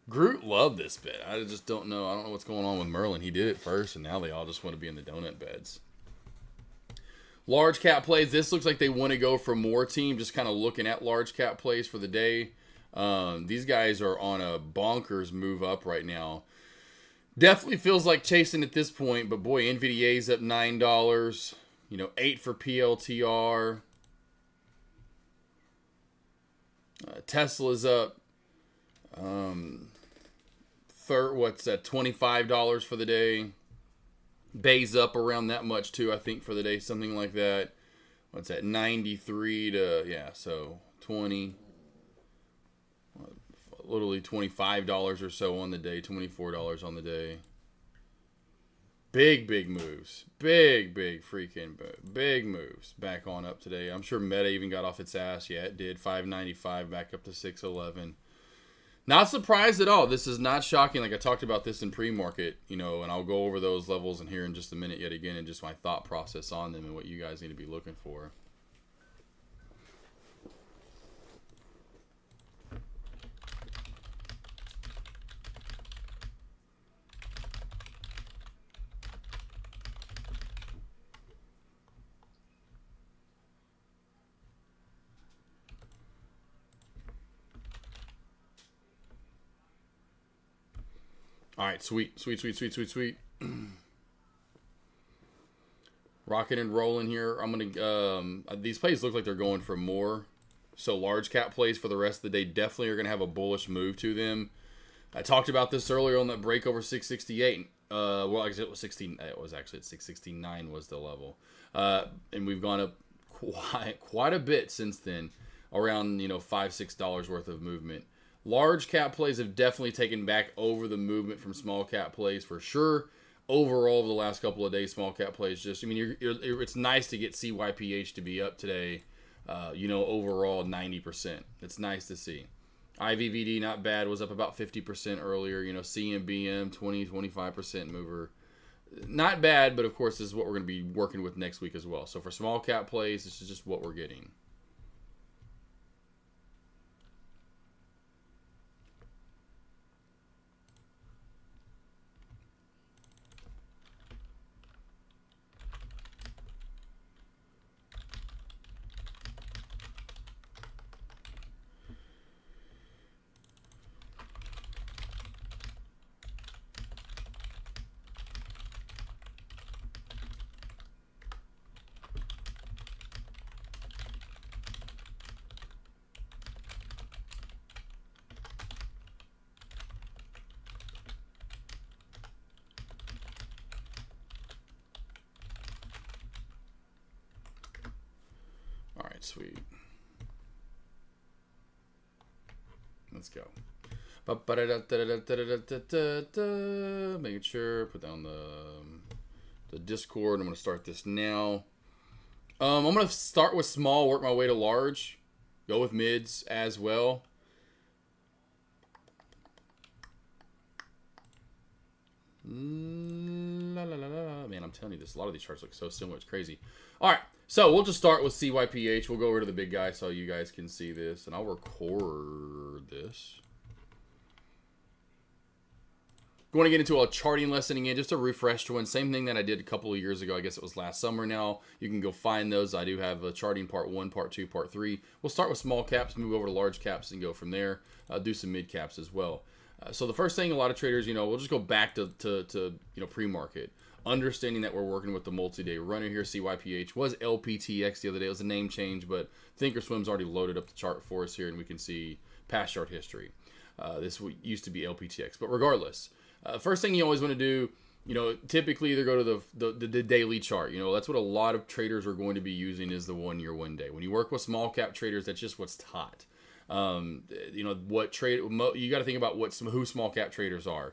Speaker 1: Groot loved this bed. I just don't know. I don't know what's going on with Merlin. He did it first, and now they all just want to be in the donut beds. Large cap plays. This looks like they want to go for more team. Just kind of looking at large cap plays for the day. These guys are on a bonkers move up right now. Definitely feels like chasing at this point, but boy, NVDA's up $9. $8 for PLTR. Tesla's up. $25 for the day. Bay's up around that much too, I think, for the day, something like that. What's that? 93 to so 20. Literally $25 or so on the day, $24 on the day. Big moves. Big freaking big moves back on up today. I'm sure Meta even got off its ass. Yeah, it did. 595 back up to 611. Not surprised at all. This is not shocking. Like I talked about this in pre-market, and I'll go over those levels in here in just a minute yet again and just my thought process on them and what you guys need to be looking for. All right, sweet. Rocking and rolling here. I'm gonna. These plays look like they're going for more. So large cap plays for the rest of the day definitely are gonna have a bullish move to them. I talked about this earlier on that break over 668. Well, actually it was 16. It was actually at 669 was the level. And we've gone up quite a bit since then. Around $5-6 worth of movement. Large cap plays have definitely taken back over the movement from small cap plays for sure. Overall, over the last couple of days, small cap plays it's nice to get CYPH to be up today. Overall 90%. It's nice to see. IVVD not bad, was up about 50% earlier. CMBM 20-25% mover. not bad, but of course this is what we're going to be working with next week as well. So for small cap plays, this is just what we're getting. All right, sweet. Let's go. Making sure, put down the Discord. I'm going to start this now. I'm going to start with small, work my way to large. Go with mids as well. La, la, la, la. Man, I'm telling you this. A lot of these charts look so similar. It's crazy. All right. So we'll just start with CYPH. We'll go over to the big guy so you guys can see this. And I'll record this. Going to get into a charting lesson again, just a refreshed one. Same thing that I did a couple of years ago. I guess it was last summer now. You can go find those. I do have a charting part 1, part 2, part 3. We'll start with small caps, move over to large caps, and go from there. Do some mid caps as well. So the first thing, a lot of traders, we'll just go back to pre-market. Understanding that we're working with the multi-day runner here. CYPH was LPTX the other day. It was a name change, but Thinkorswim's already loaded up the chart for us here, and we can see past chart history. This used to be LPTX, but regardless, first thing you always want to do, typically either go to the daily chart. That's what a lot of traders are going to be using is the 1 year, 1 day. When you work with small cap traders, that's just what's taught. What trade you got to think about who small cap traders are.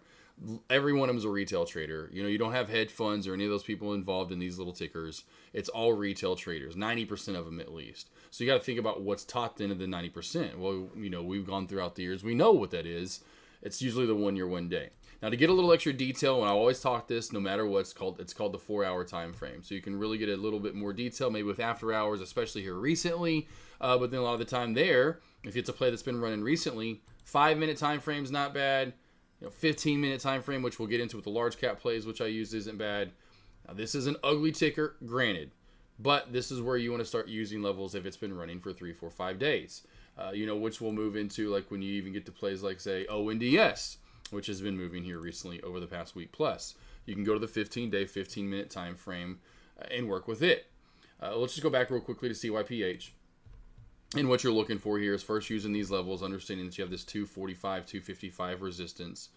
Speaker 1: Every one of them is a retail trader. You don't have hedge funds or any of those people involved in these little tickers. It's all retail traders, 90% of them at least. So you got to think about what's taught then of the 90%. Well, we've gone throughout the years. We know what that is. It's usually the 1 year, 1 day. Now, to get a little extra detail, and I always talk this, no matter what, it's called the 4-hour time frame. So you can really get a little bit more detail, maybe with after hours, especially here recently. But then a lot of the time there, if it's a play that's been running recently, 5-minute time frame is not bad. 15-minute time frame, which we'll get into with the large cap plays, which I use, isn't bad. Now, this is an ugly ticker, granted, but this is where you want to start using levels if it's been running for 3, 4, 5 days. Which we'll move into, like when you even get to plays like, say, ONDS, which has been moving here recently over the past week plus. You can go to the 15-day, 15-minute time frame and work with it. Let's just go back real quickly to CYPH. And what you're looking for here is first using these levels, understanding that you have this 245, 255 resistance.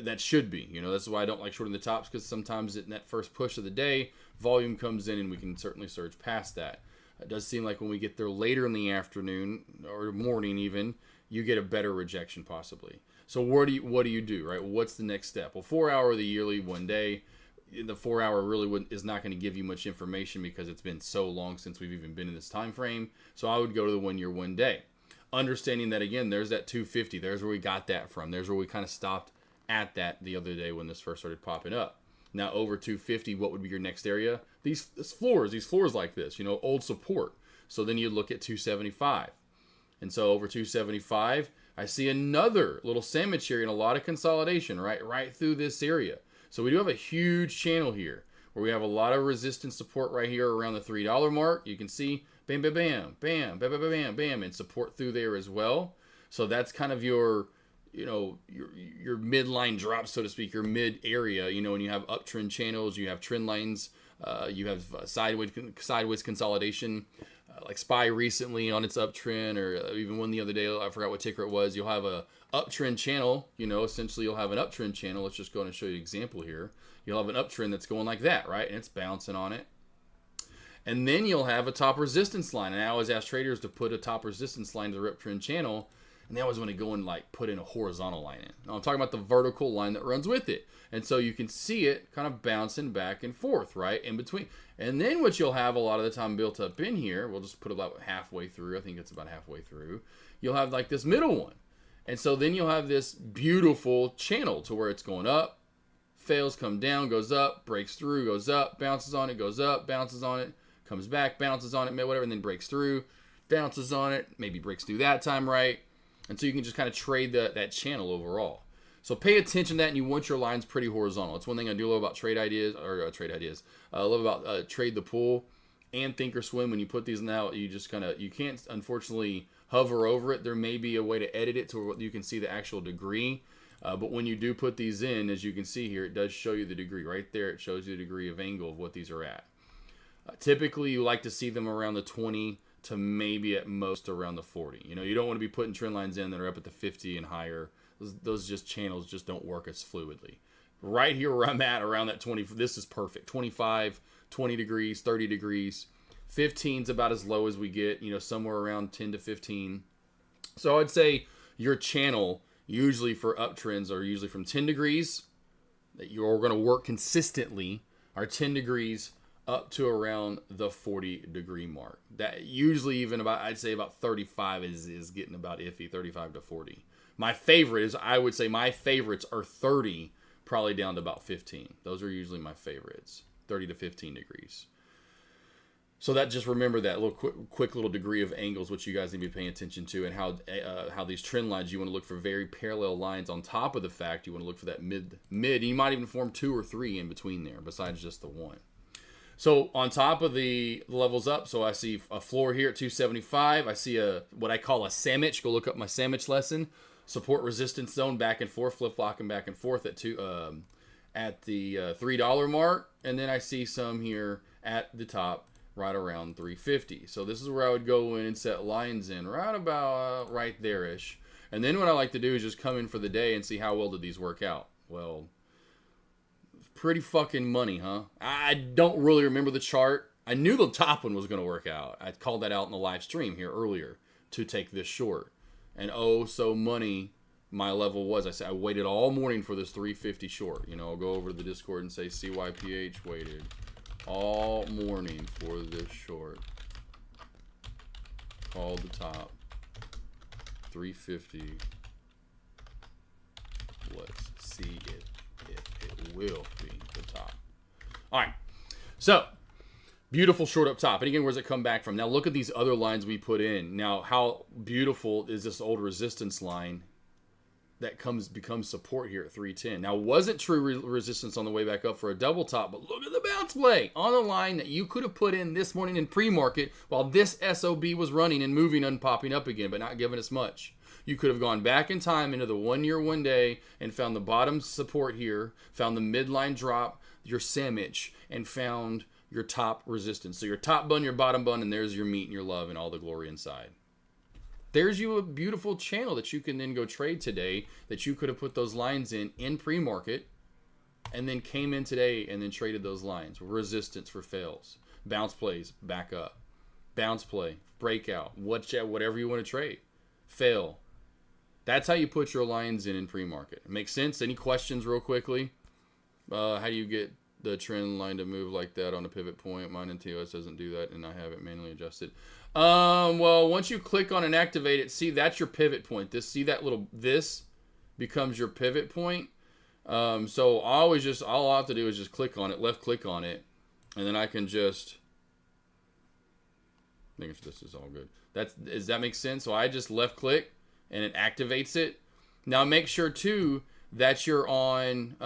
Speaker 1: That should be. That's why I don't like shorting the tops, because sometimes in that first push of the day, volume comes in and we can certainly surge past that. It does seem like when we get there later in the afternoon or morning even, you get a better rejection possibly. So what do you do, right? What's the next step? Well, 4-hour, the yearly, 1 day. The 4-hour really is not going to give you much information because it's been so long since we've even been in this time frame. So I would go to the 1 year, 1 day. Understanding that, again, there's that 250. There's where we got that from. There's where we kind of stopped at that the other day when this first started popping up. Now, over 250, what would be your next area? These floors like this, old support. So then you look at 275. And so over 275, I see another little sandwich here and a lot of consolidation right through this area. So we do have a huge channel here where we have a lot of resistance support right here around the $3 mark. You can see bam, bam, bam, bam, bam, bam, bam, bam, and support through there as well. So that's kind of your midline drop, so to speak, your mid area. When you have uptrend channels, you have trend lines, you have sideways consolidation. Like SPY recently on its uptrend, or even one the other day, I forgot what ticker it was. You'll have a uptrend channel, essentially you'll have an uptrend channel. Let's just go and show you an example here. You'll have an uptrend that's going like that, right? And it's bouncing on it. And then you'll have a top resistance line. And I always ask traders to put a top resistance line to the uptrend channel. And they always want to go and put in a horizontal line in. Now I'm talking about the vertical line that runs with it. And so you can see it kind of bouncing back and forth, right? In between. And then what you'll have a lot of the time built up in here, we'll just put it about halfway through. I think it's about halfway through. You'll have like this middle one. And so then you'll have this beautiful channel to where it's going up, fails, come down, goes up, breaks through, goes up, bounces on it, goes up, bounces on it, comes back, bounces on it, whatever, and then breaks through, bounces on it, maybe breaks through that time, right? And so you can just kind of trade that channel overall. So pay attention to that, and you want your lines pretty horizontal. It's one thing I do love about trade ideas. I love about trade the pool and Thinkorswim. When you put these in out, you just you can't unfortunately hover over it. There may be a way to edit it to where you can see the actual degree. But when you do put these in, as you can see here, it does show you the degree. Right there, it shows you the degree of angle of what these are at. Typically, you like to see them around the 20 to maybe at most around the 40. You know, you don't want to be putting trend lines in that are up at the 50 and higher. Those channels just don't work as fluidly. Right here where I'm at, around that 20, this is perfect. 25, 20 degrees, 30 degrees. 15 is about as low as we get, you know, somewhere around 10 to 15. So I'd say your channel, usually for uptrends, are usually from 10 degrees, that you're going to work consistently, are 10 degrees up to around the 40 degree mark. That usually even about, I'd say about 35 is getting about iffy, 35 to 40. My favorite is, I would say my favorites are 30, probably down to about 15. Those are usually my favorites, 30 to 15 degrees. So that, just remember that little quick little degree of angles, which you guys need to be paying attention to, and how these trend lines, you want to look for very parallel lines on top of the fact you want to look for that mid. You might even form 2 or 3 in between there, besides just the one. So on top of the levels up, so I see a floor here at 275. I see what I call a sandwich. Go look up my sandwich lesson. Support resistance zone, back and forth, flip-flopping back and forth at the $3 mark. And then I see some here at the top right around 350. So this is where I would go in and set lines in right about right there-ish. And then what I like to do is just come in for the day and see how well did these work out. Well, pretty fucking money, huh? I don't really remember the chart. I knew the top one was going to work out. I called that out in the live stream here earlier to take this short. And oh, so money my level was. I said I waited all morning for this 350 short. You know, I'll go over to the Discord and say CYPH waited all morning for this short. Called the top. 350. Let's see it. It will be the top. All right. So, beautiful short up top. And again, where's it come back from? Now, look at these other lines we put in. Now, how beautiful is this old resistance line that becomes support here at 310? Now, wasn't true resistance on the way back up for a double top, but look at the bounce play on a line that you could have put in this morning in pre-market while this SOB was running and moving and popping up again, but not giving us much. You could have gone back in time into the 1 year, 1 day and found the bottom support here, found the midline drop, your sandwich, and found your top resistance. So your top bun, your bottom bun, and there's your meat and your love and all the glory inside. There's you a beautiful channel that you can then go trade today, that you could have put those lines in pre-market and then came in today and then traded those lines. Resistance for fails. Bounce plays, back up. Bounce play, breakout, whatever you want to trade. Fail. That's how you put your lines in pre-market. Makes sense? Any questions real quickly? How do you get the trend line to move like that on a pivot point? Mine in TOS doesn't do that, and I have it manually adjusted. Well, once you click on and activate it, see, that's your pivot point. This becomes your pivot point. So all I have to do is just click on it, left click on it, and then I can just, I think this is all good. Does that make sense? So I just left click and it activates it. Now make sure too that you're on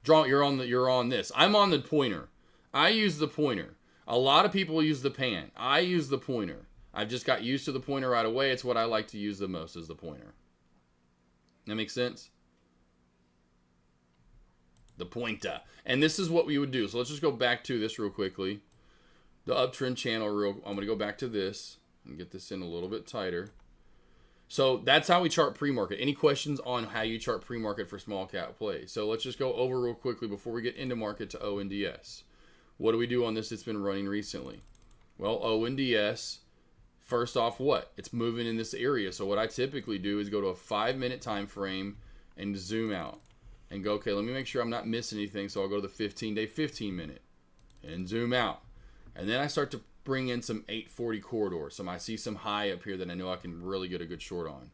Speaker 1: you're on this. I'm on the pointer. I use the pointer. A lot of people use the pan. I use the pointer. I've just got used to the pointer right away. It's what I like to use the most, is the pointer. That makes sense? The pointer. And this is what we would do. So let's just go back to this real quickly. The uptrend channel, I'm going to go back to this and get this in a little bit tighter. So that's how we chart pre-market. Any questions on how you chart pre-market for small cap plays? So let's just go over real quickly before we get into market to ONDS. What do we do on this that's been running recently? Well, ONDS, first off, what? It's moving in this area. So what I typically do is go to a 5-minute time frame and zoom out and go, okay, let me make sure I'm not missing anything. So I'll go to the 15-day, 15-minute and zoom out. And then I start to bring in some 840 corridor. I see some high up here that I know I can really get a good short on.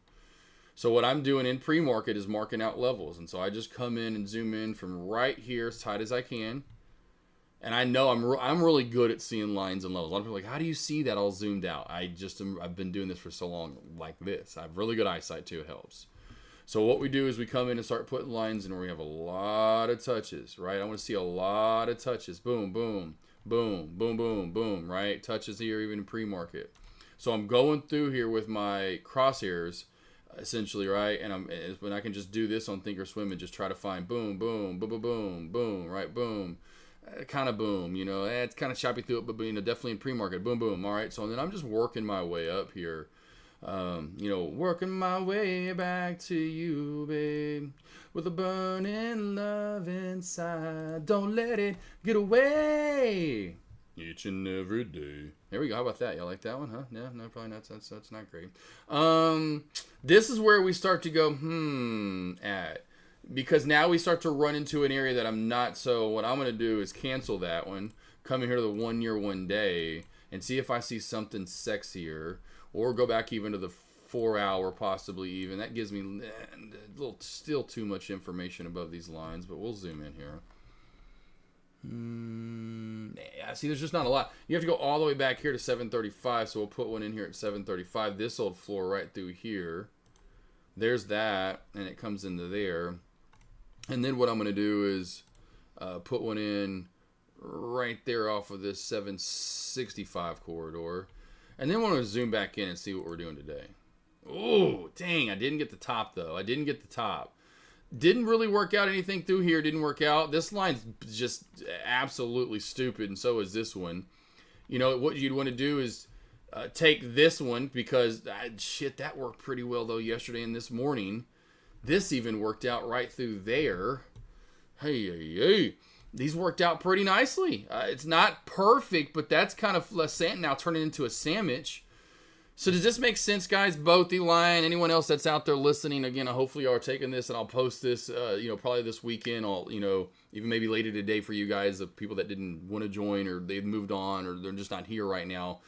Speaker 1: So what I'm doing in pre-market is marking out levels. And so I just come in and zoom in from right here as tight as I can. And I know I'm really good at seeing lines and levels. A lot of people are like, how do you see that all zoomed out? I've been doing this for so long like this. I have really good eyesight too. It helps. So what we do is we come in and start putting lines in where we have a lot of touches, right? I want to see a lot of touches. Boom, boom, boom, boom, boom, boom, right? Touches here even in pre-market. So I'm going through here with my crosshairs, essentially, right? And when I can just do this on Thinkorswim and just try to find boom, boom, boom, boom, boom, boom, right? Boom, kind of boom, you know, it's kind of choppy through it, but you know, definitely in pre-market, boom, boom. All right, so then I'm just working my way up here, you know, working my way back to you, babe, with a burning love inside. Don't let it get away. Each and every day. There we go. How about that? Y'all like that one, huh? Yeah, no, probably not. That's not great. This is where we start to go, at. Because now we start to run into an area that I'm not. So what I'm going to do is cancel that one, come in here to the 1 year, 1 day, and see if I see something sexier. Or go back even to the 4 hour, possibly even. That gives me a little, still too much information above these lines, but we'll zoom in here. Yeah, see, there's just not a lot. You have to go all the way back here to 735, so we'll put one in here at 735. This old floor right through here. There's that, and it comes into there. And then what I'm going to do is put one in right there off of this 765 corridor. And then we're going to zoom back in and see what we're doing today. Oh, dang, I didn't get the top, though. I didn't get the top. Didn't really work out anything through here. Didn't work out. This line's just absolutely stupid, and so is this one. You know, what you'd want to do is take this one because, shit, that worked pretty well, though, yesterday and this morning. This even worked out right through there. Hey. These worked out pretty nicely. It's not perfect, but that's kind of now turning into a sandwich. So does this make sense, guys? Both the line, anyone else that's out there listening, again, hopefully you are taking this, and I'll post this, probably this weekend. I'll, even maybe later today for you guys, of people that didn't want to join or they've moved on or they're just not here right now.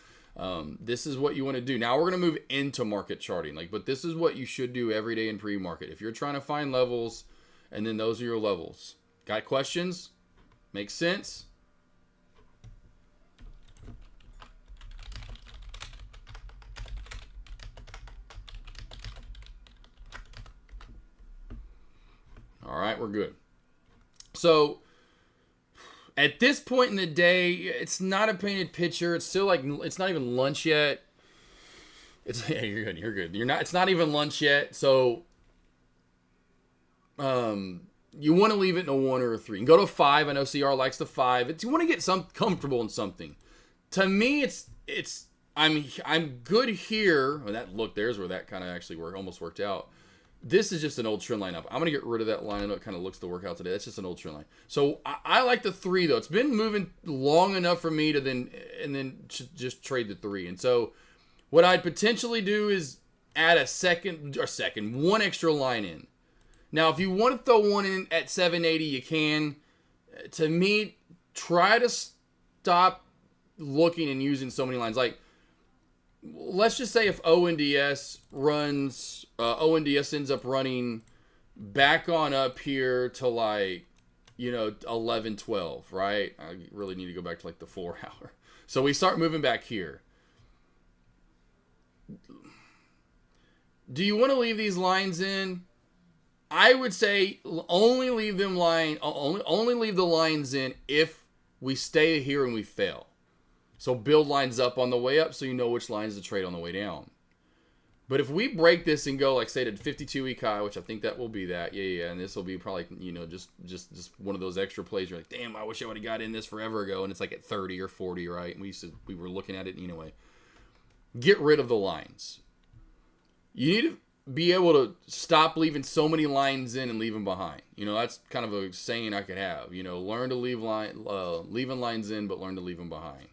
Speaker 1: This is what you want to do. Now we're going to move into market charting, but this is what you should do every day in pre-market. If you're trying to find levels, and then those are your levels. Got questions? Makes sense? All right, we're good. So at this point in the day, it's not a painted picture. It's still it's not even lunch yet. Yeah, you're good. You're good. It's not even lunch yet. So, you want to leave it in a 1 or a 3. You can go to a 5. I know CR likes the 5. You want to get comfortable in something. To me, I'm good here. Oh, there's where that kind of actually almost worked out. This is just an old trend line up. I'm going to get rid of that line. I know it kind of looks to work out today. That's just an old trend line. So I like the 3, though. It's been moving long enough for me to then just trade the 3. And so what I'd potentially do is add one extra line in. Now, if you want to throw one in at 780, you can. To me, try to stop looking and using so many lines. Let's just say if ONDS ends up running back on up here to 11, 12, right? I really need to go back to the 4 hour. So we start moving back here. Do you want to leave these lines in? I would say only leave the lines in if we stay here and we fail. So build lines up on the way up so you know which lines to trade on the way down. But if we break this and go, say, to 52-week high, which I think that will be that, yeah, and this will be probably, just one of those extra plays. You're like, damn, I wish I would have got in this forever ago, and it's at 30 or 40, right? And we were looking at it anyway. Get rid of the lines. You need to be able to stop leaving so many lines in and leave them behind. That's kind of a saying I could have. Learn to leaving lines in, but learn to leave them behind.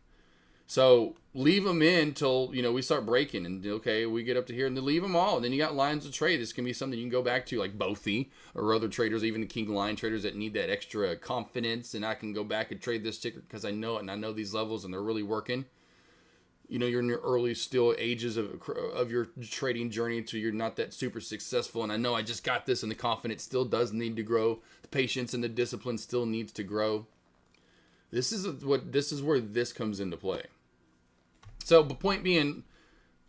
Speaker 1: So leave them in till, we start breaking and, okay, we get up to here and then leave them all. And then you got lines to trade. This can be something you can go back to like Bothy or other traders, even the King line traders that need that extra confidence. And I can go back and trade this ticker because I know it and I know these levels and they're really working. you know, you're in your early still ages of your trading journey, so you're not that super successful. And I know I just got this, and the confidence still does need to grow. The patience and the discipline still needs to grow. This is where this comes into play. So the point being,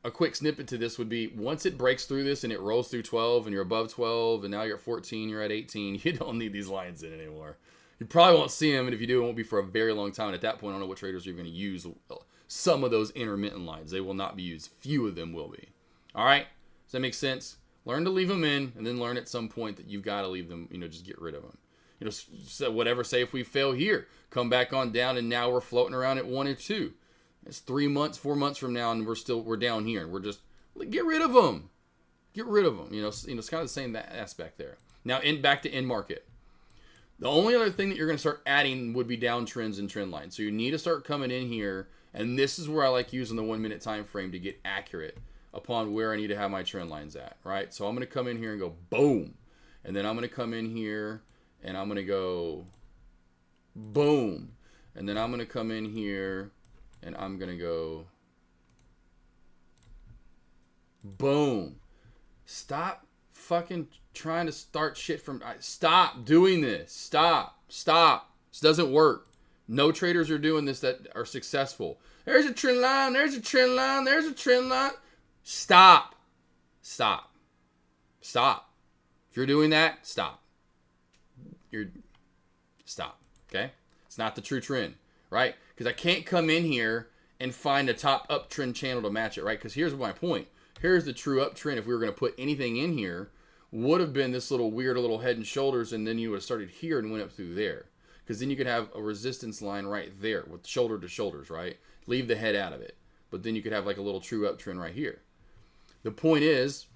Speaker 1: a quick snippet to this would be, once it breaks through this and it rolls through 12 and you're above 12 and now you're at 14, you're at 18, you don't need these lines in anymore. You probably won't see them, and if you do, it won't be for a very long time. And at that point, I don't know what traders are going to use some of those intermittent lines. They will not be used. Few of them will be. All right? Does that make sense? Learn to leave them in, and then learn at some point that you've got to leave them, you know, just get rid of them. You know, so whatever, say if we fail here, come back on down, and now we're floating around at 1 or 2. It's 3 months, 4 months from now, and we're down here, and we're just, get rid of them. Get rid of them. You know, it's kind of the same aspect there. Now, back to in market. The only other thing that you're going to start adding would be downtrends and trend lines. So you need to start coming in here, and this is where I like using the 1 minute time frame to get accurate upon where I need to have my trend lines at, right? So I'm going to come in here and go boom, and then I'm going to come in here and I'm going to go boom, and then I'm going to come in here and I'm going to go boom. Stop fucking trying to start shit from... Stop doing this. Stop. This doesn't work. No traders are doing this that are successful. There's a trend line. There's a trend line. There's a trend line. Stop. If you're doing that, stop. Stop. Okay? It's not the true trend, right? Because I can't come in here and find a top uptrend channel to match it, right? Because here's my point. Here's the true uptrend. If we were going to put anything in here, would have been this little weird little head and shoulders, and then you would have started here and went up through there. Because then you could have a resistance line right there with shoulder to shoulders, right? Leave the head out of it. But then you could have like a little true uptrend right here. The point is,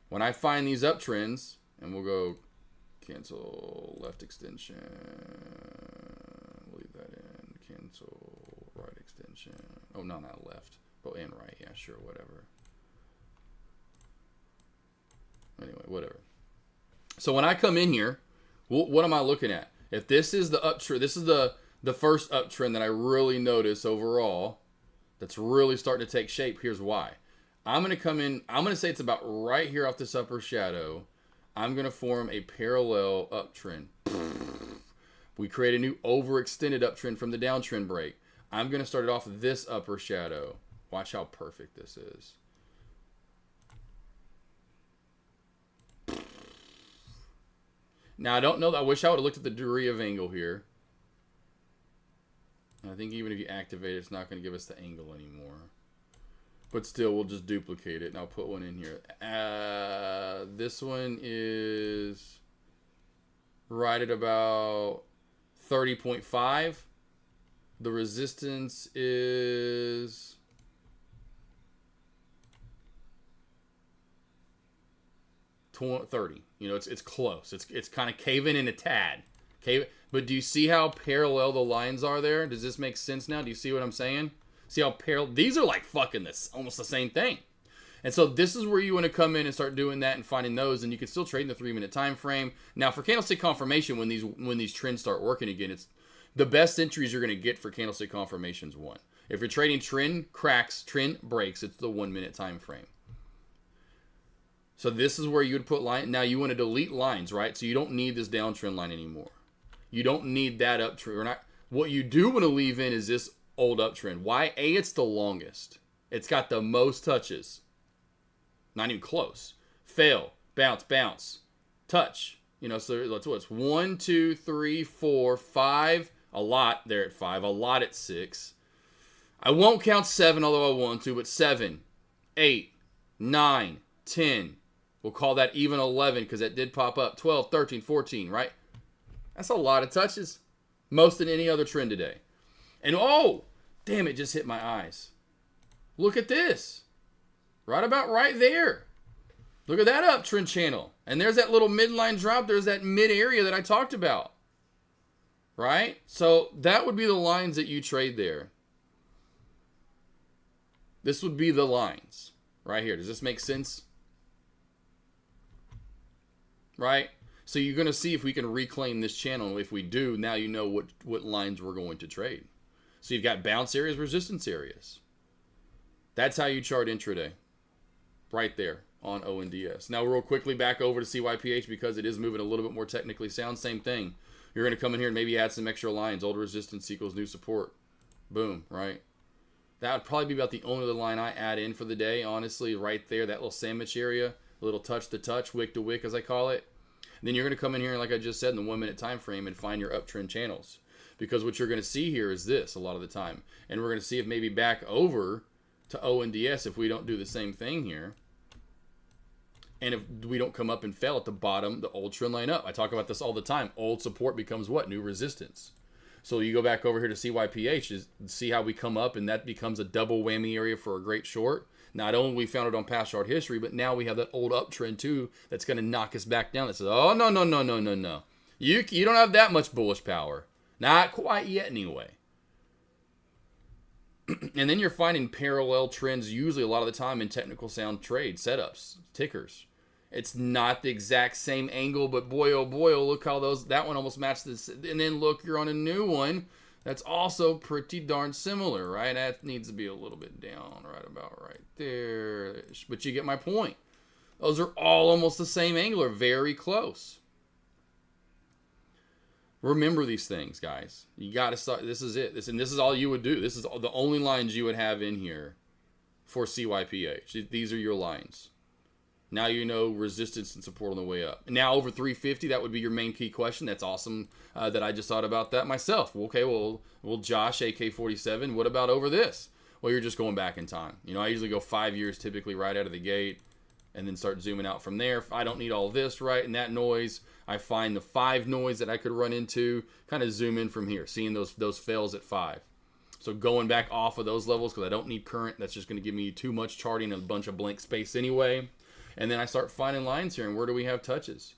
Speaker 1: when I find these uptrends, and we'll go cancel left extension, leave that in, cancel right extension. Oh, no, not left, but and right. Yeah, sure, whatever. Anyway, whatever. So when I come in here, what am I looking at? If this is the uptrend, this is the first uptrend that I really notice overall, that's really starting to take shape. Here's why. I'm going to come in, I'm going to say it's about right here off this upper shadow. I'm going to form a parallel uptrend. We create a new overextended uptrend from the downtrend break. I'm going to start it off this upper shadow. Watch how perfect this is. Now, I don't know. I wish I would have looked at the degree of angle here. I think even if you activate it, it's not going to give us the angle anymore. But still, we'll just duplicate it, and I'll put one in here. This one is right at about 30.5. The resistance is... 30. You know, it's close. It's kind of caving in a tad. But do you see how parallel the lines are there? Does this make sense now? Do you see what I'm saying? See how parallel? These are like fucking this, almost the same thing. And so this is where you want to come in and start doing that and finding those, and you can still trade in the 3 minute time frame. Now for candlestick confirmation, when these trends start working again, it's the best entries you're going to get for candlestick confirmations. One, if you're trading trend cracks, trend breaks, it's the 1 minute time frame. So this is where you would put line. Now you want to delete lines, right? So you don't need this downtrend line anymore. You don't need that uptrend. Or not. What you do want to leave in is this old uptrend. Why? A, it's the longest. It's got the most touches. Not even close. Fail, bounce, bounce, touch. You know, so that's what it's 1, 2, 3, 4, 5. A lot there at 5. A lot at 6. I won't count 7, although I want to, but 7, 8, 9, 10. We'll call that even 11 because that did pop up. 12, 13, 14, right? That's a lot of touches. Most than any other trend today. And oh, damn, it just hit my eyes. Look at this. Right about right there. Look at that uptrend channel. And there's that little midline drop. There's that mid area that I talked about. Right? So that would be the lines that you trade there. This would be the lines. Right here. Does this make sense? Right? So you're going to see if we can reclaim this channel. If we do, now you know what lines we're going to trade. So you've got bounce areas, resistance areas. That's how you chart intraday. Right there on ONDS. Now, real quickly back over to CYPH because it is moving a little bit more technically sound. Same thing. You're going to come in here and maybe add some extra lines. Old resistance equals new support. Boom, right? That would probably be about the only other line I add in for the day, honestly, right there, that little sandwich area, a little touch to touch, wick to wick, as I call it. And then you're going to come in here, like I just said, in the 1 minute time frame and find your uptrend channels. Because what you're going to see here is this a lot of the time. And we're going to see if maybe back over to ONDS if we don't do the same thing here. And if we don't come up and fail at the bottom, the old trend line up. I talk about this all the time. Old support becomes what? New resistance. So you go back over here to CYPH, is see how we come up, and that becomes a double whammy area for a great short. Not only we found it on past chart history, but now we have that old uptrend too that's going to knock us back down. That says, oh, no, no, no, no, no, no. You don't have that much bullish power. Not quite yet anyway. And then you're finding parallel trends usually a lot of the time in technical sound trade setups, tickers. It's not the exact same angle, but boy, oh, look how that one almost matched this. And then look, you're on a new one that's also pretty darn similar, right? That needs to be a little bit down right about right there. But you get my point. Those are all almost the same angle, or very close. Remember these things, guys. You got to start. This is it. This is all you would do. This is the only lines you would have in here for CYPH. These are your lines. Now you know resistance and support on the way up. Now over 350, that would be your main key question. That's awesome that I just thought about that myself. Okay, well, Josh, AK47, what about over this? Well, you're just going back in time. You know, I usually go 5 years typically right out of the gate and then start zooming out from there. If I don't need all this, right, and that noise, I find the 5 noise that I could run into, kind of zoom in from here, seeing those fails at 5. So going back off of those levels because I don't need current. That's just going to give me too much charting and a bunch of blank space anyway. And then I start finding lines here, and where do we have touches?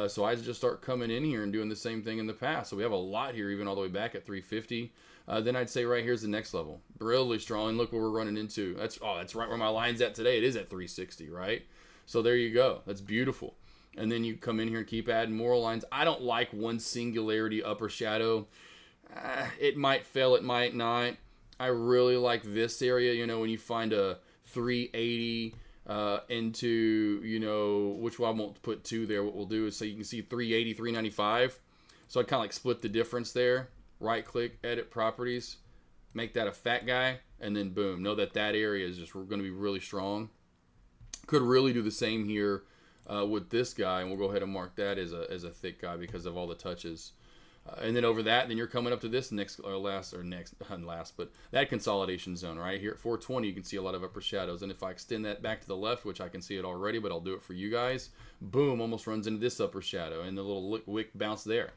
Speaker 1: So I just start coming in here and doing the same thing in the past. So we have a lot here, even all the way back at 350. Then I'd say right here's the next level. Really strong. And look what we're running into. That's right where my line's at today. It is at 360, right? So there you go. That's beautiful. And then you come in here and keep adding more lines. I don't like one singularity upper shadow. It might fail, it might not. I really like this area, you know, when you find a 380 into, you know, which one I won't put 2 there. What we'll do is so you can see 380, 395. So I kind of like split the difference there. Right click, edit properties, make that a fat guy, and then boom. Know that area is just going to be really strong. Could really do the same here with this guy, and we'll go ahead and mark that as a thick guy because of all the touches. And then over that, then you're coming up to this last, but that consolidation zone right here at 420, you can see a lot of upper shadows. And if I extend that back to the left, which I can see it already, but I'll do it for you guys, boom, almost runs into this upper shadow and the little wick bounce there.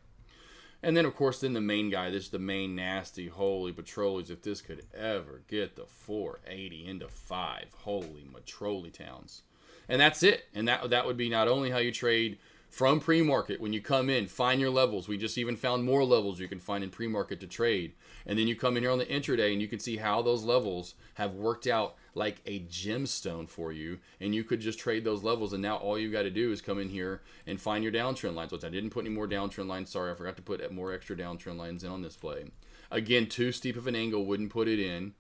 Speaker 1: And then, of course, then the main guy, this is the main nasty, holy patrollies. If this could ever get the 480 into 5, holy matrolly towns. And that's it. And that would be not only how you trade from pre-market. When you come in, find your levels. We just even found more levels you can find in pre-market to trade. And then you come in here on the intraday and you can see how those levels have worked out like a gemstone for you. And you could just trade those levels. And now all you got to do is come in here and find your downtrend lines, which I didn't put any more downtrend lines. Sorry, I forgot to put more extra downtrend lines in on this play. Again, too steep of an angle, wouldn't put it in.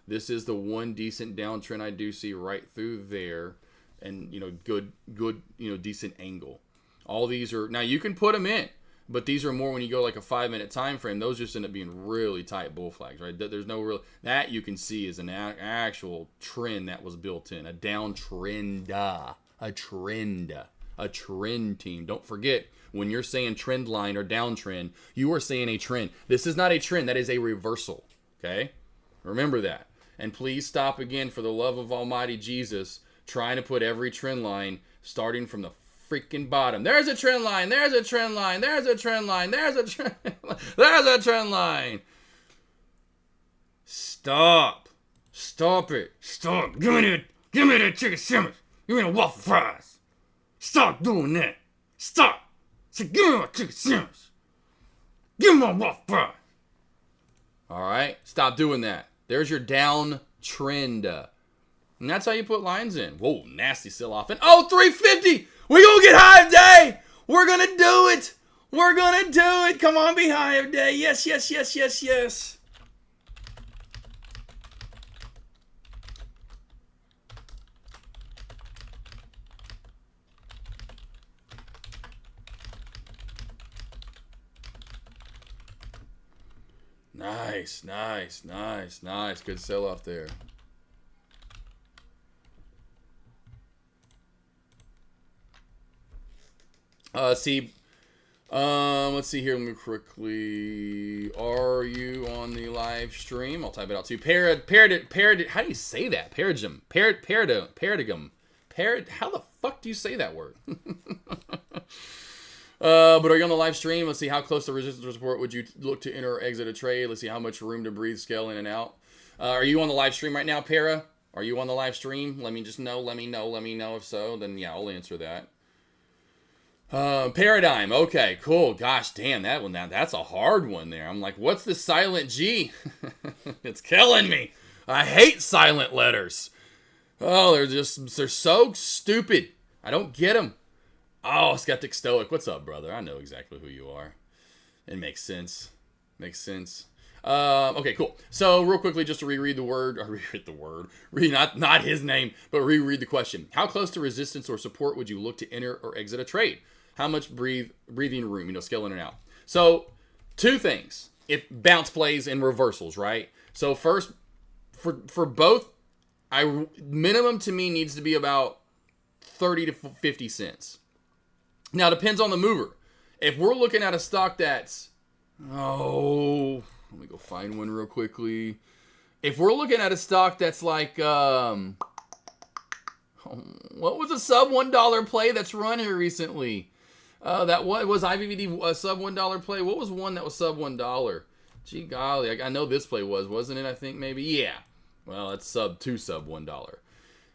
Speaker 1: This is the one decent downtrend I do see right through there. And, you know, good, you know, decent angle. All these are, now you can put them in, but these are more when you go like a 5-minute time frame. Those just end up being really tight bull flags, right? There's no real, that you can see is an actual trend that was built in, a downtrend, a trend team. Don't forget, when you're saying trend line or downtrend, you are saying a trend. This is not a trend, that is a reversal, okay? Remember that. And please stop again, for the love of Almighty Jesus, trying to put every trend line starting from the freaking bottom. There's a trend line. There's a trend line. There's a trend line. There's a trend line. There's a trend line. Stop. Stop it. Stop. Give me that chicken sandwich. Give me the waffle fries. Stop doing that. Stop. Say, give me my chicken sandwich. Give me my waffle fries. All right. Stop doing that. There's your downtrend. And that's how you put lines in. Whoa, nasty sell off. And 350. We're going to get high today. We're going to do it. We're going to do it. Come on, be high today. Yes, yes, yes, yes, yes. Nice. Good sell off there. Let's see here. Let me quickly. Are you on the live stream? I'll type it out too. Parad. How do you say that? Paradigm. How the fuck do you say that word? But are you on the live stream? Let's see, how close to resistance or support would you look to enter or exit a trade? Let's see how much room to breathe, scale in and out. Are you on the live stream right now, Para? Are you on the live stream? Let me know. Let me know if so. Then yeah, I'll answer that. Paradigm. Okay, cool. Gosh, damn, that one. That's a hard one there. I'm like, what's the silent G? It's killing me. I hate silent letters. Oh, they're so stupid. I don't get them. Oh, Skeptic Stoic. What's up, brother? I know exactly who you are. It makes sense. Okay, cool. So real quickly, just to reread the word. Not his name, but reread the question. How close to resistance or support would you look to enter or exit a trade? How much breathing room, scale in and out. So, two things. If bounce plays and reversals, right? So first, for both, minimum to me needs to be about 30 to 50 cents. Now, it depends on the mover. If we're looking at a stock that's, let me go find one real quickly. If we're looking at a stock that's like, what was a sub $1 play that's run here recently? That was IVVD a sub $1 play. What was one that was sub $1? Gee golly, I know this play wasn't it? I think maybe, yeah. Well, it's sub $1.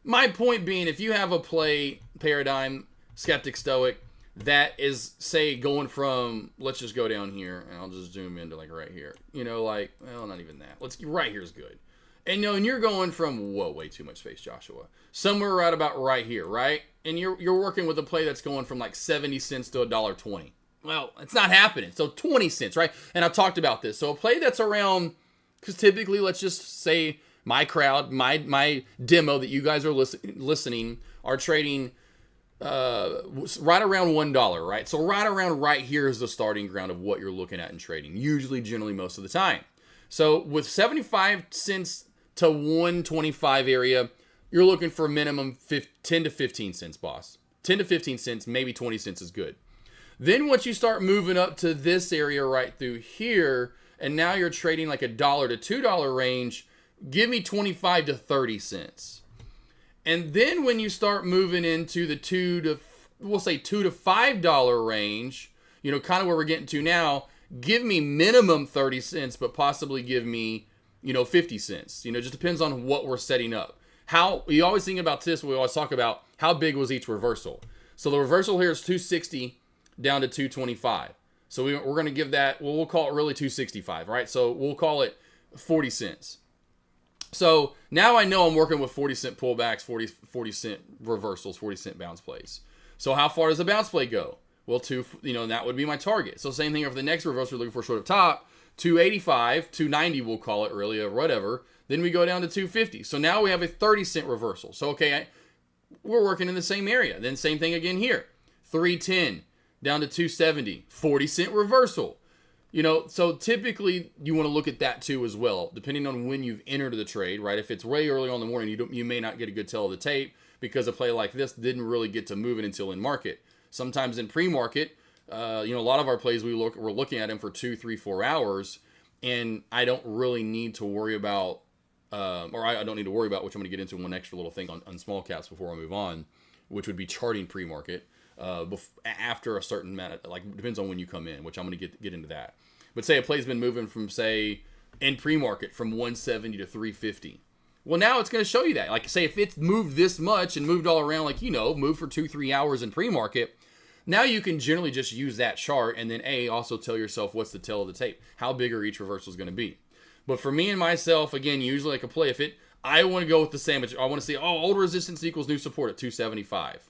Speaker 1: My point being, if you have a play paradigm, Skeptic Stoic, that is, say, going from, let's just go down here, and I'll just zoom into, like, right here. Not even that. Right here's good. And, and you're going from, whoa, way too much space, Joshua. Somewhere right about right here, right? And you're working with a play that's going from, like, 70 cents to $1.20. Well, it's not happening. So 20 cents, right? And I've talked about this. So a play that's around, because typically, let's just say my crowd, my demo that you guys are listening are trading right around $1, right? So right around right here is the starting ground of what you're looking at in trading, generally most of the time. So with 75 cents to 125 area, you're looking for a minimum 10 to 15 cents, boss. 10 to 15 cents, maybe 20 cents is good. Then once you start moving up to this area right through here, and now you're trading like $1 to $2 range, give me 25 to 30 cents. And then when you start moving into the $2 to $5 range, kind of where we're getting to now, give me minimum 30 cents, but possibly give me, 50 cents. Just depends on what we're setting up. How you always think about this, we always talk about how big was each reversal. So the reversal here is 260 down to 225. So we're going to give that, we'll call it really 265, right? So we'll call it 40 cents. So now I know I'm working with 40 cent pullbacks, 40 cent reversals, 40 cent bounce plays. So how far does the bounce play go? Well, that would be my target. So same thing for the next reversal, we're looking for short up top, 285, 290 we'll call it really, or whatever. Then we go down to 250. So now we have a 30 cent reversal. So okay, we're working in the same area. Then same thing again here, 310 down to 270, 40 cent reversal. So typically you want to look at that too as well, depending on when you've entered the trade, right? If it's way early on in the morning, you may not get a good tell of the tape because a play like this didn't really get to moving until in market. Sometimes in pre-market, a lot of our plays we're looking at them for 2, 3, 4 hours, and I don't really need to worry about, I don't need to worry about, which I'm going to get into one extra little thing on small caps before I move on, which would be charting pre-market after a certain amount of, depends on when you come in, which I'm going to get into that. But say a play's been moving from, say, in pre-market from 170 to 350. Well, now it's going to show you that. Like, say, if it's moved this much and moved all around, moved for 2-3 hours in pre-market, now you can generally just use that chart and then, also tell yourself what's the tail of the tape. How big are each reversal is going to be. But for me and myself, again, usually like a play, I want to go with the same. I want to see, old resistance equals new support at 275.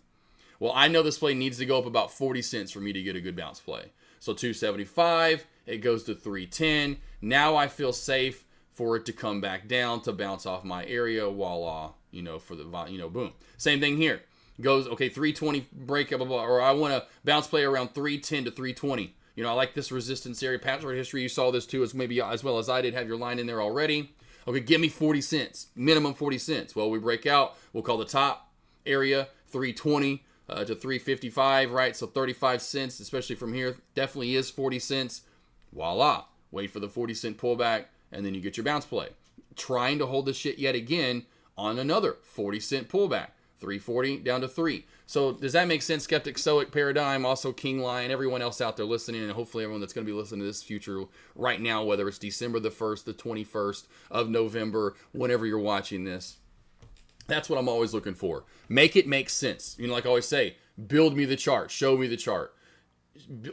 Speaker 1: Well, I know this play needs to go up about 40 cents for me to get a good bounce play. So 275, it goes to 310. Now I feel safe for it to come back down to bounce off my area. Voila, for the, boom. Same thing here. Goes, 320 break, blah, blah, blah, or I want to bounce play around 310 to 320. You know, I like this resistance area. Pattern chart history, you saw this too, as maybe as well as I did, have your line in there already. Okay, give me 40 cents, minimum 40 cents. Well, we break out, we'll call the top area 320 to 355, right? So 35 cents, especially from here, definitely is 40 cents. Voila. Wait for the 40 cent pullback, and then you get your bounce play. Trying to hold this shit yet again on another 40 cent pullback. 340 down to 3. So does that make sense? Skeptic, Stoic, Paradigm, also King Lion, everyone else out there listening, and hopefully everyone that's going to be listening to this future right now, whether it's December the 1st, the 21st of November, whenever you're watching this. That's what I'm always looking for. Make it make sense. You know, like I always say, build me the chart, show me the chart.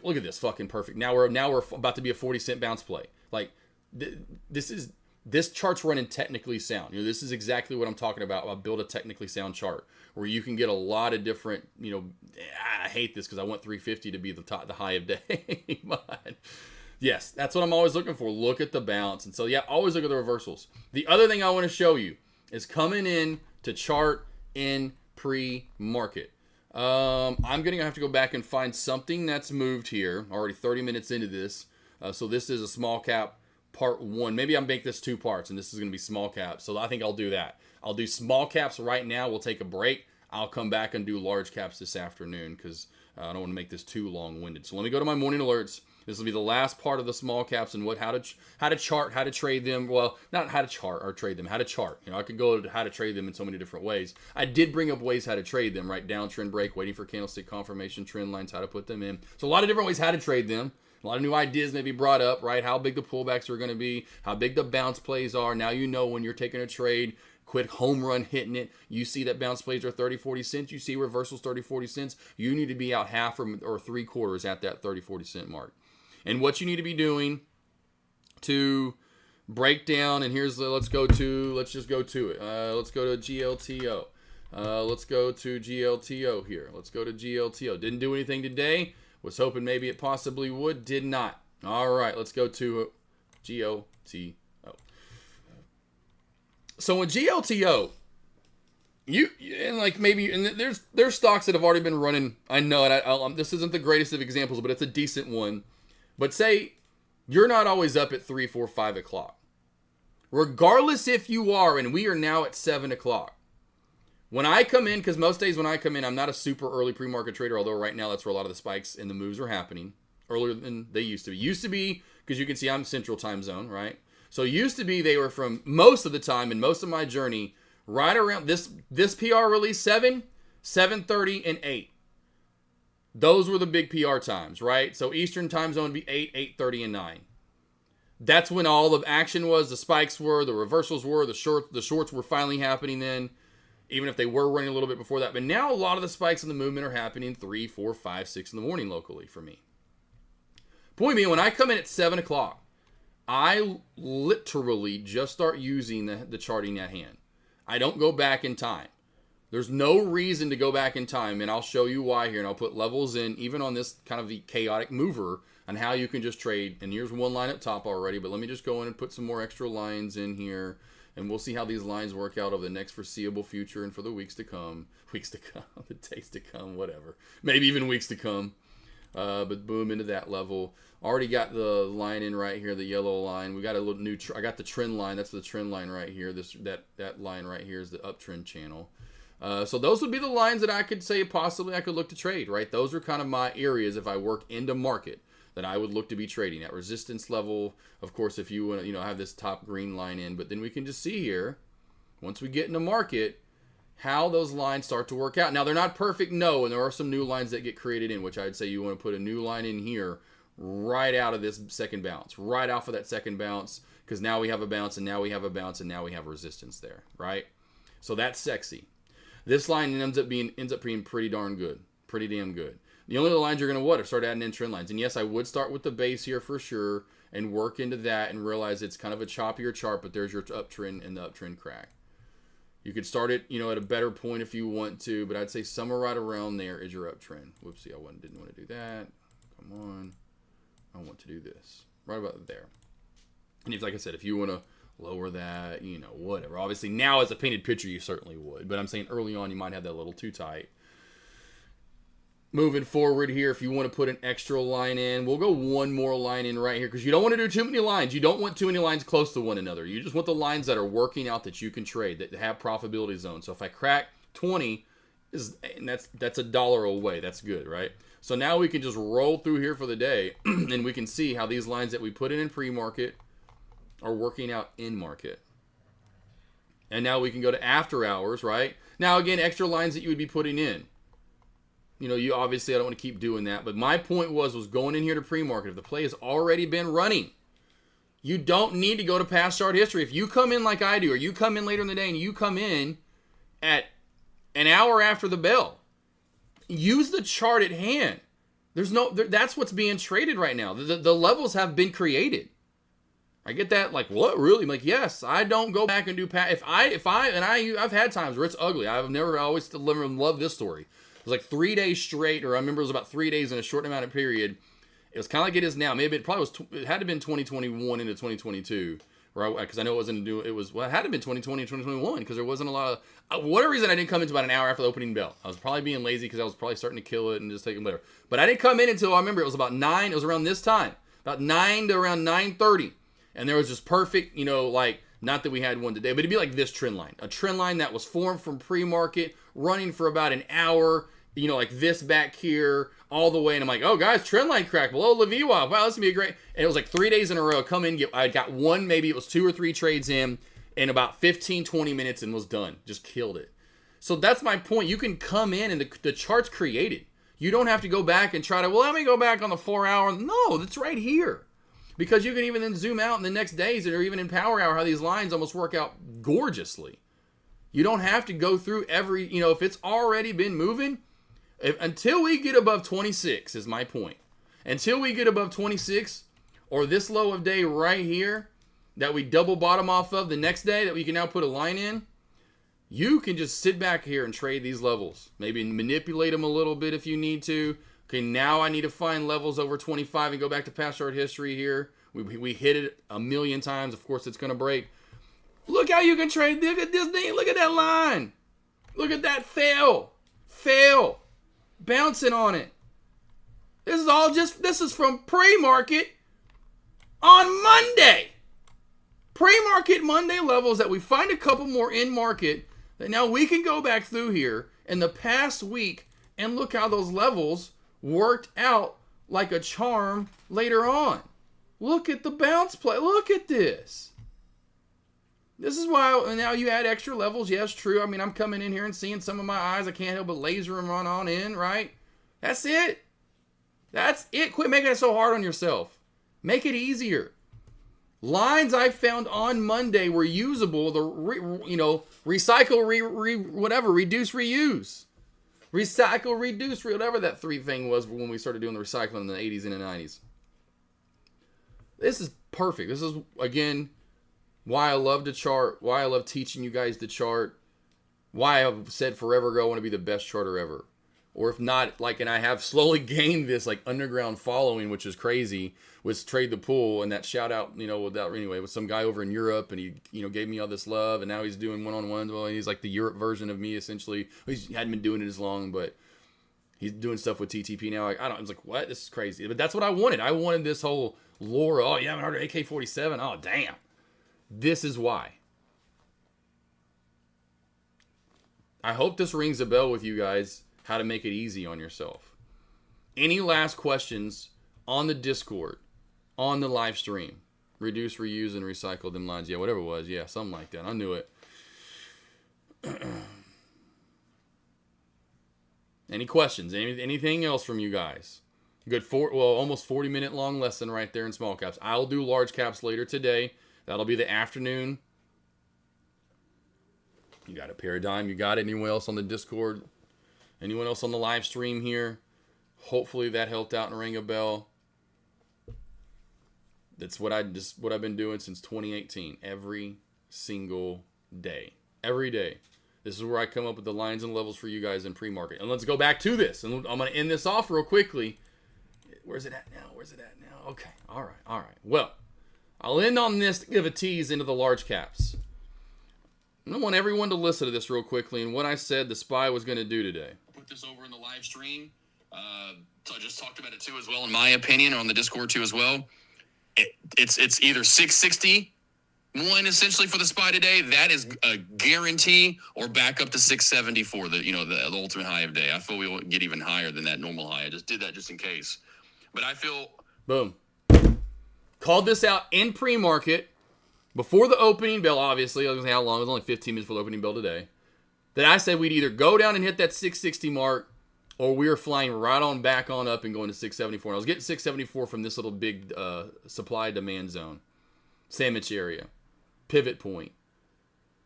Speaker 1: Look at this, fucking perfect. Now we're about to be a 40 cent bounce play. Like this chart's running technically sound. You know, this is exactly what I'm talking about. I'll build a technically sound chart where you can get a lot of different, you know, I hate this because I want 350 to be the high of day. But yes, that's what I'm always looking for. Look at the bounce. And so, yeah, always look at the reversals. The other thing I want to show you is coming in to chart in pre-market. I'm going to have to go back and find something that's moved here. Already 30 minutes into this. So this is a small cap part 1. Maybe I'll make this 2 parts, and this is going to be small caps. So I think I'll do that. I'll do small caps right now. We'll take a break. I'll come back and do large caps this afternoon because I don't want to make this too long-winded. So let me go to my morning alerts. This will be the last part of the small caps and how to chart, how to trade them. Well, not how to chart or trade them, how to chart. You know, I could go to how to trade them in so many different ways. I did bring up ways how to trade them, right? Downtrend break, waiting for candlestick confirmation, trend lines, how to put them in. So a lot of different ways how to trade them. A lot of new ideas may be brought up, right? How big the pullbacks are going to be, how big the bounce plays are. Now you know when you're taking a trade, quick home run hitting it. You see that bounce plays are 30, 40 cents. You see reversals 30, 40 cents. You need to be out half or 3/4 at that 30, 40 cent mark. And what you need to be doing to break down, and here's the, let's just go to it. Let's go to GLTO. Let's go to GLTO here. Let's go to GLTO. Didn't do anything today. Was hoping maybe it possibly would. Did not. All right, let's go to GLTO. So in GLTO, there's stocks that have already been running. I know, and this isn't the greatest of examples, but it's a decent one. But say you're not always up at 3, 4, 5 o'clock. Regardless if you are, and we are now at 7 o'clock. When I come in, because most days when I come in, I'm not a super early pre-market trader, although right now that's where a lot of the spikes and the moves are happening earlier than they used to be. Used to be, because you can see I'm Central Time Zone, right? So used to be they were from most of the time in most of my journey right around this PR release 7, 7:30, and 8. Those were the big PR times, right? So Eastern Time Zone would be 8, 8:30, and 9. That's when all the action was, the spikes were, the reversals were, the shorts were finally happening then. Even if they were running a little bit before that. But now a lot of the spikes in the movement are happening 3, 4, 5, 6 in the morning locally for me. Point being, when I come in at 7 o'clock, I literally just start using the charting at hand. I don't go back in time. There's no reason to go back in time, and I'll show you why here, and I'll put levels in, even on this kind of the chaotic mover, on how you can just trade. And here's one line up top already, but let me just go in and put some more extra lines in here. And we'll see how these lines work out over the next foreseeable future and for the weeks to come. The days to come, whatever. Maybe even weeks to come. But boom, into that level. Already got the line in right here, the yellow line. We got a little new, I got the trend line. That's the trend line right here. That line right here is the uptrend channel. So those would be the lines that I could say possibly I could look to trade, right? Those are kind of my areas if I work into market that I would look to be trading at resistance level. Of course, if you want to, have this top green line in, but then we can just see here, once we get into market, how those lines start to work out. Now, they're not perfect, no, and there are some new lines that get created in, which I'd say you want to put a new line in here right out of this second bounce, right off of that second bounce, because now we have a bounce, and now we have a bounce, and now we have resistance there, right? So that's sexy. This line ends up being pretty darn good, pretty damn good. The only lines you're going to start adding in trend lines. And yes, I would start with the base here for sure and work into that and realize it's kind of a choppier chart, but there's your uptrend and the uptrend crack. You could start it, at a better point if you want to, but I'd say somewhere right around there is your uptrend. Whoopsie, didn't want to do that. Come on. I want to do this. Right about there. And like I said, if you want to lower that, whatever. Obviously, now as a painted picture, you certainly would. But I'm saying early on, you might have that a little too tight. moving forward here, if you want to put an extra line in, we'll go one more line in right here because you don't want to do too many lines. You don't want too many lines close to one another. You just want the lines that are working out that you can trade, that have profitability zones. So if I crack 20, and that's $1 away. That's good, right? So now we can just roll through here for the day, and we can see how these lines that we put in pre-market are working out in market. And now we can go to after hours, right? Now, again, extra lines that you would be putting in. You know, you obviously, I don't want to keep doing that. But my point was going in here to pre-market. If the play has already been running, you don't need to go to past chart history. If you come in like I do, or you come in later in the day and you come in at an hour after the bell, use the chart at hand. That's what's being traded right now. The levels have been created. I get that, like, what, really? I'm like, yes, I don't go back and do I've had times where it's ugly. I always love this story. It was like 3 days straight, or I remember it was about 3 days in a short amount of period. It was kind of like it is now. Maybe it had to have been 2021 into 2022, right? Because I know it had to have been 2020 and 2021 because there wasn't a lot of, whatever reason I didn't come in until about an hour after the opening bell. I was probably being lazy because I was probably starting to kill it and just taking whatever. But I didn't come in until, I remember it was about 9, it was around this time, about 9 to around 9:30. And there was just perfect, like, not that we had one today, but it'd be like this trend line. A trend line that was formed from pre-market, running for about an hour, like this back here, all the way. And I'm like, oh, guys, trend line crack below the VWAP. Wow, this is going to be a great. And it was like 3 days in a row. I got one, maybe it was 2 or 3 trades in about 15, 20 minutes and was done. Just killed it. So that's my point. You can come in and the chart's created. You don't have to go back and try to, let me go back on the 4 hour. No, it's right here. Because you can even then zoom out in the next days or even in Power Hour how these lines almost work out gorgeously. You don't have to go through every, if it's already been moving, until we get above 26 is my point. Until we get above 26 or this low of day right here that we double bottom off of the next day that we can now put a line in, you can just sit back here and trade these levels. Maybe manipulate them a little bit if you need to. Okay, now I need to find levels over 25 and go back to past chart history here. We hit it a million times. Of course, it's going to break. Look how you can trade. Look at this thing. Look at that line. Look at that fail. Bouncing on it. This is from pre-market on Monday. Pre-market Monday levels that we find a couple more in market that now we can go back through here in the past week and look how those levels worked out like a charm later on. Look at the bounce play. Look at this. This is why now you add extra levels. Yes, true. I mean, I'm coming in here and seeing some of my eyes. I can't help but laser them on in, right? That's it. That's it. Quit making it so hard on yourself. Make it easier. Lines I found on Monday were usable. Recycle, reduce, reuse. Recycle, reduce, whatever that 3 thing was when we started doing the recycling in the 80s and the 90s. This is perfect. This is, again, why I love the chart, why I love teaching you guys the chart, why I've said forever ago I want to be the best charter ever. Or if not, and I have slowly gained this, underground following, which is crazy, with Trade the Pool, and that shout out, with some guy over in Europe, and he, gave me all this love, and now he's doing one-on-ones. Well, he's like the Europe version of me, essentially. He hadn't been doing it as long, but he's doing stuff with TTP now. I was like, what? This is crazy. But that's what I wanted. I wanted this whole lore. Oh, you haven't heard of AK47? Oh, damn. This is why. I hope this rings a bell with you guys, how to make it easy on yourself. Any last questions on the Discord, on the live stream? Reduce, reuse, and recycle them lines. Yeah, whatever it was. Yeah, something like that. I knew it. Any questions? Anything else from you guys? Good almost 40-minute long lesson right there in small caps. I'll do large caps later today. That'll be the afternoon. You got a paradigm. You got it. Anyone else on the Discord? Anyone else on the live stream here? Hopefully that helped out and rang a bell. That's what I've been doing since 2018. Every single day. Every day. This is where I come up with the lines and levels for you guys in pre-market. And let's go back to this. And I'm going to end this off real quickly. Where's it at now? Okay. All right. Well, I'll end on this to give a tease into the large caps. I want everyone to listen to this real quickly and what I said the SPY was going to do today. Put this over in the live stream.
Speaker 3: So I just talked about it too as well, in my opinion, on the Discord too as well. It's either 661 essentially for the SPY today. That is a guarantee, or back up to 674. The ultimate high of the day. I feel we will get even higher than that normal high. I just did that just in case. But I feel
Speaker 1: boom. Called this out in pre-market before the opening bell. Obviously, I was gonna say how long? It was only 15 minutes for the opening bell today. That I said we'd either go down and hit that 660 mark, or we were flying right on back on up and going to 674. And I was getting 674 from this little big supply-demand zone, sandwich area, pivot point.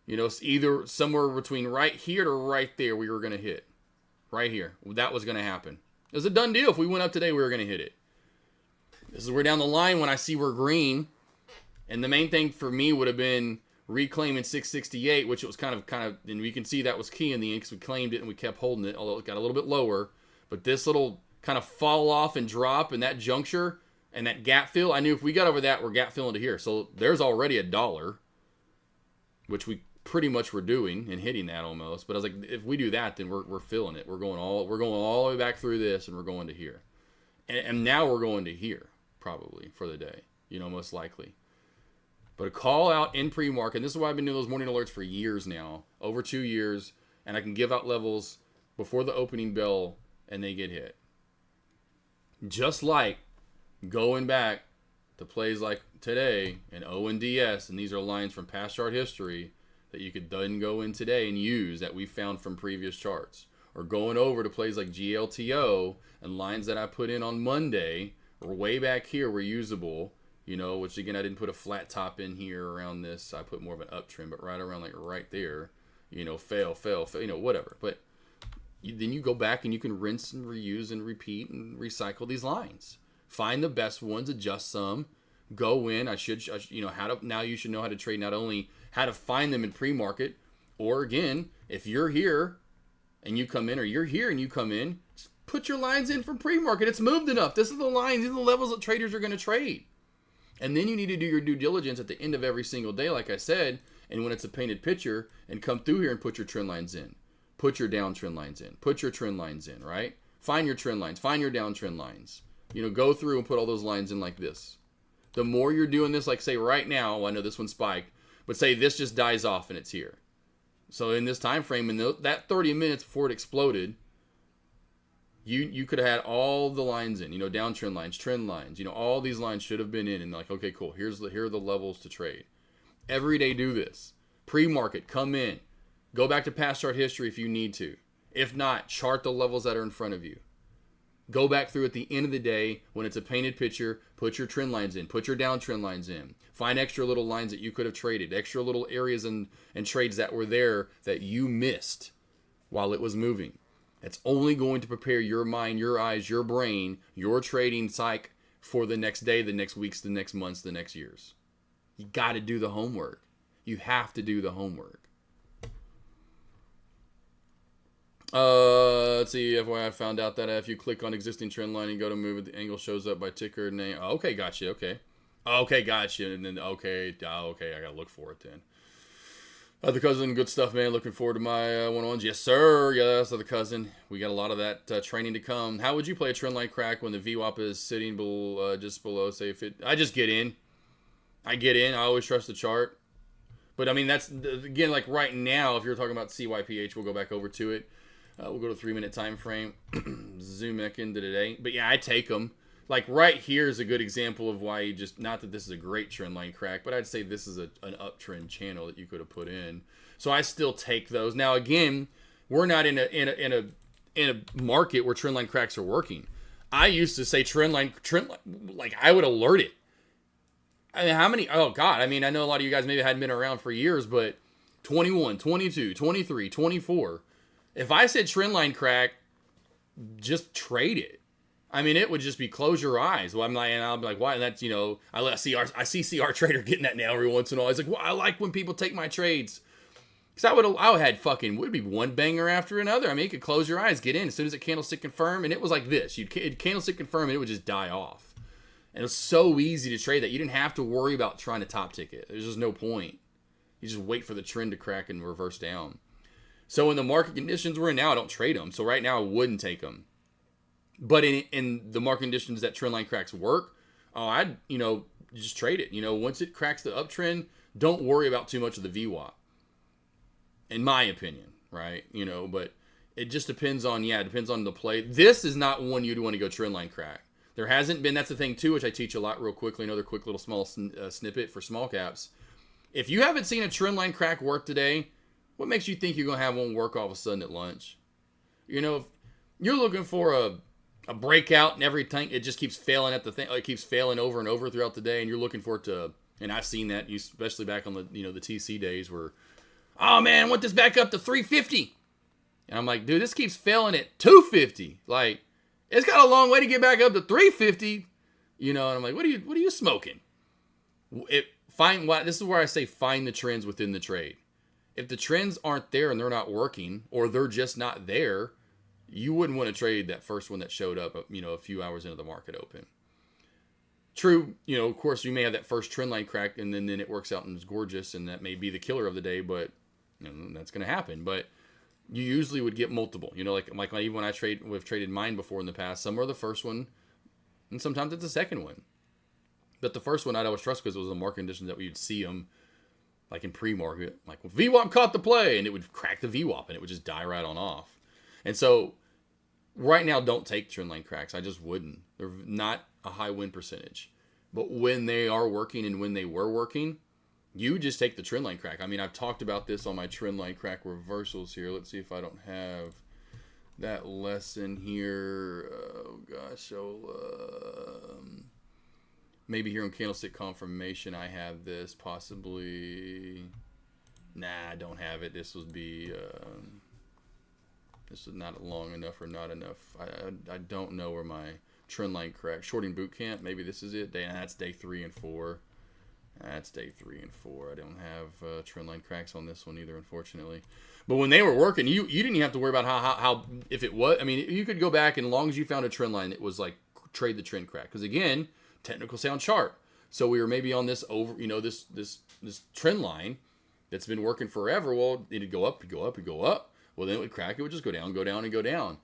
Speaker 1: It's either somewhere between right here to right there we were going to hit. Right here. That was going to happen. It was a done deal. If we went up today, we were going to hit it. This is where down the line when I see we're green. And the main thing for me would have been reclaiming 668, which it was kind of, and we can see that was key in the end because we claimed it and we kept holding it, although it got a little bit lower. But this little kind of fall off and drop in that juncture and that gap fill, I knew if we got over that, we're gap filling to here. So there's already $1, which we pretty much were doing and hitting that almost. But I was like, if we do that, then we're filling it. We're going all the way back through this, and we're going to here. And now we're going to here probably for the day, most likely. But a call out in pre-market, and this is why I've been doing those morning alerts for years now, over 2 years, and I can give out levels before the opening bell, and they get hit. Just like going back to plays like today and O and DS, and these are lines from past chart history that you could then go in today and use that we found from previous charts. Or going over to plays like GLTO and lines that I put in on Monday, or way back here were usable. Which again, I didn't put a flat top in here around this. I put more of an uptrend, but right around like right there, fail, whatever. But then you go back and you can rinse and reuse and repeat and recycle these lines. Find the best ones, adjust some, go in. Now you should know how to trade, not only how to find them in pre-market, or again, if you're here and you come in, or you're here and you come in, just put your lines in from pre-market. It's moved enough. This is the lines, these are the levels that traders are going to trade. And then you need to do your due diligence at the end of every single day, like I said, and when it's a painted picture, and come through here and put your trend lines in. Put your downtrend lines in. Put your trend lines in, right? Find your trend lines. Find your downtrend lines. Go through and put all those lines in like this. The more you're doing this, like say right now, I know this one spiked, but say this just dies off and it's here. So in this time frame, in that 30 minutes before it exploded, you could have had all the lines in, downtrend lines, trend lines, all these lines should have been in, and like, okay, cool. Here are the levels to trade. Every day do this. Pre-market, come in. Go back to past chart history if you need to. If not, chart the levels that are in front of you. Go back through at the end of the day when it's a painted picture, put your trend lines in, put your downtrend lines in. Find extra little lines that you could have traded, extra little areas and trades that were there that you missed while it was moving. It's only going to prepare your mind, your eyes, your brain, your trading psyche for the next day, the next weeks, the next months, the next years. You got to do the homework. You have to do the homework. Let's see. FYI, I found out that if you click on existing trend line and go to move it, the angle shows up by ticker name. Okay, gotcha. Okay, gotcha. And then okay, I gotta look for it then. Other cousin, good stuff, man. Looking forward to my one-on-ones. Yes, sir. Yes, other cousin. We got a lot of that training to come. How would you play a trend line crack when the VWAP is sitting just below, say, if it... I just get in. I always trust the chart. But, I mean, that's, again, like right now, if you're talking about CYPH, we'll go back over to it. We'll go to 3-minute time frame. Zoom back into today. But, yeah, I take them. Like right here is a good example of why you just, not that this is a great trend line crack, but I'd say this is an uptrend channel that you could have put in. So I still take those. Now again, we're not in a market where trend line cracks are working. I used to say trend line, like I would alert it. I mean, how many? Oh God! I mean, I know a lot of you guys maybe hadn't been around for years, but 21, 22, 23, 24. If I said trend line crack, just trade it. I mean, it would just be close your eyes. Well, I'll be like, why? And that's, I see CR Trader getting that now every once in a while. He's like, well, I like when people take my trades. Because I would have had would be one banger after another. I mean, you could close your eyes, get in as soon as it candlestick confirm, and it was like this. You'd candlestick confirm, and it would just die off. And it was so easy to trade that you didn't have to worry about trying to top ticket. There's just no point. You just wait for the trend to crack and reverse down. So in the market conditions we're in now, I don't trade them. So right now, I wouldn't take them. But in the market conditions that trend line cracks work, I'd, just trade it. Once it cracks the uptrend, don't worry about too much of the VWAP. In my opinion, right? But it just depends on the play. This is not one you'd want to go trend line crack. There hasn't been, that's the thing too, which I teach a lot real quickly, another quick little small snippet for small caps. If you haven't seen a trend line crack work today, what makes you think you're going to have one work all of a sudden at lunch? If you're looking for a breakout and everything, it just keeps failing at the thing. It keeps failing over and over throughout the day, and you're looking for it to. And I've seen that, especially back on the the TC days where, oh man, I want this back up to 350, and I'm like, dude, this keeps failing at 250. Like, it's got a long way to get back up to 350. And I'm like, what are you smoking? This is where I say find the trends within the trade. If the trends aren't there and they're not working, or they're just not there, you wouldn't want to trade that first one that showed up, a few hours into the market open. True, of course, you may have that first trend line crack, and then it works out and it's gorgeous, and that may be the killer of the day, but that's going to happen. But you usually would get multiple. Like even when we've traded mine before in the past, some are the first one, and sometimes it's the second one. But the first one I'd always trust because it was the market conditions that we'd see them, like in pre-market, like VWAP caught the play, and it would crack the VWAP, and it would just die right on off. And so, right now, don't take trend line cracks. I just wouldn't. They're not a high win percentage. But when they are working and when they were working, you just take the trend line crack. I mean, I've talked about this on my trend line crack reversals here. Let's see if I don't have that lesson here. Oh, gosh. Maybe here on Candlestick Confirmation I have this. Possibly. Nah, I don't have it. This would be... This is not long enough or not enough. I don't know where my trend line crack. Shorting boot camp. Maybe this is it. That's day 3 and 4. That's day 3 and 4. I don't have trend line cracks on this one either, unfortunately. But when they were working, you didn't even have to worry about how if it was. I mean, you could go back, and as long as you found a trend line, it was like trade the trend crack. Because again, technical sound chart. So we were maybe on this this trend line that's been working forever. Well, it'd go up, go up. Well, then it would crack. It would just go down, and go down.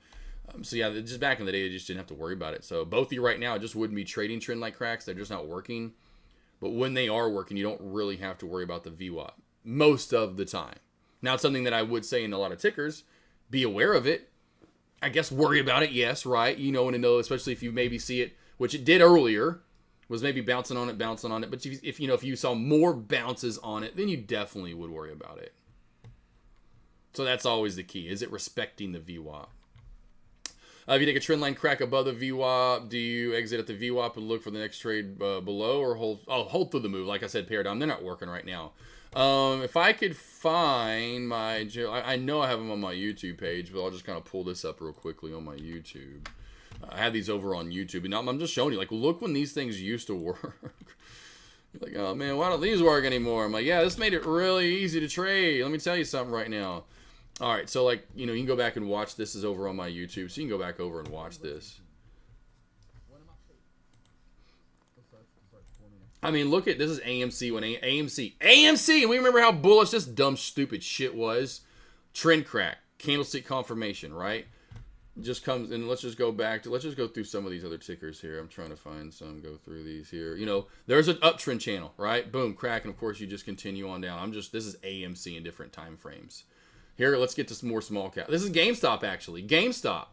Speaker 1: So yeah, just back in the day, you just didn't have to worry about it. So both of you right now just wouldn't be trading trend line cracks. They're just not working. But when they are working, you don't really have to worry about the VWAP most of the time. Now, it's something that I would say in a lot of tickers, be aware of it. I guess worry about it, yes, right? And know, especially if you maybe see it, which it did earlier, was maybe bouncing on it. But if you saw more bounces on it, then you definitely would worry about it. So that's always the key. Is it respecting the VWAP? If you take a trend line crack above the VWAP, do you exit at the VWAP and look for the next trade below, or hold through the move? Like I said, Paradigm, they're not working right now. If I could find I know I have them on my YouTube page, but I'll just kind of pull this up real quickly on my YouTube. I have these over on YouTube, and I'm just showing you, like, look when these things used to work. Like, oh man, why don't these work anymore? I'm like, yeah, this made it really easy to trade. Let me tell you something right now. All right, so like, you can go back and watch. This is over on my YouTube, so you can go back over and watch this. I mean, look at, this is AMC when AMC, and we remember how bullish this dumb, stupid shit was. Trend crack, candlestick confirmation, right? Just comes, and let's just go through some of these other tickers here. I'm trying to find some, go through these here. There's an uptrend channel, right? Boom, crack, and of course you just continue on down. This is AMC in different time frames. Here, let's get to some more small cap. This is GameStop, actually. GameStop.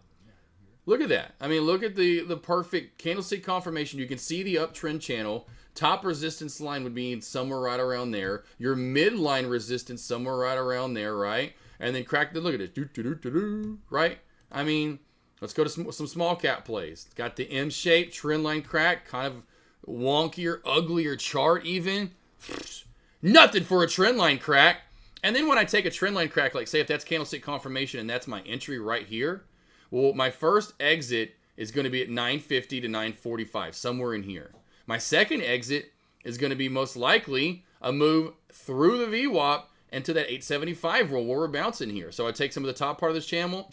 Speaker 1: Look at that. I mean, look at the perfect candlestick confirmation. You can see the uptrend channel. Top resistance line would be somewhere right around there. Your midline resistance somewhere right around there, right? And then crack the, look at it, right? I mean, let's go to some small cap plays. It's got the M-shaped trend line crack, kind of wonkier, uglier chart even. Nothing for a trend line crack. And then when I take a trend line crack, like say if that's candlestick confirmation and that's my entry right here, well, my first exit is going to be at 950 to 945, somewhere in here. My second exit is going to be most likely a move through the VWAP into that 875 roll where we're bouncing here. So I take some of the top part of this channel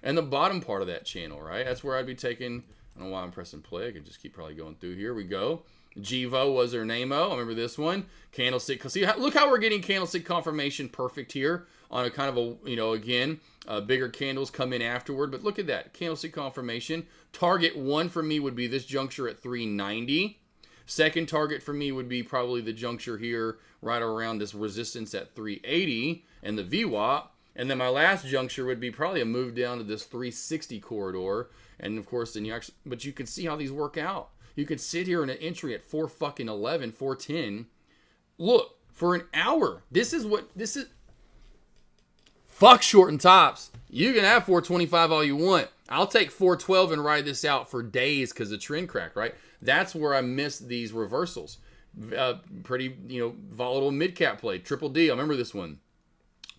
Speaker 1: and the bottom part of that channel, right? That's where I'd be taking, I don't know why I'm pressing play. I could just keep probably going through. Here we go. Jivo was her name-o. I remember this one. Candlestick. See, look how we're getting candlestick confirmation perfect here on a kind of a, again, bigger candles come in afterward. But look at that. Candlestick confirmation. Target 1 for me would be this juncture at 390. Second target for me would be probably the juncture here right around this resistance at 380 and the VWAP. And then my last juncture would be probably a move down to this 360 corridor. And of course, then but you can see how these work out. You could sit here in an entry at 411, 410. Look, for an hour, this is. Fuck short and tops. You can have 425 all you want. I'll take 412 and ride this out for days because of trend crack, right? That's where I miss these reversals. Pretty, volatile mid-cap play. Triple D, I remember this one.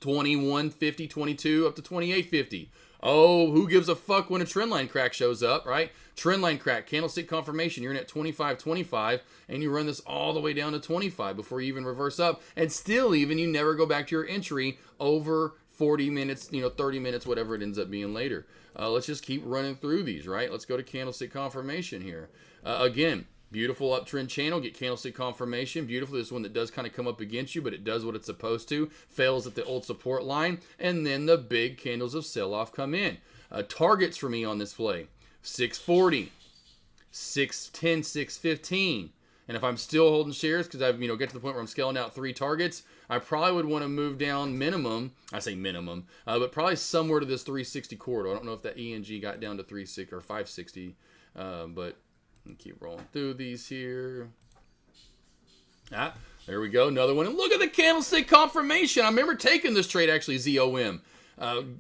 Speaker 1: 21.50, 22 up to 28.50. Oh, who gives a fuck when a trend line crack shows up, right? Trend line crack, candlestick confirmation. You're in at 25.25, and you run this all the way down to 25 before you even reverse up. And still, even, you never go back to your entry over 40 minutes, 30 minutes, whatever it ends up being later. Let's just keep running through these, right? Let's go to candlestick confirmation here. Again, beautiful uptrend channel. Get candlestick confirmation. Beautiful. This one that does kind of come up against you, but it does what it's supposed to. Fails at the old support line. And then the big candles of sell-off come in. Targets for me on this play. 640, 610, 615. And if I'm still holding shares because I've get to the point where I'm scaling out 3 targets, I probably would want to move down minimum. I say minimum, but probably somewhere to this 360 corridor. I don't know if that ENG got down to 360 or 560, but keep rolling through these here. There we go, another one. And look at the candlestick confirmation. I remember taking this trade actually, ZOM.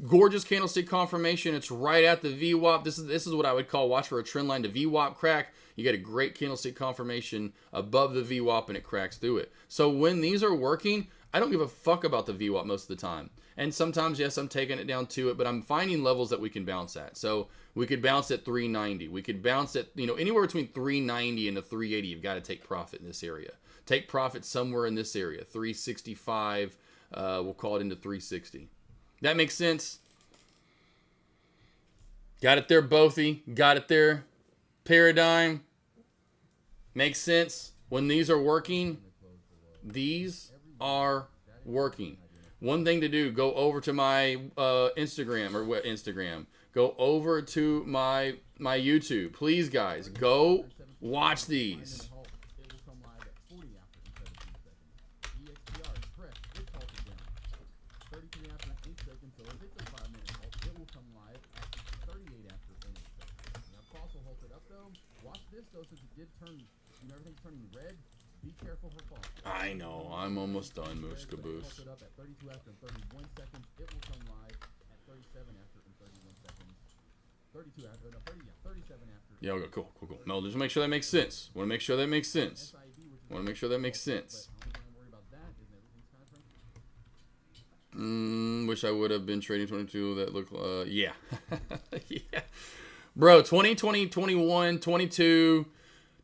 Speaker 1: Gorgeous candlestick confirmation. It's right at the VWAP. This is what I would call watch for a trend line to VWAP crack. You get a great candlestick confirmation above the VWAP and it cracks through it. So when these are working, I don't give a fuck about the VWAP most of the time. And sometimes, yes, I'm taking it down to it, but I'm finding levels that we can bounce at. So we could bounce at 390. We could bounce at, anywhere between 390 and the 380. You've got to take profit in this area. Take profit somewhere in this area. 365, we'll call it into 360. That makes sense. Got it there, Bothy. Got it there, Paradigm. Makes sense. When these are working, these are working. One thing to do, go over to my Instagram, or what Instagram. Go over to my YouTube. Please, guys, go watch these. I know. I'm almost done, Moose Caboose. Yeah, okay, cool. No, just make sure that makes sense. Want to make sure that makes sense. Wish I would have been trading 22. That looked, yeah. Yeah. Bro, 2020, 21, 22...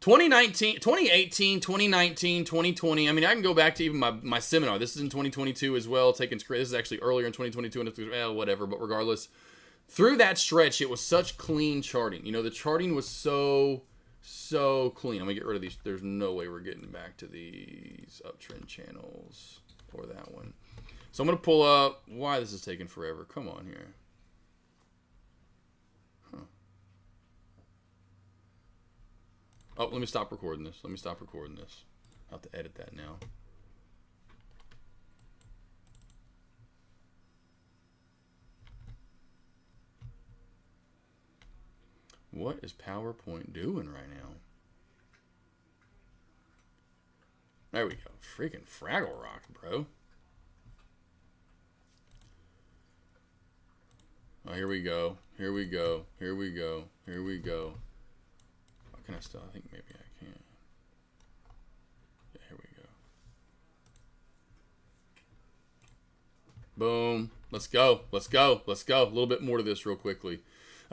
Speaker 1: 2019, 2018, 2019, 2020. I mean, I can go back to even my seminar. This is in 2022 as well. This is actually earlier in 2022, and it's whatever. But regardless, through that stretch, it was such clean charting. The charting was so clean. I'm gonna get rid of these. There's no way we're getting back to these uptrend channels or that one. So I'm gonna pull up why this is taking forever. Come on here. Oh, let me stop recording this. I'll have to edit that now. What is PowerPoint doing right now? There we go. Freaking Fraggle Rock, bro. Oh, here we go. Can I still? I think maybe I can. Yeah, here we go. Boom. Let's go. A little bit more to this real quickly.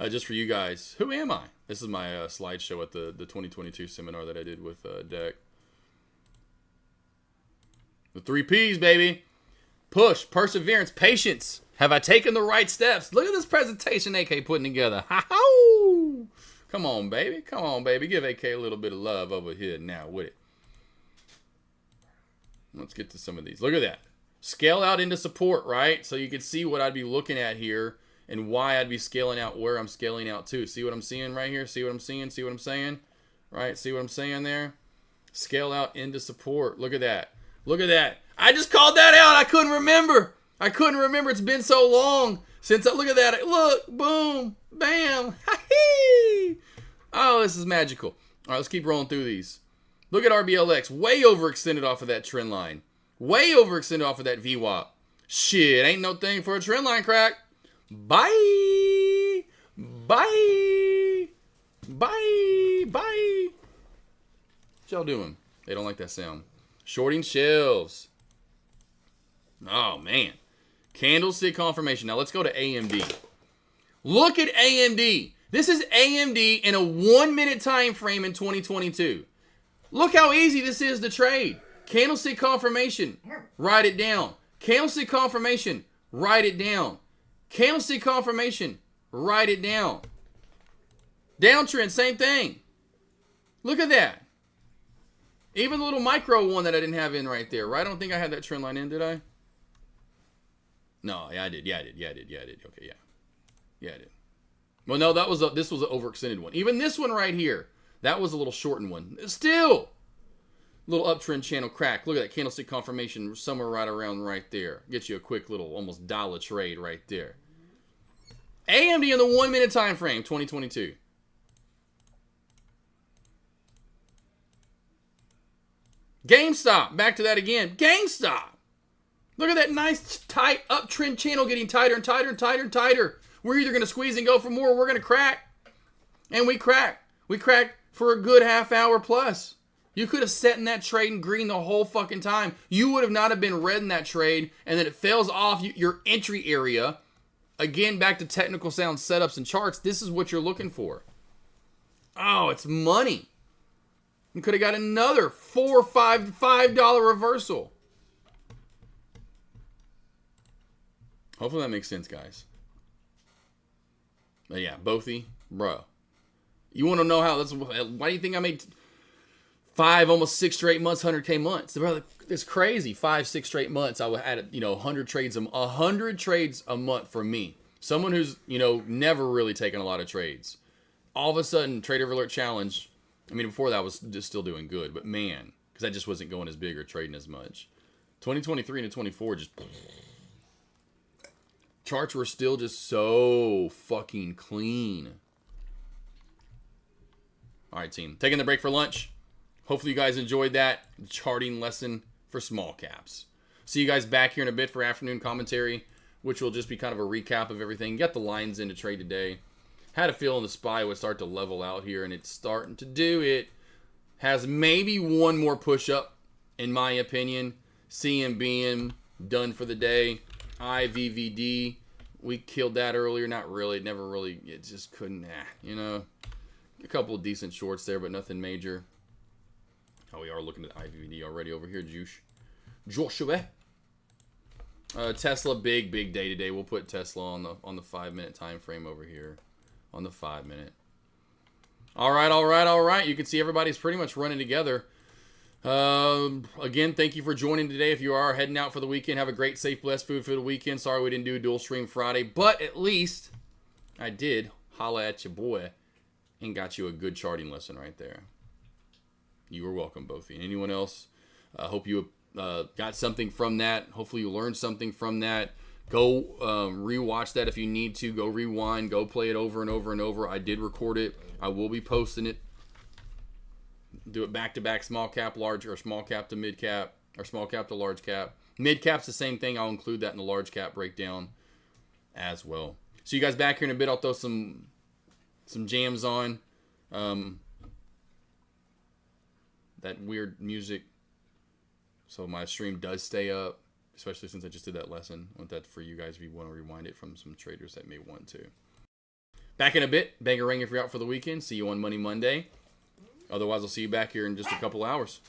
Speaker 1: Just for you guys. Who am I? This is my slideshow at the 2022 seminar that I did with Deck. The 3 Ps, baby. Push, perseverance, patience. Have I taken the right steps? Look at this presentation AK putting together. Ha-ha! Come on, baby. Come on, baby. Give AK a little bit of love over here now with it. Let's get to some of these. Look at that. Scale out into support, right? So you can see what I'd be looking at here and why I'd be scaling out where I'm scaling out to. See what I'm seeing right here? See what I'm seeing? See what I'm saying? Right? See what I'm saying there? Scale out into support. Look at that. Look at that. I just called that out. I couldn't remember. I couldn't remember. It's been so long since I look at that. Look. Boom. Bam. Oh, this is magical. All right, let's keep rolling through these. Look at RBLX. Way overextended off of that trend line. Way overextended off of that VWAP. Shit, ain't no thing for a trend line crack. Bye. Bye. Bye. Bye. What y'all doing? They don't like that sound. Shorting shelves. Oh, man. Candlestick confirmation. Now, let's go to AMD. Look at AMD. This is AMD in a 1 minute time frame in 2022. Look how easy this is to trade. Candlestick confirmation. Write it down. Candlestick confirmation. Write it down. Candlestick confirmation. Write it down. Downtrend, same thing. Look at that. Even the little micro one that I didn't have in right there, right? I don't think I had that trend line in, did I? No, yeah, I did. Yeah, I did. Okay, yeah. Yeah, I did. Well, no, this was an overextended one. Even this one right here, that was a little shortened one. Still, little uptrend channel crack. Look at that candlestick confirmation somewhere right around right there. Get you a quick little almost dollar trade right there. AMD in the 1 minute time frame, 2022. GameStop, back to that again. GameStop. Look at that nice tight uptrend channel getting tighter and tighter and tighter and tighter. We're either going to squeeze and go for more or we're going to crack. And we crack. We crack for a good half hour plus. You could have sat in that trade in green the whole fucking time. You would have not have been red in that trade, and then it fails off your entry area. Again, back to technical sound setups and charts. This is what you're looking for. Oh, it's money. You could have got another $4 or $5 reversal. Hopefully that makes sense, guys. But yeah, Bothy, bro. You want to know how that's? Why do you think I made 5, almost 6 straight months, 100K months? Brother, it's crazy. 5, 6 straight months. I had 100 trades, 100 trades a month for me. Someone who's never really taken a lot of trades. All of a sudden, Trader Alert Challenge. I mean, before that I was just still doing good, but man, because I just wasn't going as big or trading as much. 2023 into 24 just. Charts were still just so fucking clean. All right, team. Taking the break for lunch. Hopefully you guys enjoyed that charting lesson for small caps. See you guys back here in a bit for afternoon commentary, which will just be kind of a recap of everything. Got the lines in to trade today. Had a feeling the SPY would start to level out here, and it's starting to do it. Has maybe one more push up, in my opinion. CMBM done for the day. IVVD, we killed that earlier. Not really. Never really. It just couldn't. A couple of decent shorts there, but nothing major. Oh, we are looking at IVVD already over here, Joshua. Tesla, big day today. We'll put Tesla on the 5 minute time frame over here. On the 5 minute. All right. You can see everybody's pretty much running together. Again, thank you for joining today. If you are heading out for the weekend, have a great, safe, blessed food for the weekend. Sorry we didn't do a dual stream Friday, but at least I did holla at your boy and got you a good charting lesson right there. You were welcome, Bothy. And anyone else, hope you got something from that. Hopefully you learned something from that. Go rewatch that if you need to. Go rewind. Go play it over and over and over. I did record it. I will be posting it. Do it back to back, small cap, large, or small cap to mid cap, or small cap to large cap. Mid cap's the same thing. I'll include that in the large cap breakdown as well. See you guys back here in a bit. I'll throw some jams on. That weird music, so my stream does stay up, especially since I just did that lesson. I want that for you guys if you want to rewind it from some traders that may want to. Back in a bit. Bang a ring if you're out for the weekend. See you on Money Monday. Otherwise, I'll see you back here in just a couple hours.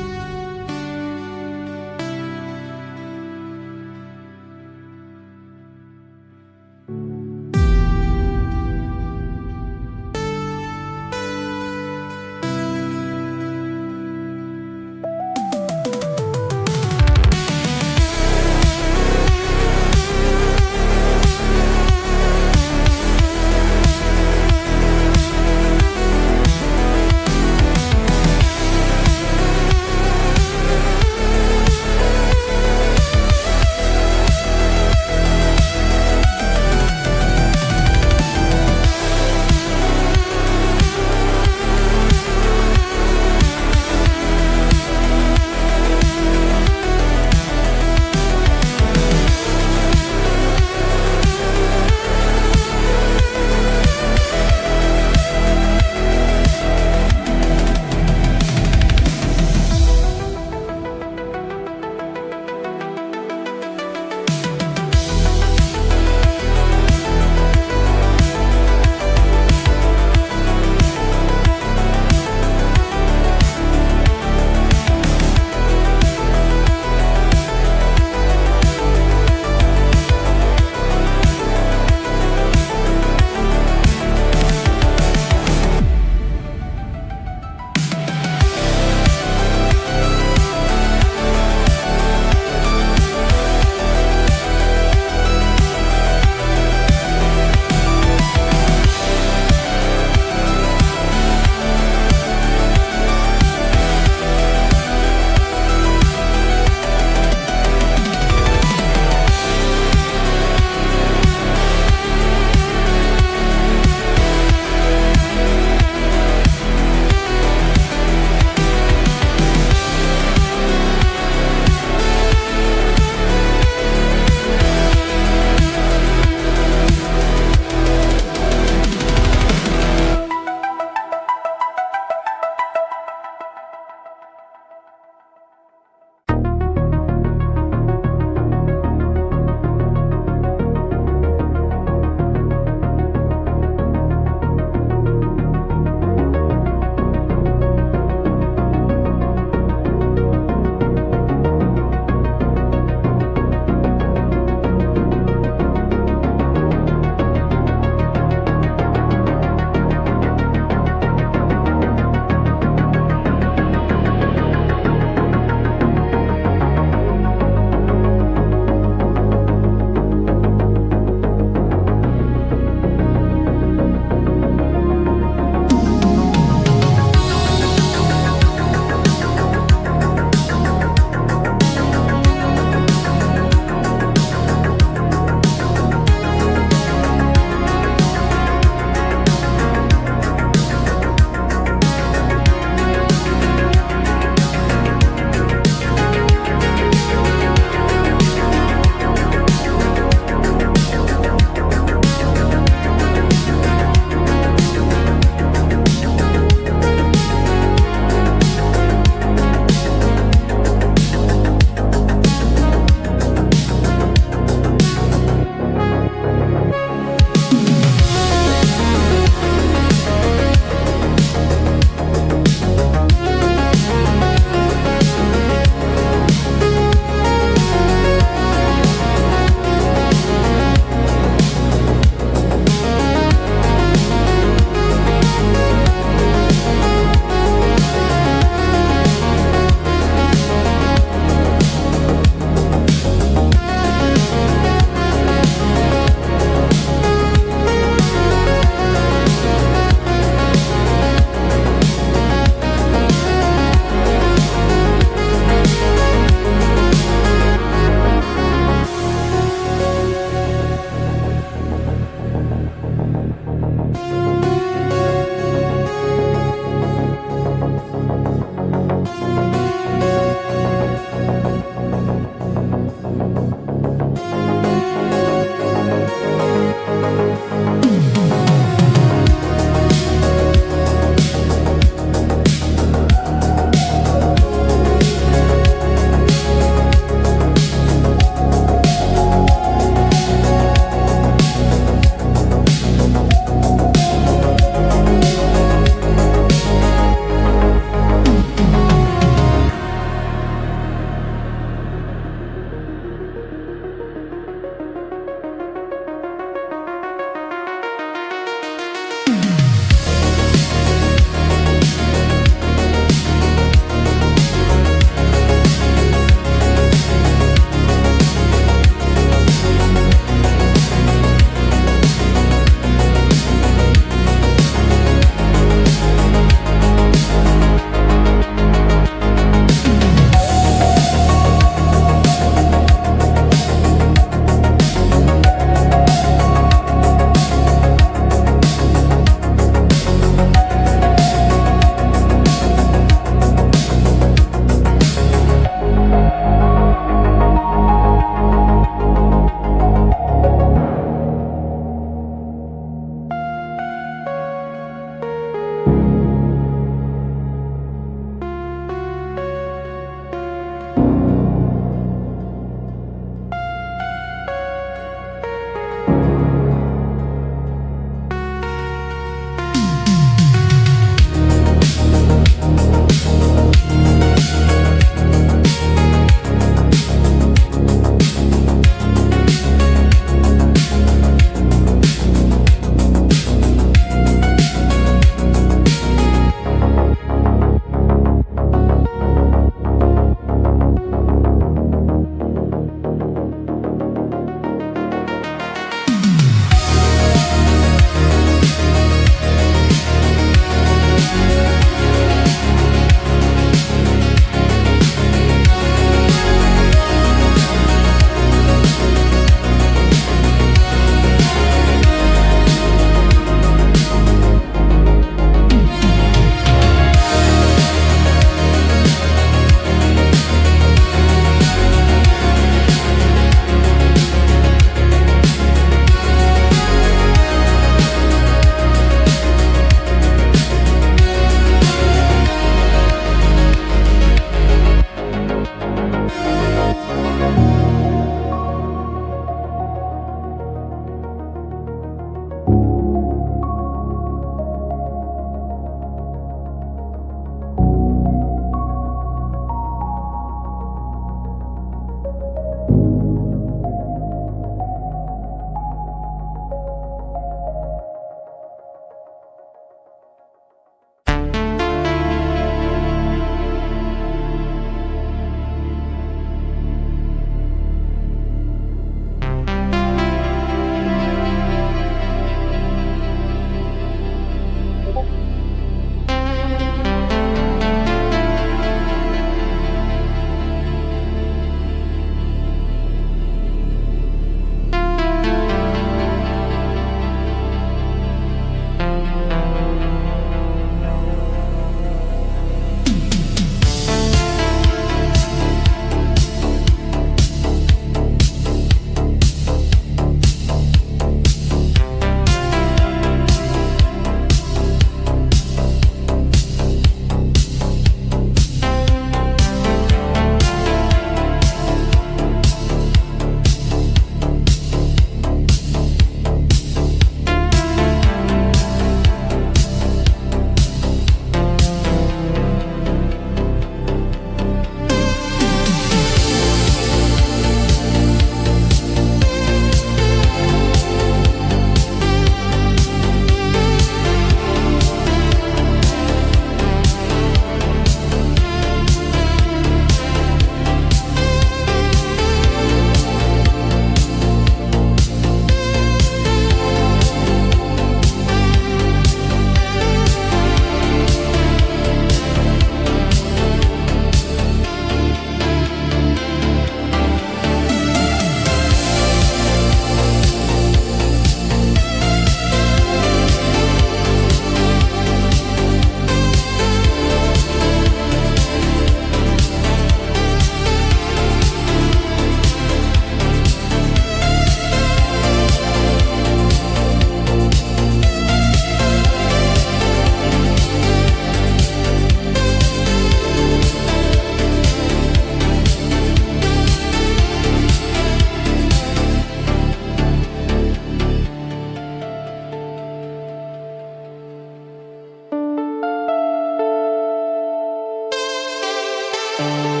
Speaker 2: Bye.